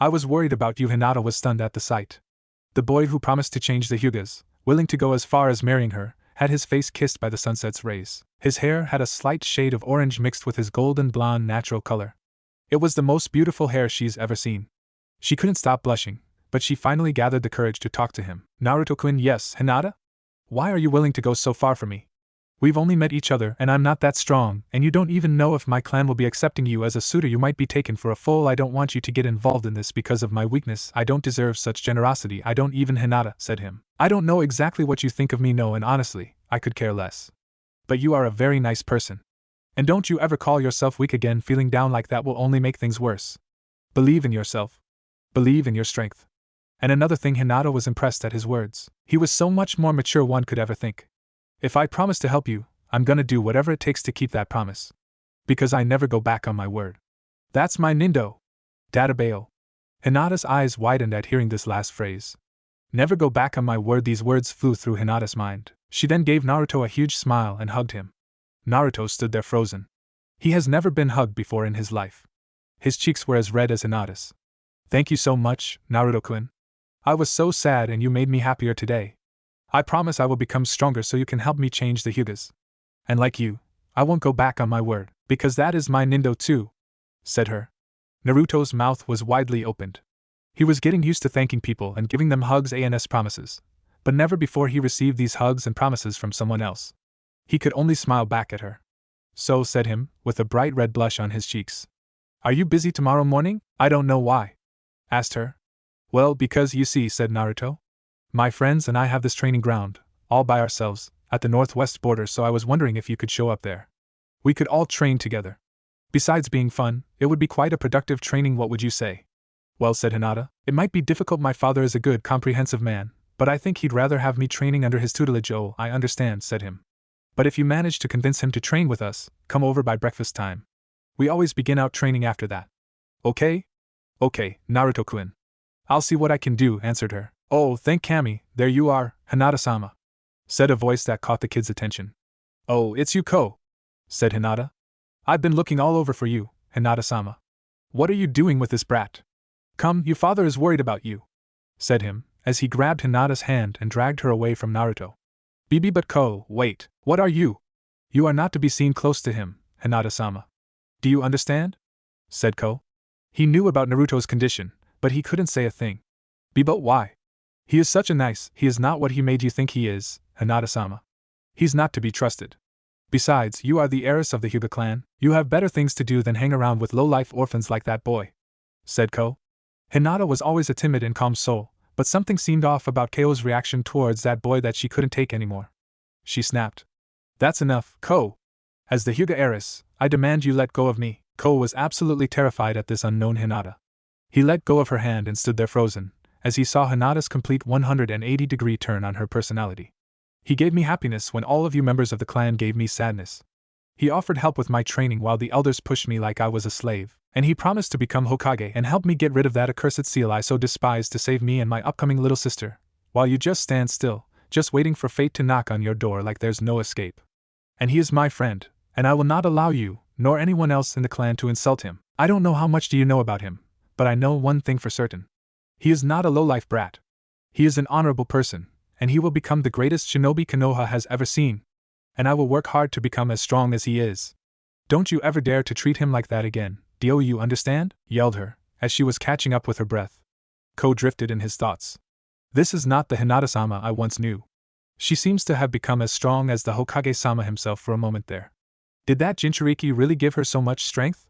Speaker 1: "I was worried about you." Hinata was stunned at the sight. The boy who promised to change the Hyugas, willing to go as far as marrying her, had his face kissed by the sunset's rays. His hair had a slight shade of orange mixed with his golden blonde natural color. It was the most beautiful hair she's ever seen. She couldn't stop blushing, but she finally gathered the courage to talk to him. "Naruto-kun?" "Yes, Hinata? Why are you willing to go so far for me? We've only met each other and I'm not that strong, and you don't even know if my clan will be accepting you as a suitor. You might be taken for a fool. I don't want you to get involved in this because of my weakness. I don't deserve such generosity. I don't even." Hinata said him. "I don't know exactly what you think of me, no, and honestly, I could care less. But you are a very nice person. And don't you ever call yourself weak again. Feeling down like that will only make things worse. Believe in yourself. Believe in your strength." And another thing, Hinata was impressed at his words. He was so much more mature one could ever think. "If I promise to help you, I'm gonna do whatever it takes to keep that promise. Because I never go back on my word. That's my Nindo. Databao." Hinata's eyes widened at hearing this last phrase. Never go back on my word. These words flew through Hinata's mind. She then gave Naruto a huge smile and hugged him. Naruto stood there frozen. He has never been hugged before in his life. His cheeks were as red as Hinata's. "Thank you so much, Naruto-kun. I was so sad and you made me happier today. I promise I will become stronger so you can help me change the Hyugas. And like you, I won't go back on my word, because that is my Nindo too," said her. Naruto's mouth was widely opened. He was getting used to thanking people and giving them hugs and promises, but never before he received these hugs and promises from someone else. He could only smile back at her. So, said him, with a bright red blush on his cheeks. Are you busy tomorrow morning? I don't know why. Asked her. Well, because you see, said Naruto. My friends and I have this training ground, all by ourselves, at the northwest border, so I was wondering if you could show up there. We could all train together. Besides being fun, it would be quite a productive training, what would you say? Well, said Hinata, it might be difficult, my father is a good, comprehensive man, but I think he'd rather have me training under his tutelage. Oh, I understand, said him. But if you manage to convince him to train with us, come over by breakfast time. We always begin out training after that. Okay? Okay, Naruto-kun. I'll see what I can do, answered her. Oh, thank Kami, there you are, Hinata-sama, said a voice that caught the kid's attention. Oh, it's you, Ko, said Hinata. I've been looking all over for you, Hinata-sama. What are you doing with this brat? Come, your father is worried about you, said him, as he grabbed Hinata's hand and dragged her away from Naruto. Bibi, but Ko, wait, what are you? You are not to be seen close to him, Hinata-sama. Do you understand? Said Ko. He knew about Naruto's condition, but he couldn't say a thing. But why? He is such a nice, he is not what he made you think he is, Hinata-sama. He's not to be trusted. Besides, you are the heiress of the Hyuga clan, you have better things to do than hang around with low-life orphans like that boy, said Ko. Hinata was always a timid and calm soul, but something seemed off about Ko's reaction towards that boy that she couldn't take anymore. She snapped. That's enough, Ko. As the Hyuga heiress, I demand you let go of me. Ko was absolutely terrified at this unknown Hinata. He let go of her hand and stood there frozen, as he saw Hinata's complete 180-degree turn on her personality. He gave me happiness when all of you members of the clan gave me sadness. He offered help with my training while the elders pushed me like I was a slave, and he promised to become Hokage and help me get rid of that accursed seal I so despise to save me and my upcoming little sister, while you just stand still, just waiting for fate to knock on your door like there's no escape. And he is my friend, and I will not allow you, nor anyone else in the clan to insult him. I don't know how much do you know about him, but I know one thing for certain. He is not a low-life brat. He is an honorable person, and he will become the greatest shinobi Konoha has ever seen. And I will work hard to become as strong as he is. Don't you ever dare to treat him like that again, do you understand? Yelled her, as she was catching up with her breath. Ko drifted in his thoughts. This is not the Hinata-sama I once knew. She seems to have become as strong as the Hokage-sama himself for a moment there. Did that Jinchuriki really give her so much strength?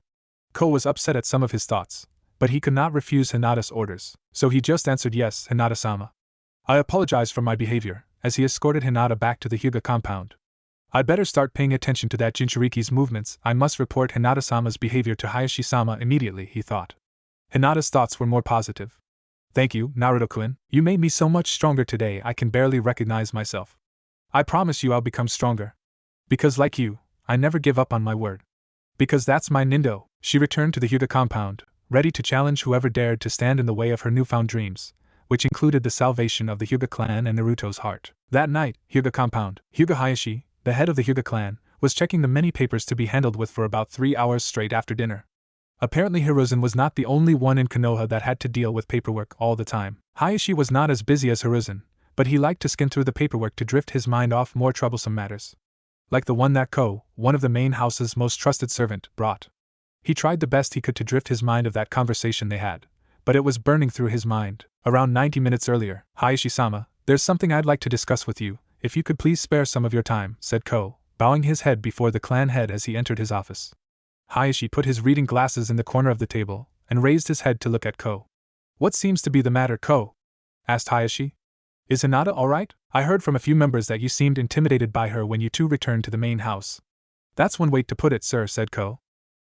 Speaker 1: Ko was upset at some of his thoughts, but he could not refuse Hinata's orders, so he just answered yes, Hinata-sama. I apologize for my behavior, as he escorted Hinata back to the Hyuga compound. I'd better start paying attention to that Jinchuriki's movements. I must report Hinata-sama's behavior to Hayashi-sama immediately, he thought. Hinata's thoughts were more positive. Thank you, Naruto-kun. You made me so much stronger today I can barely recognize myself. I promise you I'll become stronger. Because like you, I never give up on my word. Because that's my Nindo. She returned to the Hyuga compound, ready to challenge whoever dared to stand in the way of her newfound dreams, which included the salvation of the Hyuga clan and Naruto's heart. That night, Hyuga compound, Hyuga Hayashi, the head of the Hyuga clan, was checking the many papers to be handled with for about 3 hours straight after dinner. Apparently Hiruzen was not the only one in Konoha that had to deal with paperwork all the time. Hayashi was not as busy as Hiruzen, but he liked to skim through the paperwork to drift his mind off more troublesome matters. Like the one that Ko, one of the main house's most trusted servant, brought. He tried the best he could to drift his mind of that conversation they had, but it was burning through his mind. Around 90 minutes earlier, Hayashi-sama, there's something I'd like to discuss with you, if you could please spare some of your time, said Ko, bowing his head before the clan head as he entered his office. Hayashi put his reading glasses in the corner of the table, and raised his head to look at Ko. What seems to be the matter, Ko? Asked Hayashi. Is Hinata alright? I heard from a few members that you seemed intimidated by her when you two returned to the main house. That's one way to put it, sir, said Ko.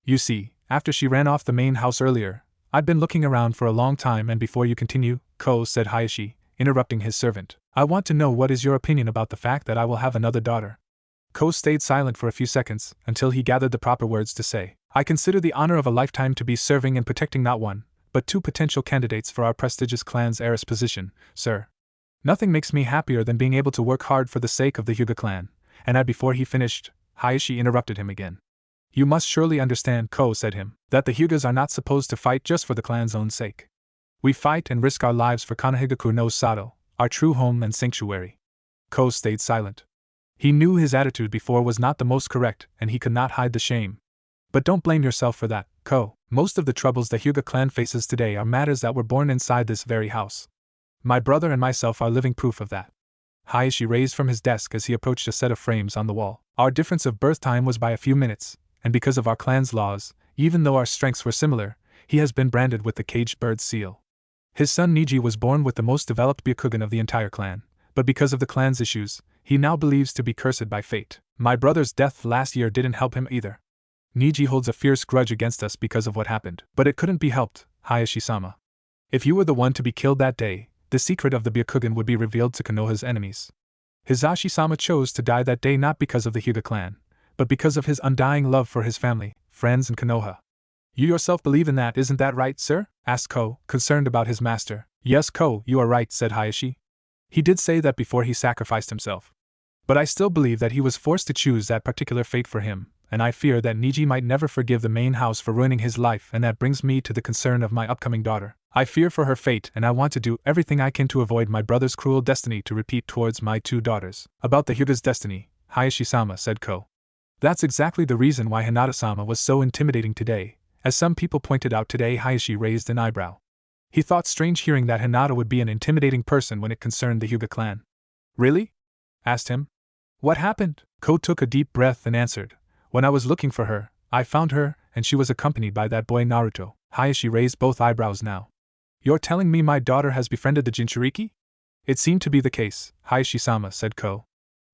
Speaker 1: You see, after she ran off the main house earlier, I'd been looking around for a long time, and before you continue, Ko, said Hayashi, interrupting his servant, I want to know what is your opinion about the fact that I will have another daughter. Ko stayed silent for a few seconds, until he gathered the proper words to say. I consider the honor of a lifetime to be serving and protecting not one, but two potential candidates for our prestigious clan's heiress position, sir. Nothing makes me happier than being able to work hard for the sake of the Hyuga clan, and before he finished, Hayashi interrupted him again. You must surely understand, Ko said him, that the Hyugas are not supposed to fight just for the clan's own sake. We fight and risk our lives for Konohagaku no Sato, our true home and sanctuary. Ko stayed silent. He knew his attitude before was not the most correct, and he could not hide the shame. But don't blame yourself for that, Ko. Most of the troubles the Hyuga clan faces today are matters that were born inside this very house. My brother and myself are living proof of that. Hayashi raised from his desk as he approached a set of frames on the wall. Our difference of birth time was by a few minutes, and because of our clan's laws, even though our strengths were similar, he has been branded with the caged bird seal. His son Niji was born with the most developed Byakugan of the entire clan, but because of the clan's issues, he now believes to be cursed by fate. My brother's death last year didn't help him either. Niji holds a fierce grudge against us because of what happened, but it couldn't be helped, Hayashi-sama. If you were the one to be killed that day, the secret of the Byakugan would be revealed to Konoha's enemies. Hizashi-sama chose to die that day not because of the Hyuga clan, but because of his undying love for his family, friends and Konoha. You yourself believe in that, isn't that right, sir? Asked Ko, concerned about his master. Yes, Ko, you are right, said Hayashi. He did say that before he sacrificed himself. But I still believe that he was forced to choose that particular fate for him, and I fear that Niji might never forgive the main house for ruining his life, and that brings me to the concern of my upcoming daughter. I fear for her fate, and I want to do everything I can to avoid my brother's cruel destiny to repeat towards my two daughters. About the Hyuga's destiny, Hayashi-sama, said Ko. That's exactly the reason why Hinata-sama was so intimidating today. As some people pointed out today, Hayashi raised an eyebrow. He thought strange hearing that Hinata would be an intimidating person when it concerned the Hyuga clan. Really? Asked him. What happened? Ko took a deep breath and answered. When I was looking for her, I found her, and she was accompanied by that boy Naruto. Hayashi raised both eyebrows now. You're telling me my daughter has befriended the Jinchuriki? It seemed to be the case, Hayashi-sama, said Ko.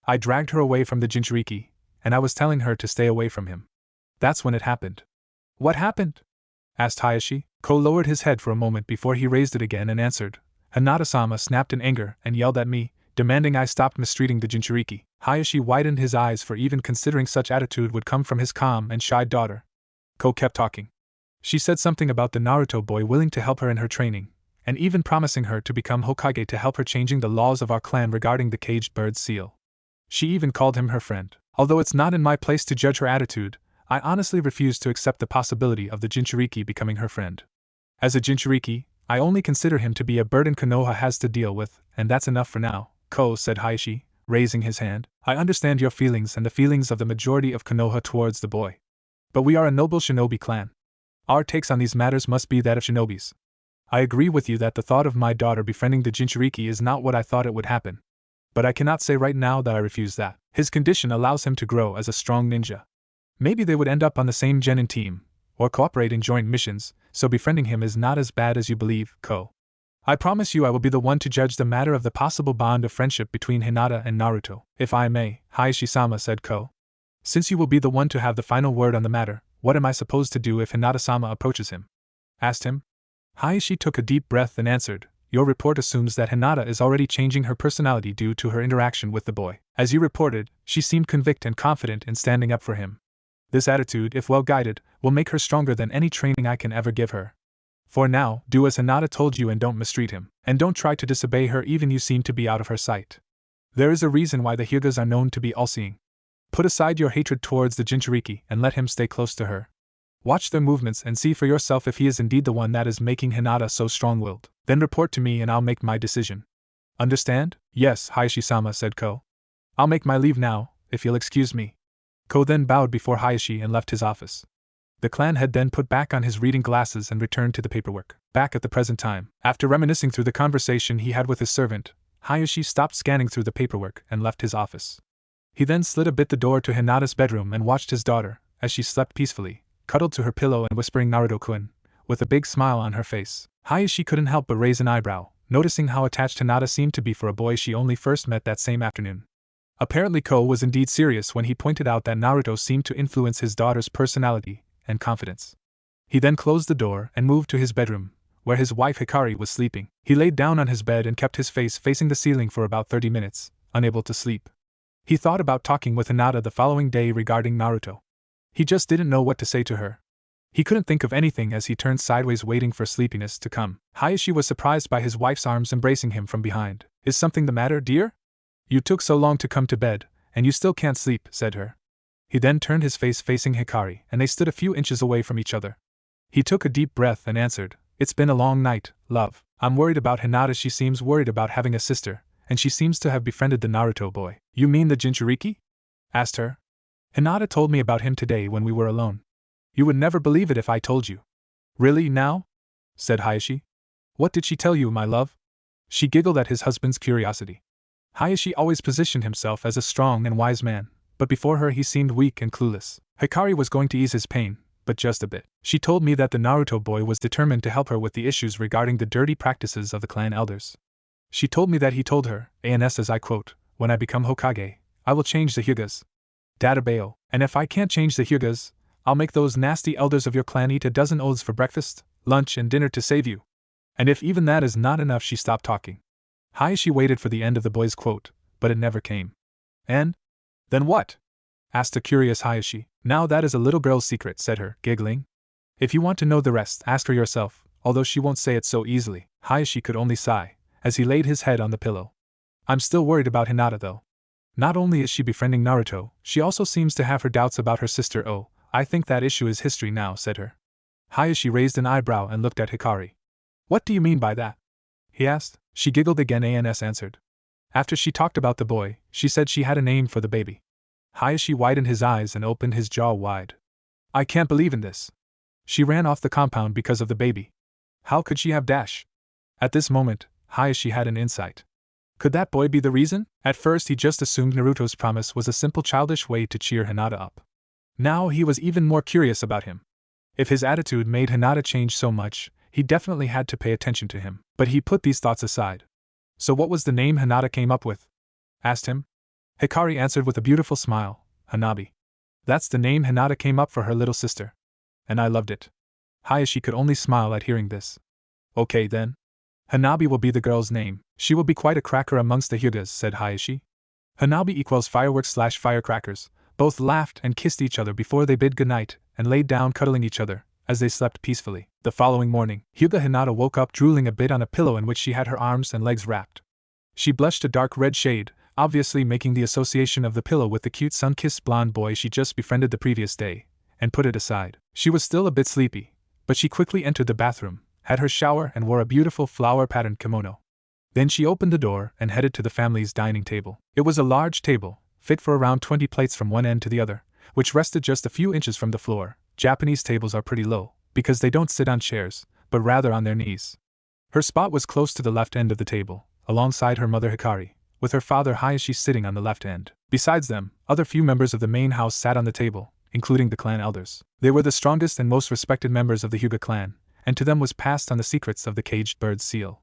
Speaker 1: I dragged her away from the Jinchuriki, and I was telling her to stay away from him. That's when it happened. What happened? Asked Hayashi. Ko lowered his head for a moment before he raised it again and answered. Hinata-sama snapped in anger and yelled at me, demanding I stop mistreating the Jinchuriki. Hayashi widened his eyes, for even considering such attitude would come from his calm and shy daughter. Ko kept talking. She said something about the Naruto boy willing to help her in her training, and even promising her to become Hokage to help her changing the laws of our clan regarding the caged bird seal. She even called him her friend. Although it's not in my place to judge her attitude, I honestly refuse to accept the possibility of the Jinchuriki becoming her friend. As a Jinchuriki, I only consider him to be a burden Konoha has to deal with, and that's enough for now, Ko, said Hayashi, raising his hand. I understand your feelings and the feelings of the majority of Konoha towards the boy. But we are a noble shinobi clan. Our takes on these matters must be that of shinobis. I agree with you that the thought of my daughter befriending the Jinchuriki is not what I thought it would happen. But I cannot say right now that I refuse that. His condition allows him to grow as a strong ninja. Maybe they would end up on the same genin team, or cooperate in joint missions, so befriending him is not as bad as you believe, Ko. I promise you I will be the one to judge the matter of the possible bond of friendship between Hinata and Naruto. If I may, Hayashi-sama, said Ko. Since you will be the one to have the final word on the matter, what am I supposed to do if Hinata-sama approaches him? Asked him. Hayashi took a deep breath and answered. Your report assumes that Hinata is already changing her personality due to her interaction with the boy. As you reported, she seemed convict and confident in standing up for him. This attitude, if well guided, will make her stronger than any training I can ever give her. For now, do as Hinata told you and don't mistreat him, and don't try to disobey her even you seem to be out of her sight. There is a reason why the Hyugas are known to be all-seeing. Put aside your hatred towards the Jinchuriki and let him stay close to her. Watch their movements and see for yourself if he is indeed the one that is making Hinata so strong-willed. Then report to me and I'll make my decision. Understand? Yes, Hayashi-sama, said Ko. I'll make my leave now, if you'll excuse me. Ko then bowed before Hayashi and left his office. The clan head then put back on his reading glasses and returned to the paperwork. Back at the present time, after reminiscing through the conversation he had with his servant, Hayashi stopped scanning through the paperwork and left his office. He then slid a bit the door to Hinata's bedroom and watched his daughter, as she slept peacefully, cuddled to her pillow and whispering Naruto-kun, with a big smile on her face. Hayashi couldn't help but raise an eyebrow, noticing how attached Hinata seemed to be for a boy she only first met that same afternoon. Apparently Ko was indeed serious when he pointed out that Naruto seemed to influence his daughter's personality and confidence. He then closed the door and moved to his bedroom, where his wife Hikari was sleeping. He laid down on his bed and kept his face facing the ceiling for about 30 minutes, unable to sleep. He thought about talking with Hinata the following day regarding Naruto. He just didn't know what to say to her. He couldn't think of anything as he turned sideways waiting for sleepiness to come. Hayashi was surprised by his wife's arms embracing him from behind. Is something the matter, dear? You took so long to come to bed, and you still can't sleep, said her. He then turned his face facing Hikari, and they stood a few inches away from each other. He took a deep breath and answered, It's been a long night, love. I'm worried about Hinata. She seems worried about having a sister, and she seems to have befriended the Naruto boy. You mean the Jinchuriki? Asked her. Hinata told me about him today when we were alone. You would never believe it if I told you. Really, now? Said Hayashi. What did she tell you, my love? She giggled at his husband's curiosity. Hayashi always positioned himself as a strong and wise man, but before her he seemed weak and clueless. Hikari was going to ease his pain, but just a bit. She told me that the Naruto boy was determined to help her with the issues regarding the dirty practices of the clan elders. She told me that he told her, as I quote, "When I become Hokage, I will change the Hyugas. Databao, and if I can't change the Hyugas, I'll make those nasty elders of your clan eat a dozen oaths for breakfast, lunch, and dinner to save you." And if even that is not enough, she stopped talking. Hayashi waited for the end of the boy's quote, but it never came. And? Then what? Asked a curious Hayashi. Now that is a little girl's secret, said her, giggling. If you want to know the rest, ask her yourself, although she won't say it so easily. Hayashi could only sigh, as he laid his head on the pillow. I'm still worried about Hinata though. Not only is she befriending Naruto, she also seems to have her doubts about her sister. Oh, I think that issue is history now, said her. Hayashi raised an eyebrow and looked at Hikari. What do you mean by that? He asked. She giggled again. Answered. After she talked about the boy, she said she had a name for the baby. Hayashi widened his eyes and opened his jaw wide. I can't believe in this. She ran off the compound because of the baby. How could she have dash? At this moment, Hayashi had an insight. Could that boy be the reason? At first he just assumed Naruto's promise was a simple childish way to cheer Hinata up. Now he was even more curious about him. If his attitude made Hinata change so much, he definitely had to pay attention to him. But he put these thoughts aside. So what was the name Hinata came up with? Asked him. Hikari answered with a beautiful smile, Hanabi. That's the name Hinata came up for her little sister. And I loved it. Hayashi could only smile at hearing this. Okay then. Hanabi will be the girl's name. She will be quite a cracker amongst the Hyugas, said Hayashi. Hanabi equals fireworks/firecrackers. Both laughed and kissed each other before they bid goodnight, and laid down cuddling each other, as they slept peacefully. The following morning, Hyuga Hinata woke up drooling a bit on a pillow in which she had her arms and legs wrapped. She blushed a dark red shade, obviously making the association of the pillow with the cute sun-kissed blonde boy she just befriended the previous day, and put it aside. She was still a bit sleepy, but she quickly entered the bathroom, had her shower and wore a beautiful flower-patterned kimono. Then she opened the door and headed to the family's dining table. It was a large table, fit for around 20 plates from one end to the other, which rested just a few inches from the floor. Japanese tables are pretty low, because they don't sit on chairs, but rather on their knees. Her spot was close to the left end of the table, alongside her mother Hikari, with her father Hayashi sitting on the left end. Besides them, other few members of the main house sat on the table, including the clan elders. They were the strongest and most respected members of the Hyuga clan, and to them was passed on the secrets of the caged bird's seal.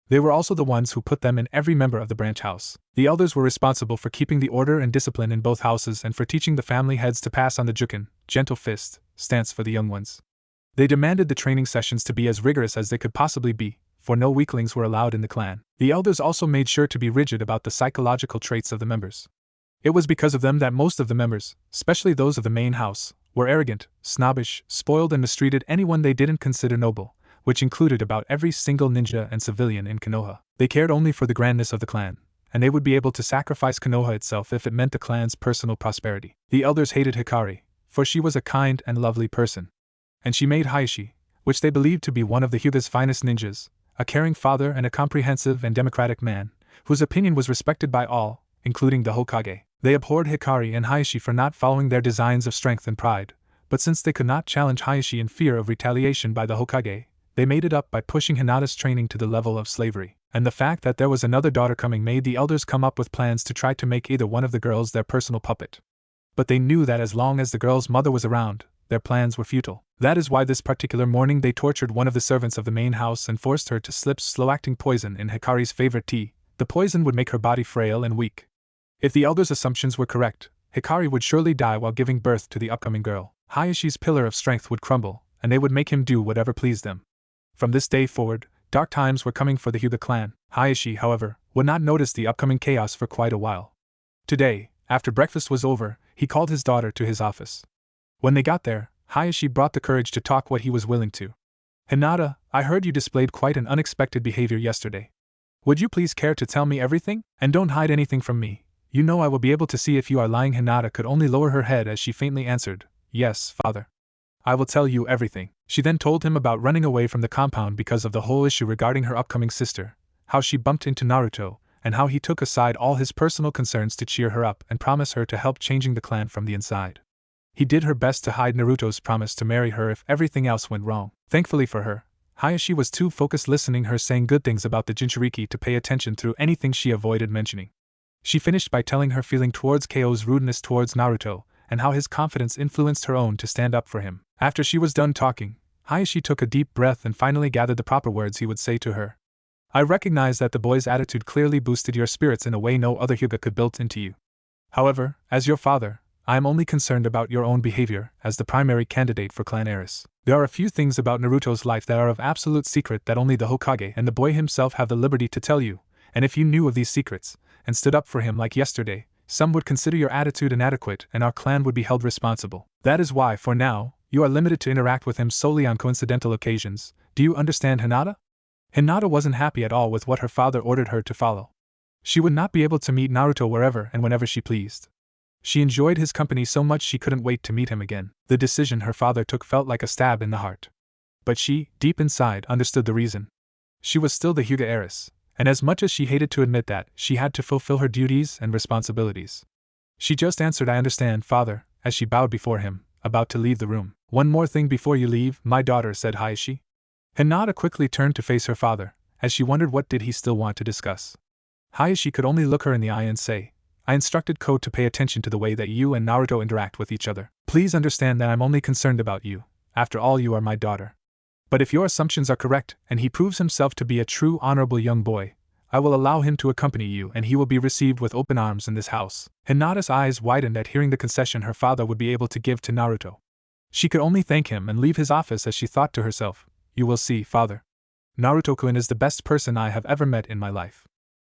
Speaker 1: They were also the ones who put them in every member of the branch house. The elders were responsible for keeping the order and discipline in both houses and for teaching the family heads to pass on the jukin, gentle fist, stance for the young ones. They demanded the training sessions to be as rigorous as they could possibly be, for no weaklings were allowed in the clan. The elders also made sure to be rigid about the psychological traits of the members. It was because of them that most of the members, especially those of the main house, were arrogant, snobbish, spoiled, and mistreated anyone they didn't consider noble, which included about every single ninja and civilian in Konoha. They cared only for the grandness of the clan, and they would be able to sacrifice Konoha itself if it meant the clan's personal prosperity. The elders hated Hikari, for she was a kind and lovely person. And she made Hayashi, which they believed to be one of the Hyuga's finest ninjas, a caring father and a comprehensive and democratic man, whose opinion was respected by all, including the Hokage. They abhorred Hikari and Hayashi for not following their designs of strength and pride, but since they could not challenge Hayashi in fear of retaliation by the Hokage, they made it up by pushing Hinata's training to the level of slavery. And the fact that there was another daughter coming made the elders come up with plans to try to make either one of the girls their personal puppet. But they knew that as long as the girl's mother was around, their plans were futile. That is why this particular morning they tortured one of the servants of the main house and forced her to slip slow-acting poison in Hikari's favorite tea. The poison would make her body frail and weak. If the elders' assumptions were correct, Hikari would surely die while giving birth to the upcoming girl. Hayashi's pillar of strength would crumble, and they would make him do whatever pleased them. From this day forward, dark times were coming for the Hyuga clan. Hayashi, however, would not notice the upcoming chaos for quite a while. Today, after breakfast was over, he called his daughter to his office. When they got there, Hayashi brought the courage to talk what he was willing to. Hinata, I heard you displayed quite an unexpected behavior yesterday. Would you please care to tell me everything? And don't hide anything from me. You know I will be able to see if you are lying. Hinata could only lower her head as she faintly answered, Yes, father. I will tell you everything. She then told him about running away from the compound because of the whole issue regarding her upcoming sister, how she bumped into Naruto, and how he took aside all his personal concerns to cheer her up and promise her to help changing the clan from the inside. He did her best to hide Naruto's promise to marry her if everything else went wrong. Thankfully for her, Hayashi was too focused listening her saying good things about the Jinchuriki to pay attention through anything she avoided mentioning. She finished by telling her feeling towards Ko's rudeness towards Naruto, and how his confidence influenced her own to stand up for him. After she was done talking, Hayashi took a deep breath and finally gathered the proper words he would say to her. I recognize that the boy's attitude clearly boosted your spirits in a way no other Hyuga could build into you. However, as your father, I am only concerned about your own behavior as the primary candidate for clan heiress. There are a few things about Naruto's life that are of absolute secret that only the Hokage and the boy himself have the liberty to tell you, and if you knew of these secrets, and stood up for him like yesterday, some would consider your attitude inadequate and our clan would be held responsible. That is why, for now, you are limited to interact with him solely on coincidental occasions. Do you understand, Hinata? Hinata wasn't happy at all with what her father ordered her to follow. She would not be able to meet Naruto wherever and whenever she pleased. She enjoyed his company so much she couldn't wait to meet him again. The decision her father took felt like a stab in the heart. But she, deep inside, understood the reason. She was still the Hyuga heiress, and as much as she hated to admit that, she had to fulfill her duties and responsibilities. She just answered, I understand, father, as she bowed before him, about to leave the room. One more thing before you leave, my daughter, said Hayashi. Hinata quickly turned to face her father, as she wondered what did he still want to discuss. Hayashi could only look her in the eye and say, I instructed Ko to pay attention to the way that you and Naruto interact with each other. Please understand that I'm only concerned about you. After all, you are my daughter. But if your assumptions are correct, and he proves himself to be a true honorable young boy, I will allow him to accompany you and he will be received with open arms in this house. Hinata's eyes widened at hearing the concession her father would be able to give to Naruto. She could only thank him and leave his office as she thought to herself, you will see, father. Naruto-kun is the best person I have ever met in my life.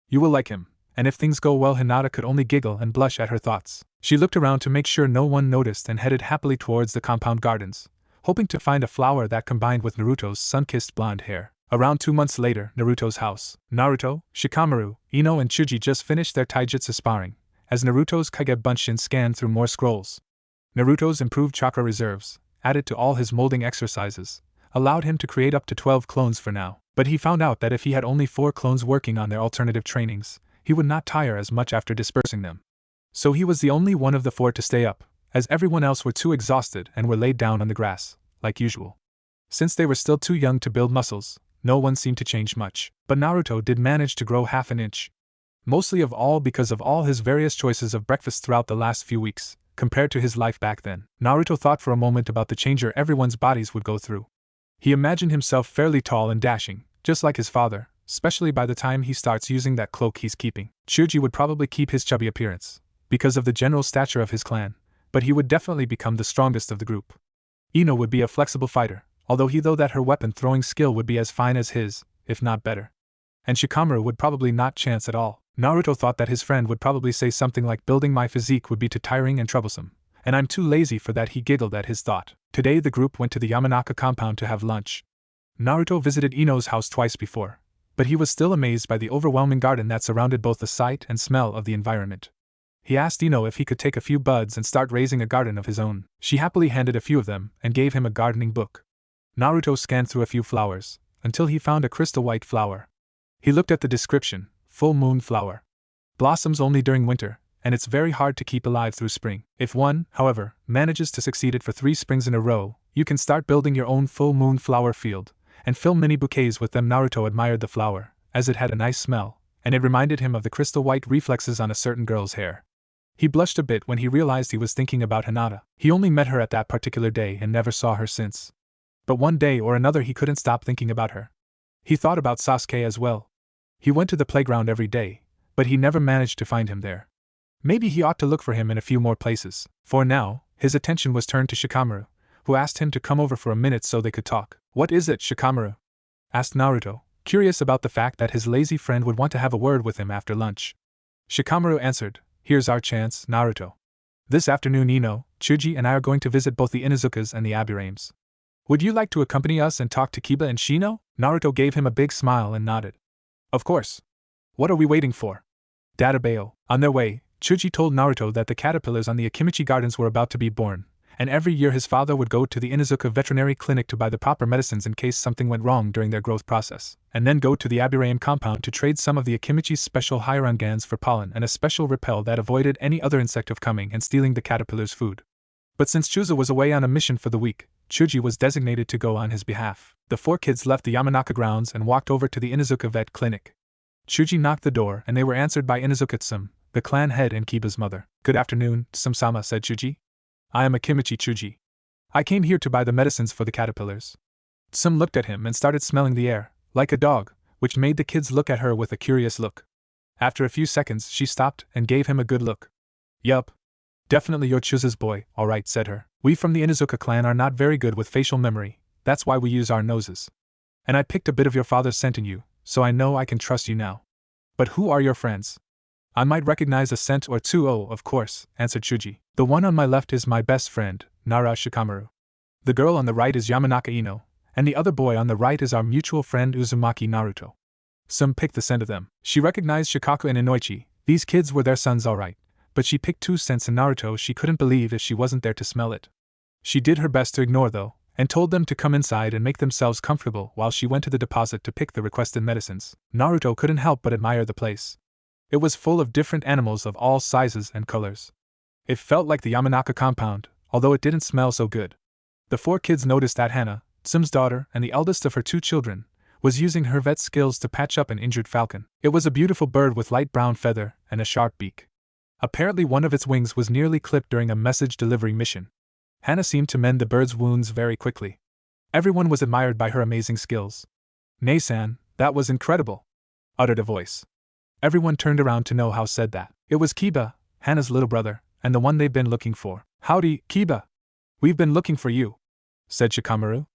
Speaker 1: You will like him. And if things go well, Hinata could only giggle and blush at her thoughts. She looked around to make sure no one noticed and headed happily towards the compound gardens, hoping to find a flower that combined with Naruto's sun-kissed blonde hair. Around 2 months later, Naruto's house. Naruto, Shikamaru, Ino and Chuji just finished their taijutsu sparring, as Naruto's Kage Bunshin scanned through more scrolls. Naruto's improved chakra reserves, added to all his molding exercises, allowed him to create up to 12 clones for now, but he found out that if he had only 4 clones working on their alternative trainings, he would not tire as much after dispersing them. So he was the only one of the 4 to stay up, as everyone else were too exhausted and were laid down on the grass, like usual. Since they were still too young to build muscles, no one seemed to change much, but Naruto did manage to grow half an inch. Mostly of all because of all his various choices of breakfast throughout the last few weeks, compared to his life back then. Naruto thought for a moment about the changer everyone's bodies would go through. He imagined himself fairly tall and dashing, just like his father, especially by the time he starts using that cloak he's keeping. Chuji would probably keep his chubby appearance, because of the general stature of his clan, but he would definitely become the strongest of the group. Ino would be a flexible fighter, although that her weapon-throwing skill would be as fine as his, if not better. And Shikamaru would probably not chance at all. Naruto thought that his friend would probably say something like building my physique would be too tiring and troublesome, and I'm too lazy for that. He giggled at his thought. Today the group went to the Yamanaka compound to have lunch. Naruto visited Ino's house twice before, but he was still amazed by the overwhelming garden that surrounded both the sight and smell of the environment. He asked Ino if he could take a few buds and start raising a garden of his own. She happily handed a few of them and gave him a gardening book. Naruto scanned through a few flowers, until he found a crystal white flower. He looked at the description, full moon flower. Blossoms only during winter, and it's very hard to keep alive through spring. If one, however, manages to succeed it for 3 springs in a row, you can start building your own full moon flower field, and fill many bouquets with them. Naruto admired the flower, as it had a nice smell, and it reminded him of the crystal white reflexes on a certain girl's hair. He blushed a bit when he realized he was thinking about Hinata. He only met her at that particular day and never saw her since. But one day or another he couldn't stop thinking about her. He thought about Sasuke as well. He went to the playground every day, but he never managed to find him there. Maybe he ought to look for him in a few more places. For now, his attention was turned to Shikamaru, who asked him to come over for a minute so they could talk. What is it, Shikamaru? Asked Naruto, curious about the fact that his lazy friend would want to have a word with him after lunch. Shikamaru answered, here's our chance, Naruto. This afternoon Ino, Chuji and I are going to visit both the Inuzukas and the Aburames. Would you like to accompany us and talk to Kiba and Shino? Naruto gave him a big smile and nodded. Of course. What are we waiting for? Databeo. On their way, Chuji told Naruto that the caterpillars on the Akimichi Gardens were about to be born, and every year his father would go to the Inuzuka veterinary clinic to buy the proper medicines in case something went wrong during their growth process, and then go to the Aburame compound to trade some of the Akimichi's special Hyaurangans for pollen and a special repel that avoided any other insect of coming and stealing the caterpillar's food. But since Chuza was away on a mission for the week, Chuji was designated to go on his behalf. The 4 kids left the Yamanaka grounds and walked over to the Inuzuka vet clinic. Chuji knocked the door and they were answered by Inuzuka-tsum, the clan head and Kiba's mother. "Good afternoon, Tsum-sama," said Chuji. "I am Akimichi Chuji. I came here to buy the medicines for the caterpillars." Tsum looked at him and started smelling the air, like a dog, which made the kids look at her with a curious look. After a few seconds she stopped and gave him a good look. "Yup. Definitely you're Chuza's boy, alright," said her. "We from the Inuzuka clan are not very good with facial memory, that's why we use our noses. And I picked a bit of your father's scent in you, so I know I can trust you now. But who are your friends?" "I might recognize a scent or two." "Oh, of course," answered Chuji. "The one on my left is my best friend, Nara Shikamaru. The girl on the right is Yamanaka Ino, and the other boy on the right is our mutual friend Uzumaki Naruto." Tsum picked the scent of them. She recognized Shikaku and Inoichi. These kids were their sons alright, but she picked 2 scents in Naruto she couldn't believe if she wasn't there to smell it. She did her best to ignore though, and told them to come inside and make themselves comfortable while she went to the deposit to pick the requested medicines. Naruto couldn't help but admire the place. It was full of different animals of all sizes and colors. It felt like the Yamanaka compound, although it didn't smell so good. The 4 kids noticed that Hana, Tsum's daughter and the eldest of her 2 children, was using her vet skills to patch up an injured falcon. It was a beautiful bird with light brown feather and a sharp beak. Apparently one of its wings was nearly clipped during a message delivery mission. Hana seemed to mend the bird's wounds very quickly. Everyone was admired by her amazing skills. "Nei-san, that was incredible," uttered a voice. Everyone turned around to know how said that. It was Kiba, Hana's little brother, and the one they'd been looking for. "Howdy, Kiba. We've been looking for you," said Shikamaru.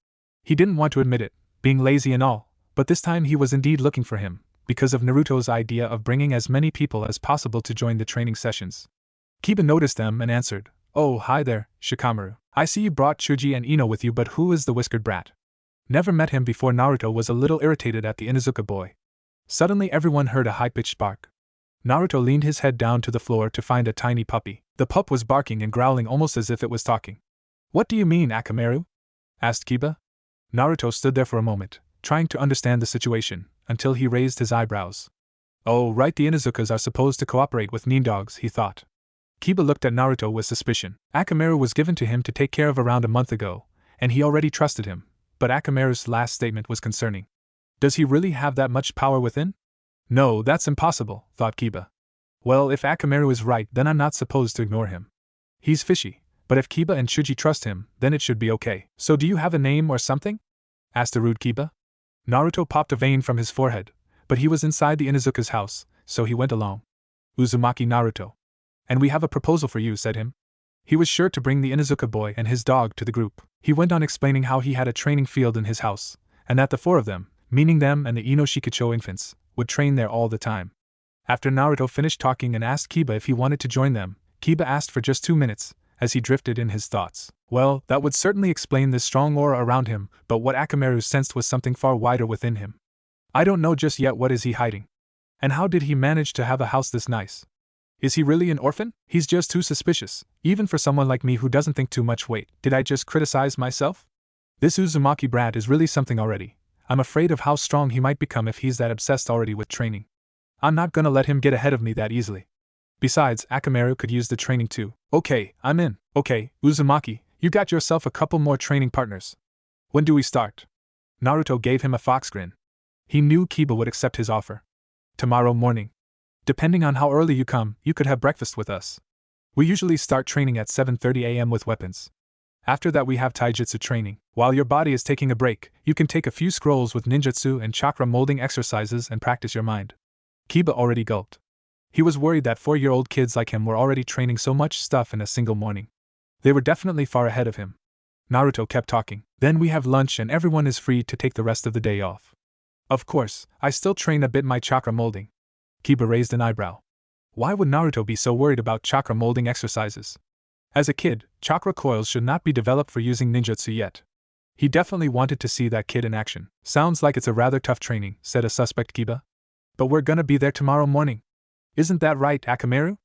Speaker 1: He didn't want to admit it, being lazy and all, but this time he was indeed looking for him, because of Naruto's idea of bringing as many people as possible to join the training sessions. Kiba noticed them and answered, "Oh, hi there, Shikamaru. I see you brought Chuji and Ino with you, but who is the whiskered brat?" Never met him before. Naruto was a little irritated at the Inuzuka boy. Suddenly everyone heard a high-pitched bark. Naruto leaned his head down to the floor to find a tiny puppy. The pup was barking and growling almost as if it was talking. "What do you mean, Akamaru?" asked Kiba. Naruto stood there for a moment, trying to understand the situation, until he raised his eyebrows. "Oh, right, the Inuzukas are supposed to cooperate with nindogs," he thought. Kiba looked at Naruto with suspicion. Akamaru was given to him to take care of around a month ago, and he already trusted him, but Akamaru's last statement was concerning. Does he really have that much power within? No, that's impossible, thought Kiba. Well, if Akamaru is right, then I'm not supposed to ignore him. He's fishy, but if Kiba and Chuji trust him, then it should be okay. "So do you have a name or something?" asked a rude Kiba. Naruto popped a vein from his forehead, but he was inside the Inuzuka's house, so he went along. "Uzumaki Naruto. And we have a proposal for you," said him. He was sure to bring the Inuzuka boy and his dog to the group. He went on explaining how he had a training field in his house, and that the 4 of them, meaning them and the Ino Shikucho infants, would train there all the time. After Naruto finished talking and asked Kiba if he wanted to join them, Kiba asked for just 2 minutes, as he drifted in his thoughts. Well, that would certainly explain this strong aura around him, but what Akamaru sensed was something far wider within him. I don't know just yet what is he hiding. And how did he manage to have a house this nice? Is he really an orphan? He's just too suspicious, even for someone like me who doesn't think too much. Wait, did I just criticize myself? This Uzumaki brat is really something already. I'm afraid of how strong he might become if he's that obsessed already with training. I'm not gonna let him get ahead of me that easily. Besides, Akamaru could use the training too. Okay, I'm in. Okay, Uzumaki, you got yourself a couple more training partners. When do we start? Naruto gave him a fox grin. He knew Kiba would accept his offer. Tomorrow morning. Depending on how early you come, you could have breakfast with us. We usually start training at 7:30 a.m. with weapons. After that we have taijutsu training. While your body is taking a break, you can take a few scrolls with ninjutsu and chakra molding exercises and practice your mind. Kiba already gulped. He was worried that 4-year-old kids like him were already training so much stuff in a single morning. They were definitely far ahead of him. Naruto kept talking. Then we have lunch and everyone is free to take the rest of the day off. Of course, I still train a bit my chakra molding. Kiba raised an eyebrow. Why would Naruto be so worried about chakra molding exercises? As a kid, chakra coils should not be developed for using ninjutsu yet. He definitely wanted to see that kid in action. Sounds like it's a rather tough training, said a suspect Kiba. But we're gonna be there tomorrow morning. Isn't that right, Akamaru?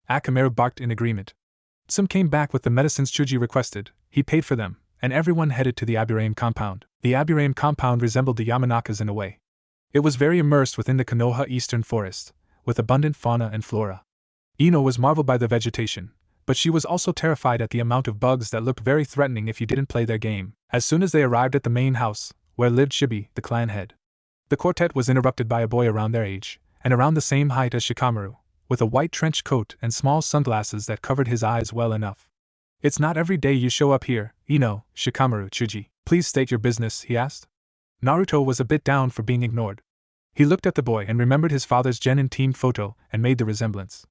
Speaker 1: Akamaru barked in agreement. Tsum came back with the medicines Chuji requested, he paid for them, and everyone headed to the Aburame compound. The Aburame compound resembled the Yamanakas in a way. It was very immersed within the Konoha Eastern Forest, with abundant fauna and flora. Ino was marveled by the vegetation, But she was also terrified at the amount of bugs that looked very threatening if you didn't play their game. As soon as they arrived at the main house, where lived Shibi, the clan head, the quartet was interrupted by a boy around their age, and around the same height as Shikamaru, with a white trench coat and small sunglasses that covered his eyes well enough. "It's not every day you show up here, Shikamaru Chuji. Please state your business," he asked. Naruto was a bit down for being ignored. He looked at the boy and remembered his father's genin team photo and made the resemblance.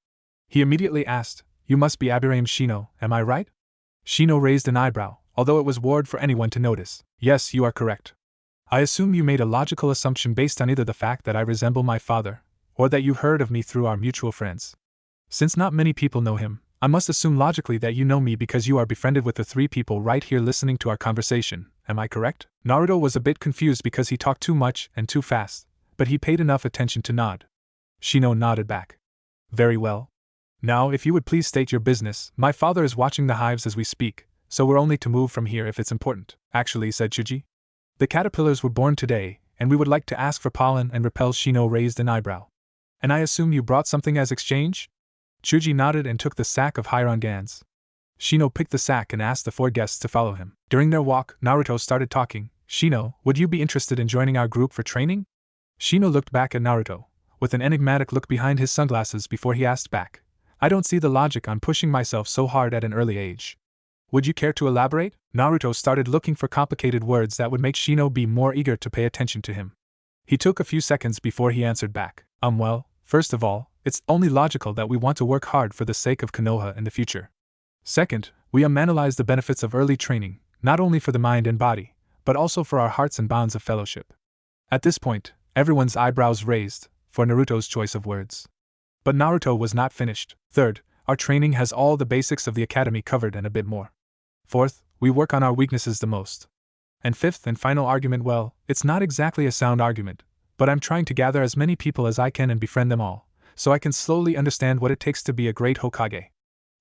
Speaker 1: He immediately asked, "You must be Abirame Shino, am I right?" Shino raised an eyebrow, although it was hard for anyone to notice. "Yes, you are correct. I assume you made a logical assumption based on either the fact that I resemble my father, or that you heard of me through our mutual friends. Since not many people know him, I must assume logically that you know me because you are befriended with the 3 people right here listening to our conversation, am I correct?" Naruto was a bit confused because he talked too much and too fast, but he paid enough attention to nod. Shino nodded back. "Very well. Now if you would please state your business. My father is watching the hives as we speak, so we're only to move from here if it's important." "Actually," said Chuji, "the caterpillars were born today, and we would like to ask for pollen and repel." Shino raised an eyebrow. "And I assume you brought something as exchange?" Chuji nodded and took the sack of Hirongans. Shino picked the sack and asked the 4 guests to follow him. During their walk, Naruto started talking. "Shino, would you be interested in joining our group for training?" Shino looked back at Naruto, with an enigmatic look behind his sunglasses before he asked back, "I don't see the logic on pushing myself so hard at an early age. Would you care to elaborate?" Naruto started looking for complicated words that would make Shino be more eager to pay attention to him. He took a few seconds before he answered back, Well, first of all, it's only logical that we want to work hard for the sake of Konoha in the future. Second, we analyze the benefits of early training, not only for the mind and body, but also for our hearts and bonds of fellowship." At this point, everyone's eyebrows raised, for Naruto's choice of words. But Naruto was not finished. "Third, our training has all the basics of the academy covered and a bit more. Fourth, we work on our weaknesses the most. And fifth and final argument, well, it's not exactly a sound argument, but I'm trying to gather as many people as I can and befriend them all, so I can slowly understand what it takes to be a great Hokage."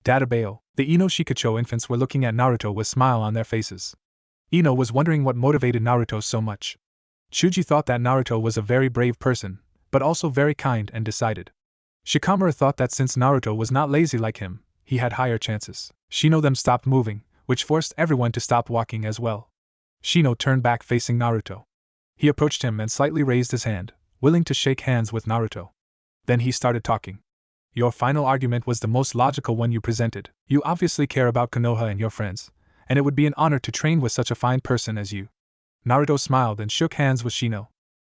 Speaker 1: Databeo, the Ino Shikacho infants were looking at Naruto with a smile on their faces. Ino was wondering what motivated Naruto so much. Chuji thought that Naruto was a very brave person, but also very kind and decided. Shikamaru thought that since Naruto was not lazy like him, he had higher chances. Shino them stopped moving, which forced everyone to stop walking as well. Shino turned back facing Naruto. He approached him and slightly raised his hand, willing to shake hands with Naruto. Then he started talking. "Your final argument was the most logical one you presented. You obviously care about Konoha and your friends, and it would be an honor to train with such a fine person as you." Naruto smiled and shook hands with Shino.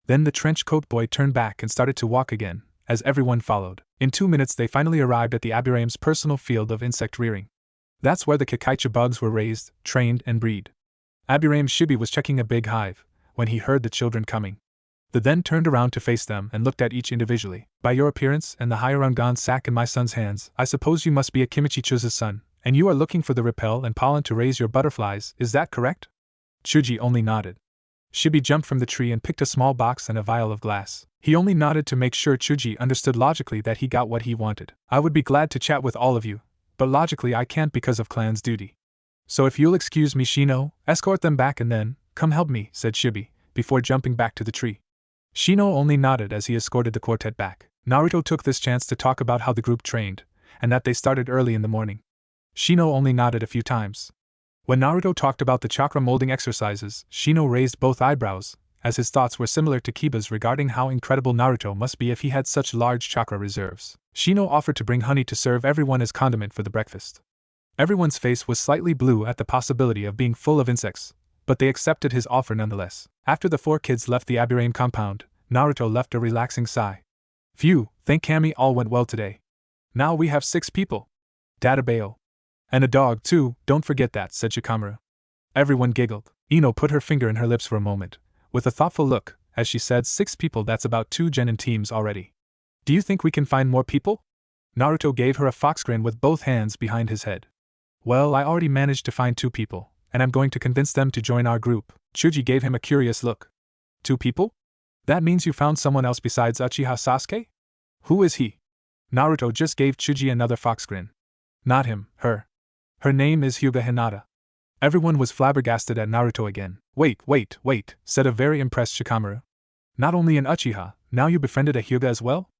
Speaker 1: Then the trench coat boy turned back and started to walk again, as everyone followed. In 2 minutes they finally arrived at the Abirame's personal field of insect rearing. That's where the Kakaicha bugs were raised, trained, and breed. Abirame Shibi was checking a big hive, when he heard the children coming. The then turned around to face them and looked at each individually. "By your appearance and the Hirongans sack in my son's hands, I suppose you must be Akimichi Chuza's son, and you are looking for the repel and pollen to raise your butterflies, is that correct?" Chuji only nodded. Shibi jumped from the tree and picked a small box and a vial of glass. He only nodded to make sure Chuji understood logically that he got what he wanted. "I would be glad to chat with all of you, but logically I can't because of clan's duty. So if you'll excuse me, Shino, escort them back and then, come help me," said Shibi, before jumping back to the tree. Shino only nodded as he escorted the quartet back. Naruto took this chance to talk about how the group trained, and that they started early in the morning. Shino only nodded a few times. When Naruto talked about the chakra molding exercises, Shino raised both eyebrows, as his thoughts were similar to Kiba's regarding how incredible Naruto must be if he had such large chakra reserves. Shino offered to bring honey to serve everyone as condiment for the breakfast. Everyone's face was slightly blue at the possibility of being full of insects, but they accepted his offer nonetheless. After the 4 kids left the Abirame compound, Naruto left a relaxing sigh. "Phew, thank Kami, all went well today. Now we have 6 people. Databeo. And a dog too, don't forget that," said Shikamaru. Everyone giggled. Ino put her finger in her lips for a moment, with a thoughtful look, as she said, 6 people, that's about 2 genin teams already. "Do you think we can find more people?" Naruto gave her a fox grin with both hands behind his head. "Well, I already managed to find 2 people, and I'm going to convince them to join our group." Chuji gave him a curious look. 2 people? That means you found someone else besides Uchiha Sasuke? Who is he? Naruto just gave Chuji another fox grin. "Not him, her. Her name is Hyuga Hinata." Everyone was flabbergasted at Naruto again. Wait, said a very impressed Shikamaru. "Not only an Uchiha, now you befriended a Hyuga as well?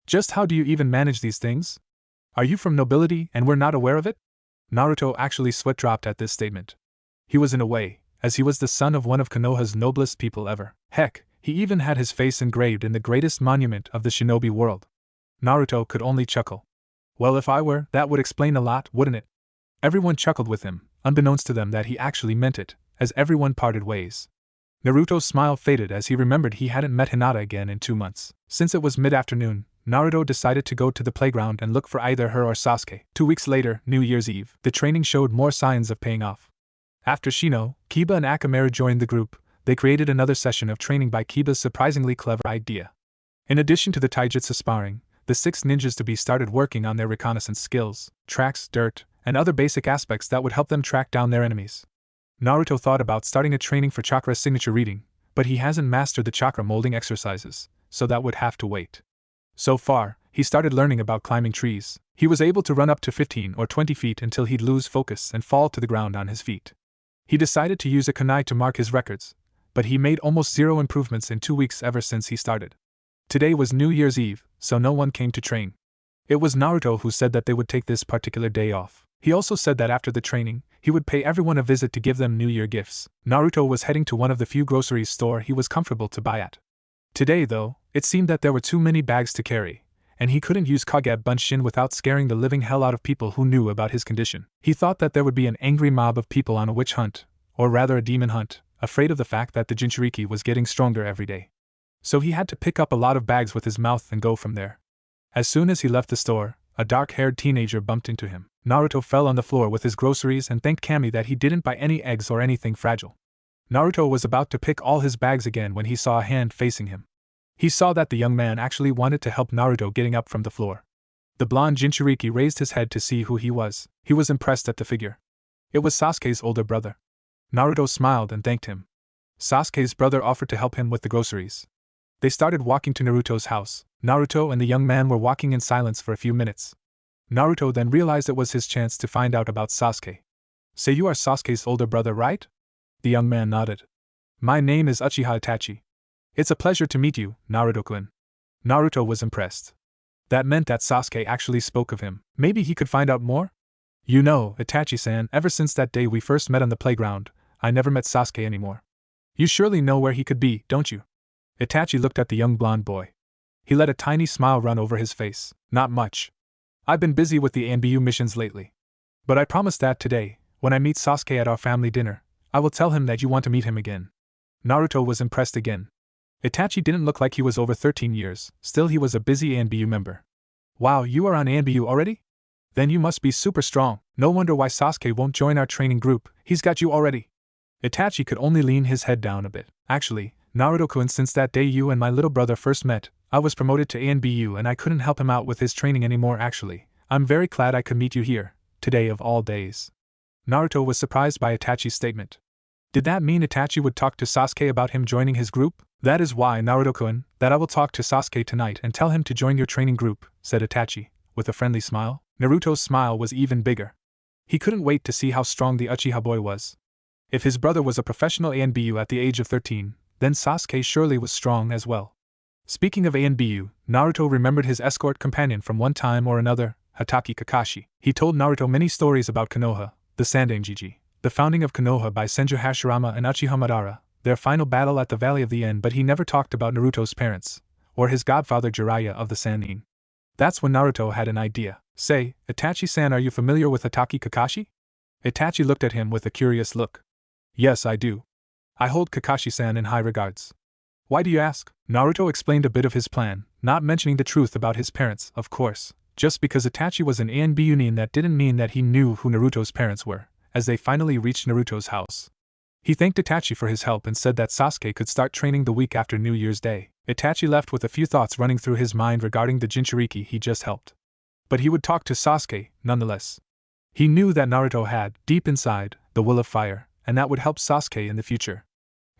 Speaker 1: Just how do you even manage these things? Are you from nobility and we're not aware of it?" Naruto actually sweat dropped at this statement. He was in a way, as he was the son of one of Konoha's noblest people ever. Heck, he even had his face engraved in the greatest monument of the shinobi world. Naruto could only chuckle. Well, if I were, that would explain a lot, wouldn't it? Everyone chuckled with him, unbeknownst to them that he actually meant it, as everyone parted ways. Naruto's smile faded as he remembered he hadn't met Hinata again in 2 months. Since it was mid-afternoon, Naruto decided to go to the playground and look for either her or Sasuke. 2 weeks later, New Year's Eve, the training showed more signs of paying off. After Shino, Kiba and Akamaru joined the group, they created another session of training by Kiba's surprisingly clever idea. In addition to the taijutsu sparring, the 6 ninjas to be started working on their reconnaissance skills, tracks, dirt, and other basic aspects that would help them track down their enemies. Naruto thought about starting a training for chakra signature reading, but he hasn't mastered the chakra molding exercises, so that would have to wait. So far, he started learning about climbing trees. He was able to run up to 15 or 20 feet until he'd lose focus and fall to the ground on his feet. He decided to use a kunai to mark his records, but he made almost 0 improvements in 2 weeks ever since he started. Today was New Year's Eve, so no one came to train. It was Naruto who said that they would take this particular day off. He also said that after the training, he would pay everyone a visit to give them New Year gifts. Naruto was heading to one of the few grocery stores he was comfortable to buy at. Today, though, it seemed that there were too many bags to carry, and he couldn't use Kage Bunshin without scaring the living hell out of people who knew about his condition. He thought that there would be an angry mob of people on a witch hunt, or rather a demon hunt, afraid of the fact that the Jinchuriki was getting stronger every day. So he had to pick up a lot of bags with his mouth and go from there. As soon as he left the store, a dark-haired teenager bumped into him. Naruto fell on the floor with his groceries and thanked Kami that he didn't buy any eggs or anything fragile. Naruto was about to pick all his bags again when he saw a hand facing him. He saw that the young man actually wanted to help Naruto getting up from the floor. The blonde Jinchuriki raised his head to see who he was. He was impressed at the figure. It was Sasuke's older brother. Naruto smiled and thanked him. Sasuke's brother offered to help him with the groceries. They started walking to Naruto's house. Naruto and the young man were walking in silence for a few minutes. Naruto then realized it was his chance to find out about Sasuke. Say you are Sasuke's older brother, right? The young man nodded. My name is Uchiha Itachi. It's a pleasure to meet you, Naruto-kun. Naruto was impressed. That meant that Sasuke actually spoke of him. Maybe he could find out more? You know, Itachi-san, ever since that day we first met on the playground, I never met Sasuke anymore. You surely know where he could be, don't you? Itachi looked at the young blonde boy. He let a tiny smile run over his face. Not much. I've been busy with the ANBU missions lately. But I promise that today, when I meet Sasuke at our family dinner, I will tell him that you want to meet him again. Naruto was impressed again. Itachi didn't look like he was over 13 years, still he was a busy ANBU member. Wow, you are on ANBU already? Then you must be super strong. No wonder why Sasuke won't join our training group, he's got you already. Itachi could only lean his head down a bit. Actually, Naruto-kun, since that day you and my little brother first met, I was promoted to ANBU and I couldn't help him out with his training anymore actually. I'm very glad I could meet you here, today of all days. Naruto was surprised by Itachi's statement. Did that mean Itachi would talk to Sasuke about him joining his group? That is why, Naruto-kun, that I will talk to Sasuke tonight and tell him to join your training group, said Itachi, with a friendly smile. Naruto's smile was even bigger. He couldn't wait to see how strong the Uchiha boy was. If his brother was a professional ANBU at the age of 13, then Sasuke surely was strong as well. Speaking of ANBU, Naruto remembered his escort companion from one time or another, Hatake Kakashi. He told Naruto many stories about Konoha, the Sandangiji, the founding of Konoha by Senju Hashirama and Uchiha Madara, their final battle at the Valley of the End, but he never talked about Naruto's parents, or his godfather Jiraiya of the Sannin. That's when Naruto had an idea. Say, Itachi-san, are you familiar with Hatake Kakashi? Itachi looked at him with a curious look. Yes, I do. I hold Kakashi-san in high regards. Why do you ask? Naruto explained a bit of his plan, not mentioning the truth about his parents, of course. Just because Itachi was an ANBU, that didn't mean that he knew who Naruto's parents were, as they finally reached Naruto's house. He thanked Itachi for his help and said that Sasuke could start training the week after New Year's Day. Itachi left with a few thoughts running through his mind regarding the Jinchuriki he just helped. But he would talk to Sasuke, nonetheless. He knew that Naruto had, deep inside, the will of fire, and that would help Sasuke in the future.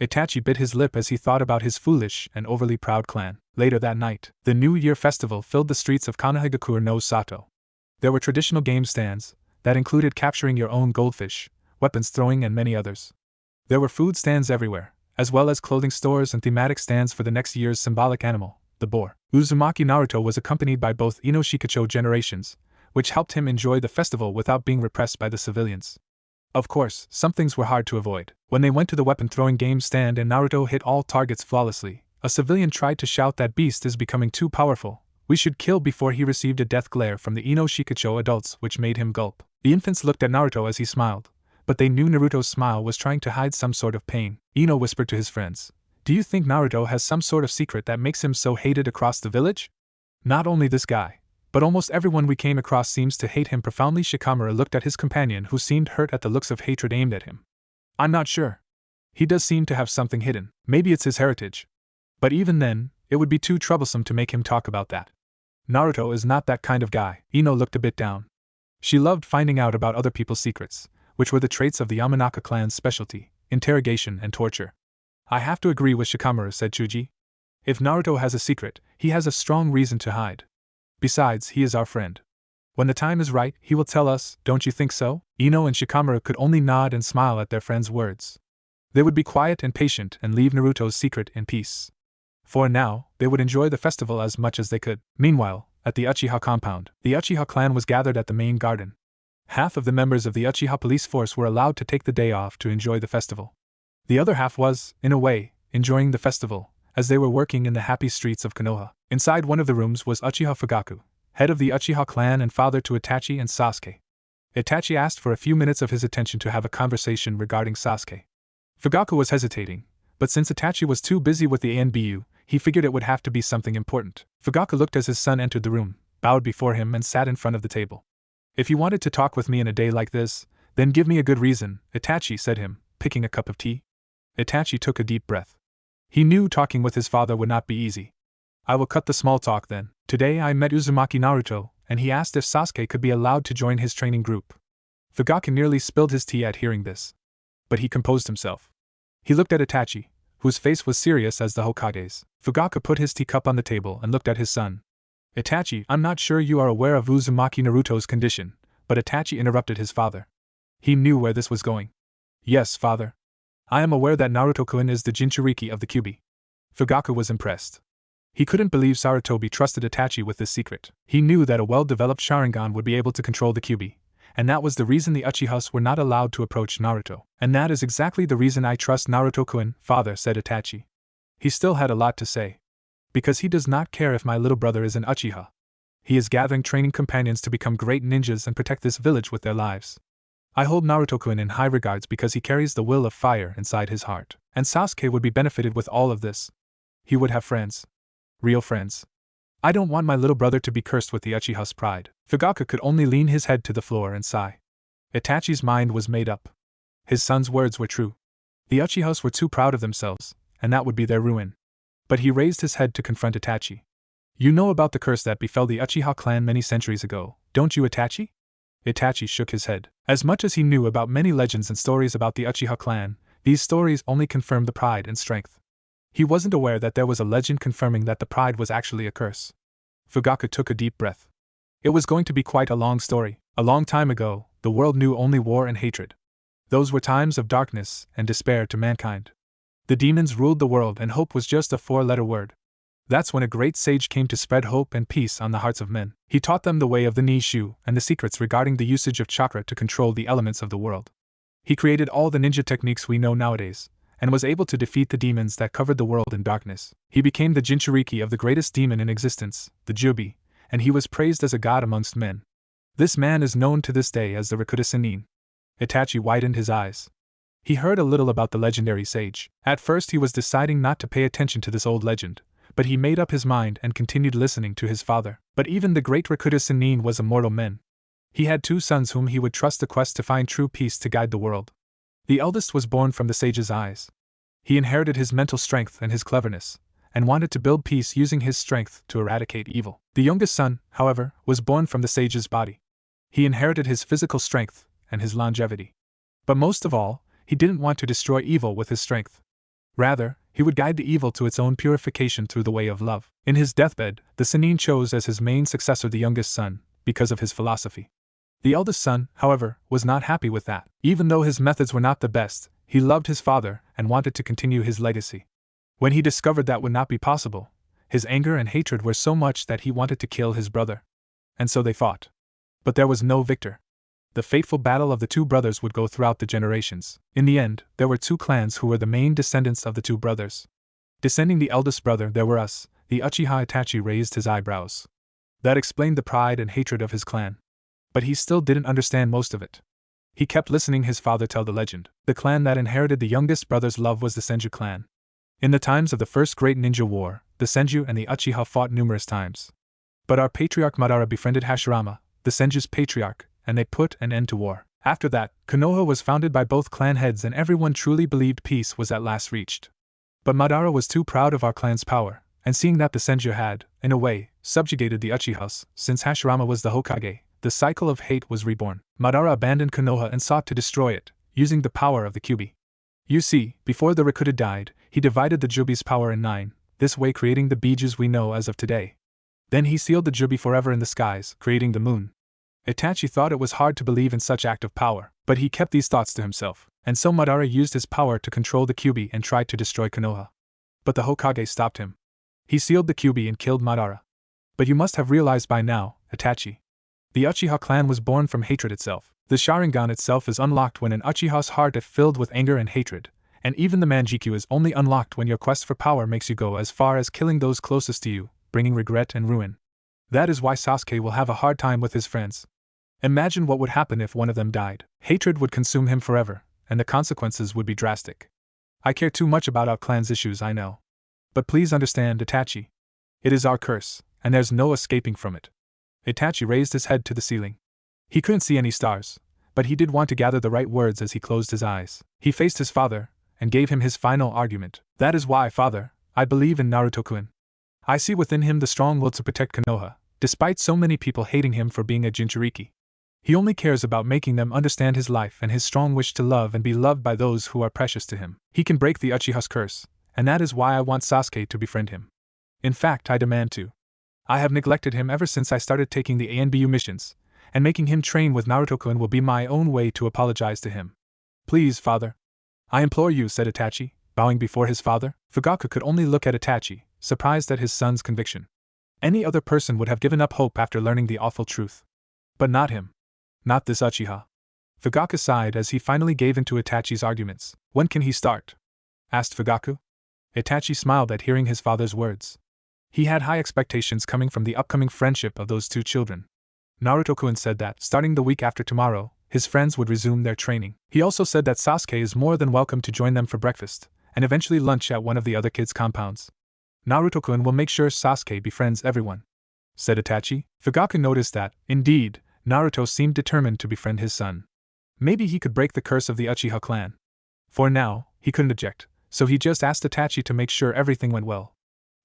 Speaker 1: Itachi bit his lip as he thought about his foolish and overly proud clan. Later that night, the New Year festival filled the streets of Konohagakure no Sato. There were traditional game stands that included capturing your own goldfish, weapons throwing, and many others. There were food stands everywhere, as well as clothing stores and thematic stands for the next year's symbolic animal, the boar. Uzumaki Naruto was accompanied by both Ino Shikacho generations, which helped him enjoy the festival without being repressed by the civilians. Of course, some things were hard to avoid. When they went to the weapon-throwing game stand and Naruto hit all targets flawlessly, a civilian tried to shout that beast is becoming too powerful. We should kill before he received a death glare from the Ino Shikacho adults, which made him gulp. The infants looked at Naruto as he smiled, but they knew Naruto's smile was trying to hide some sort of pain. Ino whispered to his friends, "Do you think Naruto has some sort of secret that makes him so hated across the village? Not only this guy, but almost everyone we came across seems to hate him profoundly." Shikamaru looked at his companion, who seemed hurt at the looks of hatred aimed at him. "I'm not sure. He does seem to have something hidden. Maybe it's his heritage. But even then, it would be too troublesome to make him talk about that. Naruto is not that kind of guy." Ino looked a bit down. She loved finding out about other people's secrets, which were the traits of the Yamanaka clan's specialty: interrogation and torture. "I have to agree with Shikamaru," said Chuji. "If Naruto has a secret, he has a strong reason to hide. Besides, he is our friend. When the time is right, he will tell us, don't you think so?" Ino and Shikamaru could only nod and smile at their friend's words. They would be quiet and patient and leave Naruto's secret in peace. For now, they would enjoy the festival as much as they could. Meanwhile, at the Uchiha compound, the Uchiha clan was gathered at the main garden. Half of the members of the Uchiha police force were allowed to take the day off to enjoy the festival. The other half was, in a way, enjoying the festival, as they were working in the happy streets of Konoha. Inside one of the rooms was Uchiha Fugaku, head of the Uchiha clan and father to Itachi and Sasuke. Itachi asked for a few minutes of his attention to have a conversation regarding Sasuke. Fugaku was hesitating, but since Itachi was too busy with the ANBU, he figured it would have to be something important. Fugaku looked as his son entered the room, bowed before him and sat in front of the table. "If you wanted to talk with me in a day like this, then give me a good reason," Itachi said him, picking a cup of tea. Itachi took a deep breath. He knew talking with his father would not be easy. "I will cut the small talk then. Today I met Uzumaki Naruto, and he asked if Sasuke could be allowed to join his training group." Fugaku nearly spilled his tea at hearing this. But he composed himself. He looked at Itachi, whose face was serious as the Hokage's. Fugaku put his teacup on the table and looked at his son. "Itachi, I'm not sure you are aware of Uzumaki Naruto's condition," but Itachi interrupted his father. He knew where this was going. "Yes, father. I am aware that Naruto-kun is the Jinchuriki of the Kyuubi." Fugaku was impressed. He couldn't believe Sarutobi trusted Itachi with this secret. He knew that a well-developed Sharingan would be able to control the Kyuubi, and that was the reason the Uchihas were not allowed to approach Naruto. "And that is exactly the reason I trust Naruto-kun, father," said Itachi. He still had a lot to say. "Because he does not care if my little brother is an Uchiha. He is gathering training companions to become great ninjas and protect this village with their lives. I hold Naruto-kun in high regards because he carries the will of fire inside his heart. And Sasuke would be benefited with all of this. He would have friends. Real friends. I don't want my little brother to be cursed with the Uchiha's pride." Fugaku could only lean his head to the floor and sigh. Itachi's mind was made up. His son's words were true. The Uchihas were too proud of themselves, and that would be their ruin. But he raised his head to confront Itachi. "You know about the curse that befell the Uchiha clan many centuries ago, don't you, Itachi?" Itachi shook his head. As much as he knew about many legends and stories about the Uchiha clan, these stories only confirmed the pride and strength. He wasn't aware that there was a legend confirming that the pride was actually a curse. Fugaku took a deep breath. It was going to be quite a long story. A long time ago, the world knew only war and hatred. Those were times of darkness and despair to mankind. The demons ruled the world and hope was just a four-letter word. That's when a great sage came to spread hope and peace on the hearts of men. He taught them the way of the Nishu and the secrets regarding the usage of chakra to control the elements of the world. He created all the ninja techniques we know nowadays, and was able to defeat the demons that covered the world in darkness. He became the Jinchuriki of the greatest demon in existence, the Jubi, and he was praised as a god amongst men. This man is known to this day as the Rakuta Sennin. Itachi widened his eyes. He heard a little about the legendary sage. At first he was deciding not to pay attention to this old legend, but he made up his mind and continued listening to his father. But even the great Rakuta Sennin was a mortal man. He had 2 sons whom he would trust the quest to find true peace to guide the world. The eldest was born from the sage's eyes. He inherited his mental strength and his cleverness, and wanted to build peace using his strength to eradicate evil. The youngest son, however, was born from the sage's body. He inherited his physical strength and his longevity. But most of all, he didn't want to destroy evil with his strength. Rather, he would guide the evil to its own purification through the way of love. In his deathbed, the Sennin chose as his main successor the youngest son, because of his philosophy. The eldest son, however, was not happy with that. Even though his methods were not the best, he loved his father and wanted to continue his legacy. When he discovered that would not be possible, his anger and hatred were so much that he wanted to kill his brother. And so they fought. But there was no victor. The fateful battle of the two brothers would go throughout the generations. In the end, there were two clans who were the main descendants of the two brothers. Descending the eldest brother, there were us. The Uchiha Itachi raised his eyebrows. That explained the pride and hatred of his clan. But he still didn't understand most of it. He kept listening his father tell the legend. The clan that inherited the youngest brother's love was the Senju clan. In the times of the first great ninja war, the Senju and the Uchiha fought numerous times. But our patriarch Madara befriended Hashirama, the Senju's patriarch, and they put an end to war. After that, Konoha was founded by both clan heads and everyone truly believed peace was at last reached. But Madara was too proud of our clan's power, and seeing that the Senju had, in a way, subjugated the Uchihas, since Hashirama was the Hokage, the cycle of hate was reborn. Madara abandoned Konoha and sought to destroy it, using the power of the Kyuubi. You see, before the Rakuta died, he divided the Jubi's power in 9, this way creating the Bijus we know as of today. Then he sealed the Jubi forever in the skies, creating the moon. Itachi thought it was hard to believe in such act of power, but he kept these thoughts to himself, and so Madara used his power to control the Kyuubi and tried to destroy Konoha. But the Hokage stopped him. He sealed the Kyuubi and killed Madara. But you must have realized by now, Itachi. The Uchiha clan was born from hatred itself. The Sharingan itself is unlocked when an Uchiha's heart is filled with anger and hatred, and even the Manjikyu is only unlocked when your quest for power makes you go as far as killing those closest to you, bringing regret and ruin. That is why Sasuke will have a hard time with his friends. Imagine what would happen if one of them died. Hatred would consume him forever, and the consequences would be drastic. I care too much about our clan's issues, I know. But please understand, Itachi. It is our curse, and there's no escaping from it. Itachi raised his head to the ceiling. He couldn't see any stars, but he did want to gather the right words as he closed his eyes. He faced his father, and gave him his final argument. That is why, father, I believe in Naruto-kun. I see within him the strong will to protect Konoha, despite so many people hating him for being a Jinchuriki. He only cares about making them understand his life and his strong wish to love and be loved by those who are precious to him. He can break the Uchiha's curse, and that is why I want Sasuke to befriend him. In fact, I demand to. I have neglected him ever since I started taking the ANBU missions, and making him train with Naruto-kun will be my own way to apologize to him. Please, father. I implore you, said Itachi, bowing before his father. Fugaku could only look at Itachi, surprised at his son's conviction. Any other person would have given up hope after learning the awful truth. But not him. Not this Uchiha. Fugaku sighed as he finally gave in to Itachi's arguments. When can he start? Asked Fugaku. Itachi smiled at hearing his father's words. He had high expectations coming from the upcoming friendship of those two children. Naruto-kun said that, starting the week after tomorrow, his friends would resume their training. He also said that Sasuke is more than welcome to join them for breakfast, and eventually lunch at one of the other kids' compounds. Naruto-kun will make sure Sasuke befriends everyone, said Itachi. Fugaku noticed that, indeed, Naruto seemed determined to befriend his son. Maybe he could break the curse of the Uchiha clan. For now, he couldn't object, so he just asked Itachi to make sure everything went well.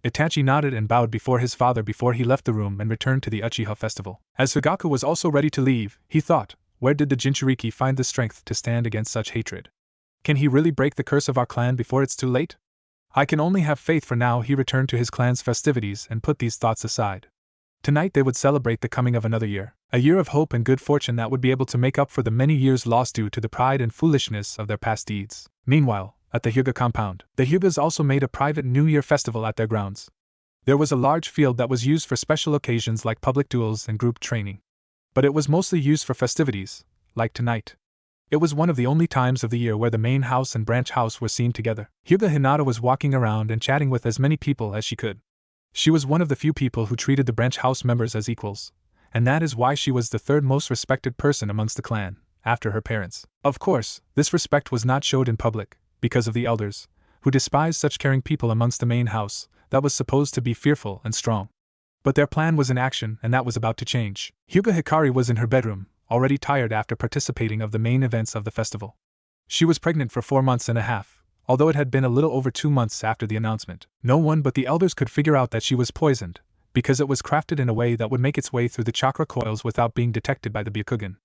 Speaker 1: Itachi nodded and bowed before his father before he left the room and returned to the Uchiha festival. As Fugaku was also ready to leave, he thought, where did the Jinchuriki find the strength to stand against such hatred? Can he really break the curse of our clan before it's too late? I can only have faith. For now, he returned to his clan's festivities and put these thoughts aside. Tonight they would celebrate the coming of another year, a year of hope and good fortune that would be able to make up for the many years lost due to the pride and foolishness of their past deeds. Meanwhile, at the Hyuga compound, the Hyugas also made a private New Year festival at their grounds. There was a large field that was used for special occasions like public duels and group training. But it was mostly used for festivities, like tonight. It was one of the only times of the year where the main house and branch house were seen together. Hyuga Hinata was walking around and chatting with as many people as she could. She was one of the few people who treated the branch house members as equals, and that is why she was the third most respected person amongst the clan, after her parents. Of course, this respect was not showed in public, because of the elders, who despised such caring people amongst the main house, that was supposed to be fearful and strong. But their plan was in action, and that was about to change. Hyuga Hikari was in her bedroom, already tired after participating of the main events of the festival. She was pregnant for 4 months and a half, although it had been a little over 2 months after the announcement. No one but the elders could figure out that she was poisoned, because it was crafted in a way that would make its way through the chakra coils without being detected by the Byakugan.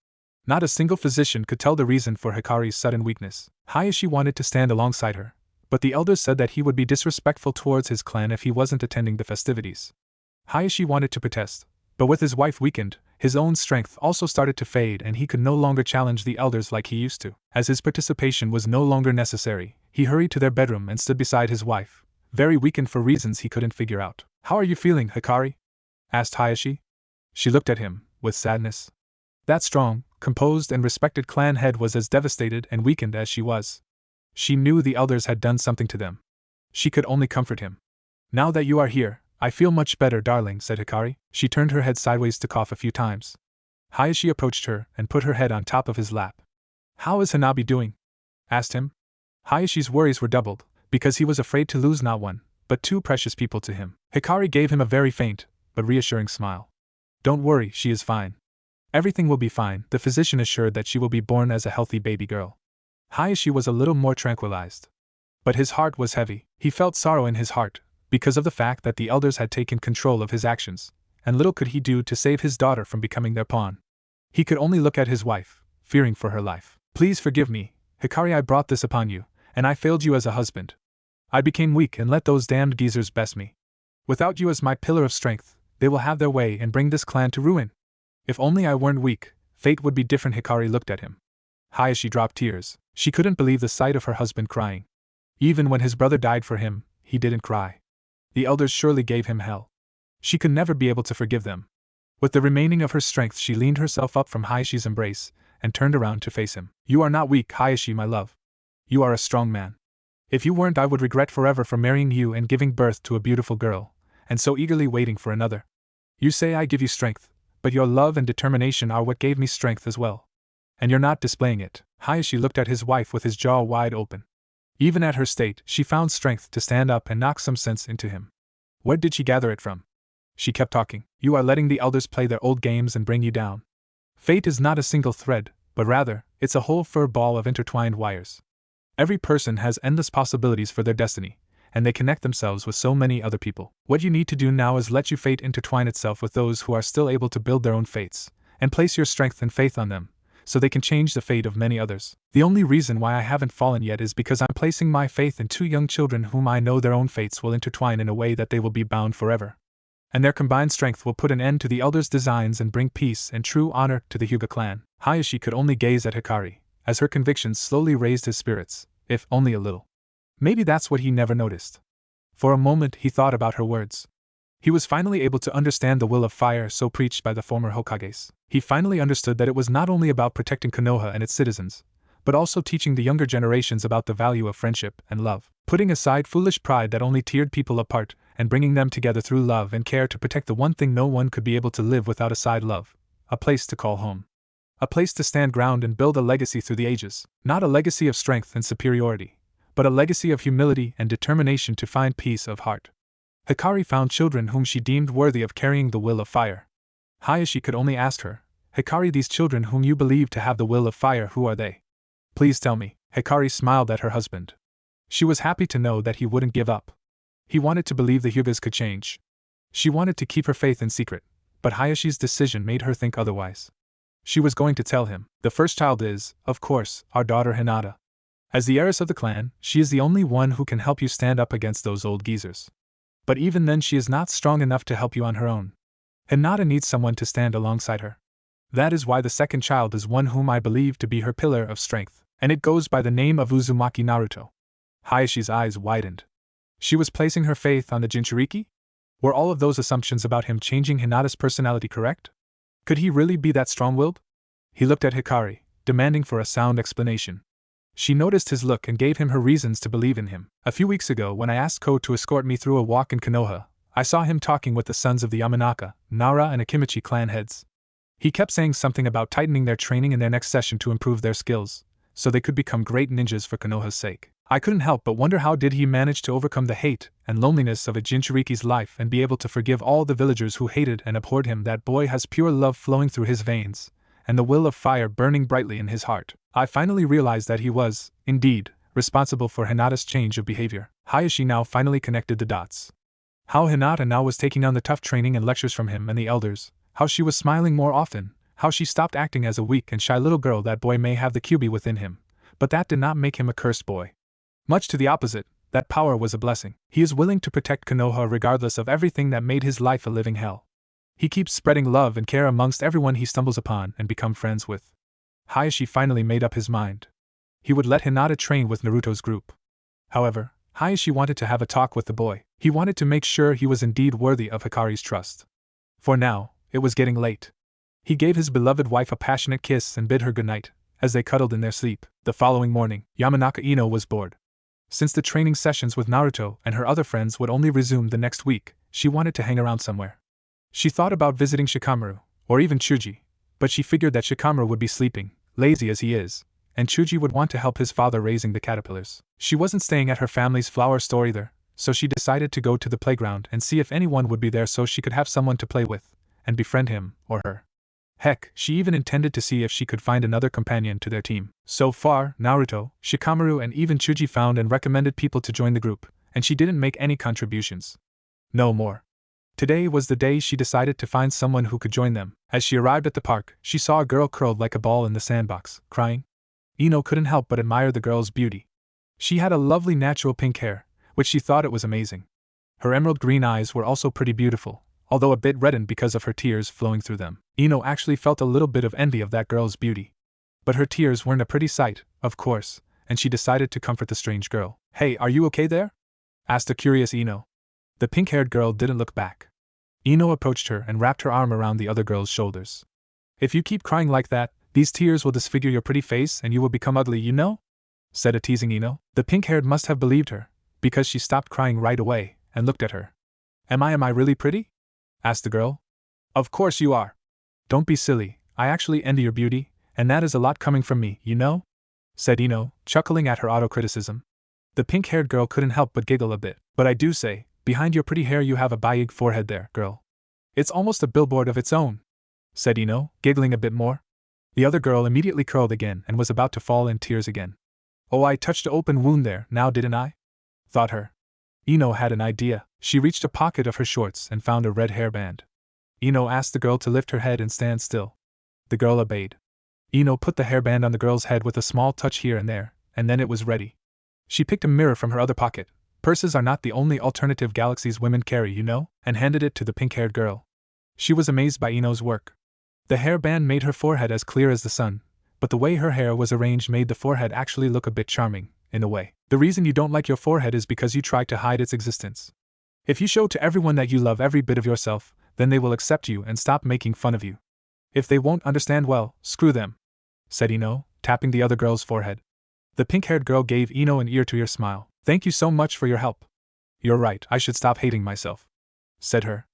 Speaker 1: Not a single physician could tell the reason for Hikari's sudden weakness. Hayashi wanted to stand alongside her, but the elders said that he would be disrespectful towards his clan if he wasn't attending the festivities. Hayashi wanted to protest, but with his wife weakened, his own strength also started to fade and he could no longer challenge the elders like he used to. As his participation was no longer necessary, he hurried to their bedroom and stood beside his wife, very weakened for reasons he couldn't figure out. "How are you feeling, Hikari?" asked Hayashi. She looked at him, with sadness. That strong, composed, and respected clan head was as devastated and weakened as she was. She knew the elders had done something to them. She could only comfort him. Now that you are here, I feel much better, darling, said Hikari. She turned her head sideways to cough a few times. Hayashi approached her and put her head on top of his lap. How is Hanabi doing? Asked him. Hayashi's worries were doubled, because he was afraid to lose not one, but two precious people to him. Hikari gave him a very faint, but reassuring smile. Don't worry, she is fine. Everything will be fine, the physician assured that she will be born as a healthy baby girl. Hayashi was a little more tranquilized. But his heart was heavy. He felt sorrow in his heart, because of the fact that the elders had taken control of his actions, and little could he do to save his daughter from becoming their pawn. He could only look at his wife, fearing for her life. Please forgive me, Hikari, I brought this upon you, and I failed you as a husband. I became weak and let those damned geezers best me. Without you as my pillar of strength, they will have their way and bring this clan to ruin. If only I weren't weak, fate would be different. Hikari looked at him. Hayashi dropped tears. She couldn't believe the sight of her husband crying. Even when his brother died for him, he didn't cry. The elders surely gave him hell. She could never be able to forgive them. With the remaining of her strength, she leaned herself up from Hayashi's embrace and turned around to face him. You are not weak, Hayashi, my love. You are a strong man. If you weren't, I would regret forever for marrying you and giving birth to a beautiful girl, and so eagerly waiting for another. You say I give you strength, but your love and determination are what gave me strength as well. And you're not displaying it. Hayashi looked at his wife with his jaw wide open. Even at her state, she found strength to stand up and knock some sense into him. Where did she gather it from? She kept talking. You are letting the elders play their old games and bring you down. Fate is not a single thread, but rather, it's a whole fur ball of intertwined wires. Every person has endless possibilities for their destiny, and they connect themselves with so many other people. What you need to do now is let your fate intertwine itself with those who are still able to build their own fates, and place your strength and faith on them, so they can change the fate of many others. The only reason why I haven't fallen yet is because I'm placing my faith in two young children whom I know their own fates will intertwine in a way that they will be bound forever. And their combined strength will put an end to the elders' designs and bring peace and true honor to the Hyuga clan. Hayashi could only gaze at Hikari, as her convictions slowly raised his spirits, if only a little. Maybe that's what he never noticed. For a moment he thought about her words. He was finally able to understand the will of fire so preached by the former Hokages. He finally understood that it was not only about protecting Konoha and its citizens, but also teaching the younger generations about the value of friendship and love, putting aside foolish pride that only teared people apart, and bringing them together through love and care to protect the one thing no one could be able to live without aside love, a place to call home. A place to stand ground and build a legacy through the ages, not a legacy of strength and superiority, but a legacy of humility and determination to find peace of heart. Hikari found children whom she deemed worthy of carrying the will of fire. Hayashi could only ask her, Hikari, these children whom you believe to have the will of fire, who are they? Please tell me. Hikari smiled at her husband. She was happy to know that he wouldn't give up. He wanted to believe the Hyugas could change. She wanted to keep her faith in secret, but Hayashi's decision made her think otherwise. She was going to tell him. The first child is, of course, our daughter Hinata. As the heiress of the clan, she is the only one who can help you stand up against those old geezers. But even then she is not strong enough to help you on her own. Hinata needs someone to stand alongside her. That is why the second child is one whom I believe to be her pillar of strength, and it goes by the name of Uzumaki Naruto. Hayashi's eyes widened. She was placing her faith on the Jinchuriki? Were all of those assumptions about him changing Hinata's personality correct? Could he really be that strong-willed? He looked at Hikari, demanding for a sound explanation. She noticed his look and gave him her reasons to believe in him. A few weeks ago, when I asked Ko to escort me through a walk in Konoha, I saw him talking with the sons of the Yamanaka, Nara, and Akimichi clan heads. He kept saying something about tightening their training in their next session to improve their skills, so they could become great ninjas for Konoha's sake. I couldn't help but wonder how did he manage to overcome the hate and loneliness of a Jinchuriki's life and be able to forgive all the villagers who hated and abhorred him. That boy has pure love flowing through his veins, and the will of fire burning brightly in his heart. I finally realized that he was, indeed, responsible for Hinata's change of behavior. Hayashi now finally connected the dots. How Hinata now was taking on the tough training and lectures from him and the elders, how she was smiling more often, how she stopped acting as a weak and shy little girl. That boy may have the QB within him, but that did not make him a cursed boy. Much to the opposite, that power was a blessing. He is willing to protect Konoha regardless of everything that made his life a living hell. He keeps spreading love and care amongst everyone he stumbles upon and become friends with. Hayashi finally made up his mind. He would let Hinata train with Naruto's group. However, Hayashi wanted to have a talk with the boy. He wanted to make sure he was indeed worthy of Hikari's trust. For now, it was getting late. He gave his beloved wife a passionate kiss and bid her good night, as they cuddled in their sleep. The following morning, Yamanaka Ino was bored. Since the training sessions with Naruto and her other friends would only resume the next week, she wanted to hang around somewhere. She thought about visiting Shikamaru, or even Chuji, but she figured that Shikamaru would be sleeping, lazy as he is, and Chuji would want to help his father raising the caterpillars. She wasn't staying at her family's flower store either, so she decided to go to the playground and see if anyone would be there so she could have someone to play with, and befriend him or her. Heck, she even intended to see if she could find another companion to their team. So far, Naruto, Shikamaru and even Chuji found and recommended people to join the group, and she didn't make any contributions. No more. Today was the day she decided to find someone who could join them. As she arrived at the park, she saw a girl curled like a ball in the sandbox, crying. Ino couldn't help but admire the girl's beauty. She had a lovely natural pink hair, which she thought it was amazing. Her emerald green eyes were also pretty beautiful, although a bit reddened because of her tears flowing through them. Ino actually felt a little bit of envy of that girl's beauty. But her tears weren't a pretty sight, of course, and she decided to comfort the strange girl. "Hey, are you okay there?" asked a curious Ino. The pink-haired girl didn't look back. Ino approached her and wrapped her arm around the other girl's shoulders. "If you keep crying like that, these tears will disfigure your pretty face and you will become ugly, you know?" said a teasing Ino. The pink-haired must have believed her, because she stopped crying right away and looked at her. Am I really pretty?" asked the girl. "Of course you are. Don't be silly, I actually envy your beauty, and that is a lot coming from me, you know?" said Ino, chuckling at her auto-criticism. The pink-haired girl couldn't help but giggle a bit. "But I do say, behind your pretty hair you have a big forehead there, girl. It's almost a billboard of its own," said Ino, giggling a bit more. The other girl immediately curled again and was about to fall in tears again. "Oh, I touched an open wound there, now didn't I?" thought her. Ino had an idea. She reached a pocket of her shorts and found a red hairband. Ino asked the girl to lift her head and stand still. The girl obeyed. Ino put the hairband on the girl's head with a small touch here and there, and then it was ready. She picked a mirror from her other pocket. Purses are not the only alternative galaxies women carry, you know, and handed it to the pink-haired girl. She was amazed by Ino's work. The hairband made her forehead as clear as the sun, but the way her hair was arranged made the forehead actually look a bit charming, in a way. The reason you don't like your forehead is because you try to hide its existence. If you show to everyone that you love every bit of yourself, then they will accept you and stop making fun of you. If they won't understand, well, screw them," said Ino, tapping the other girl's forehead. The pink-haired girl gave Ino an ear-to-ear smile. "Thank you so much for your help. You're right, I should stop hating myself," said her.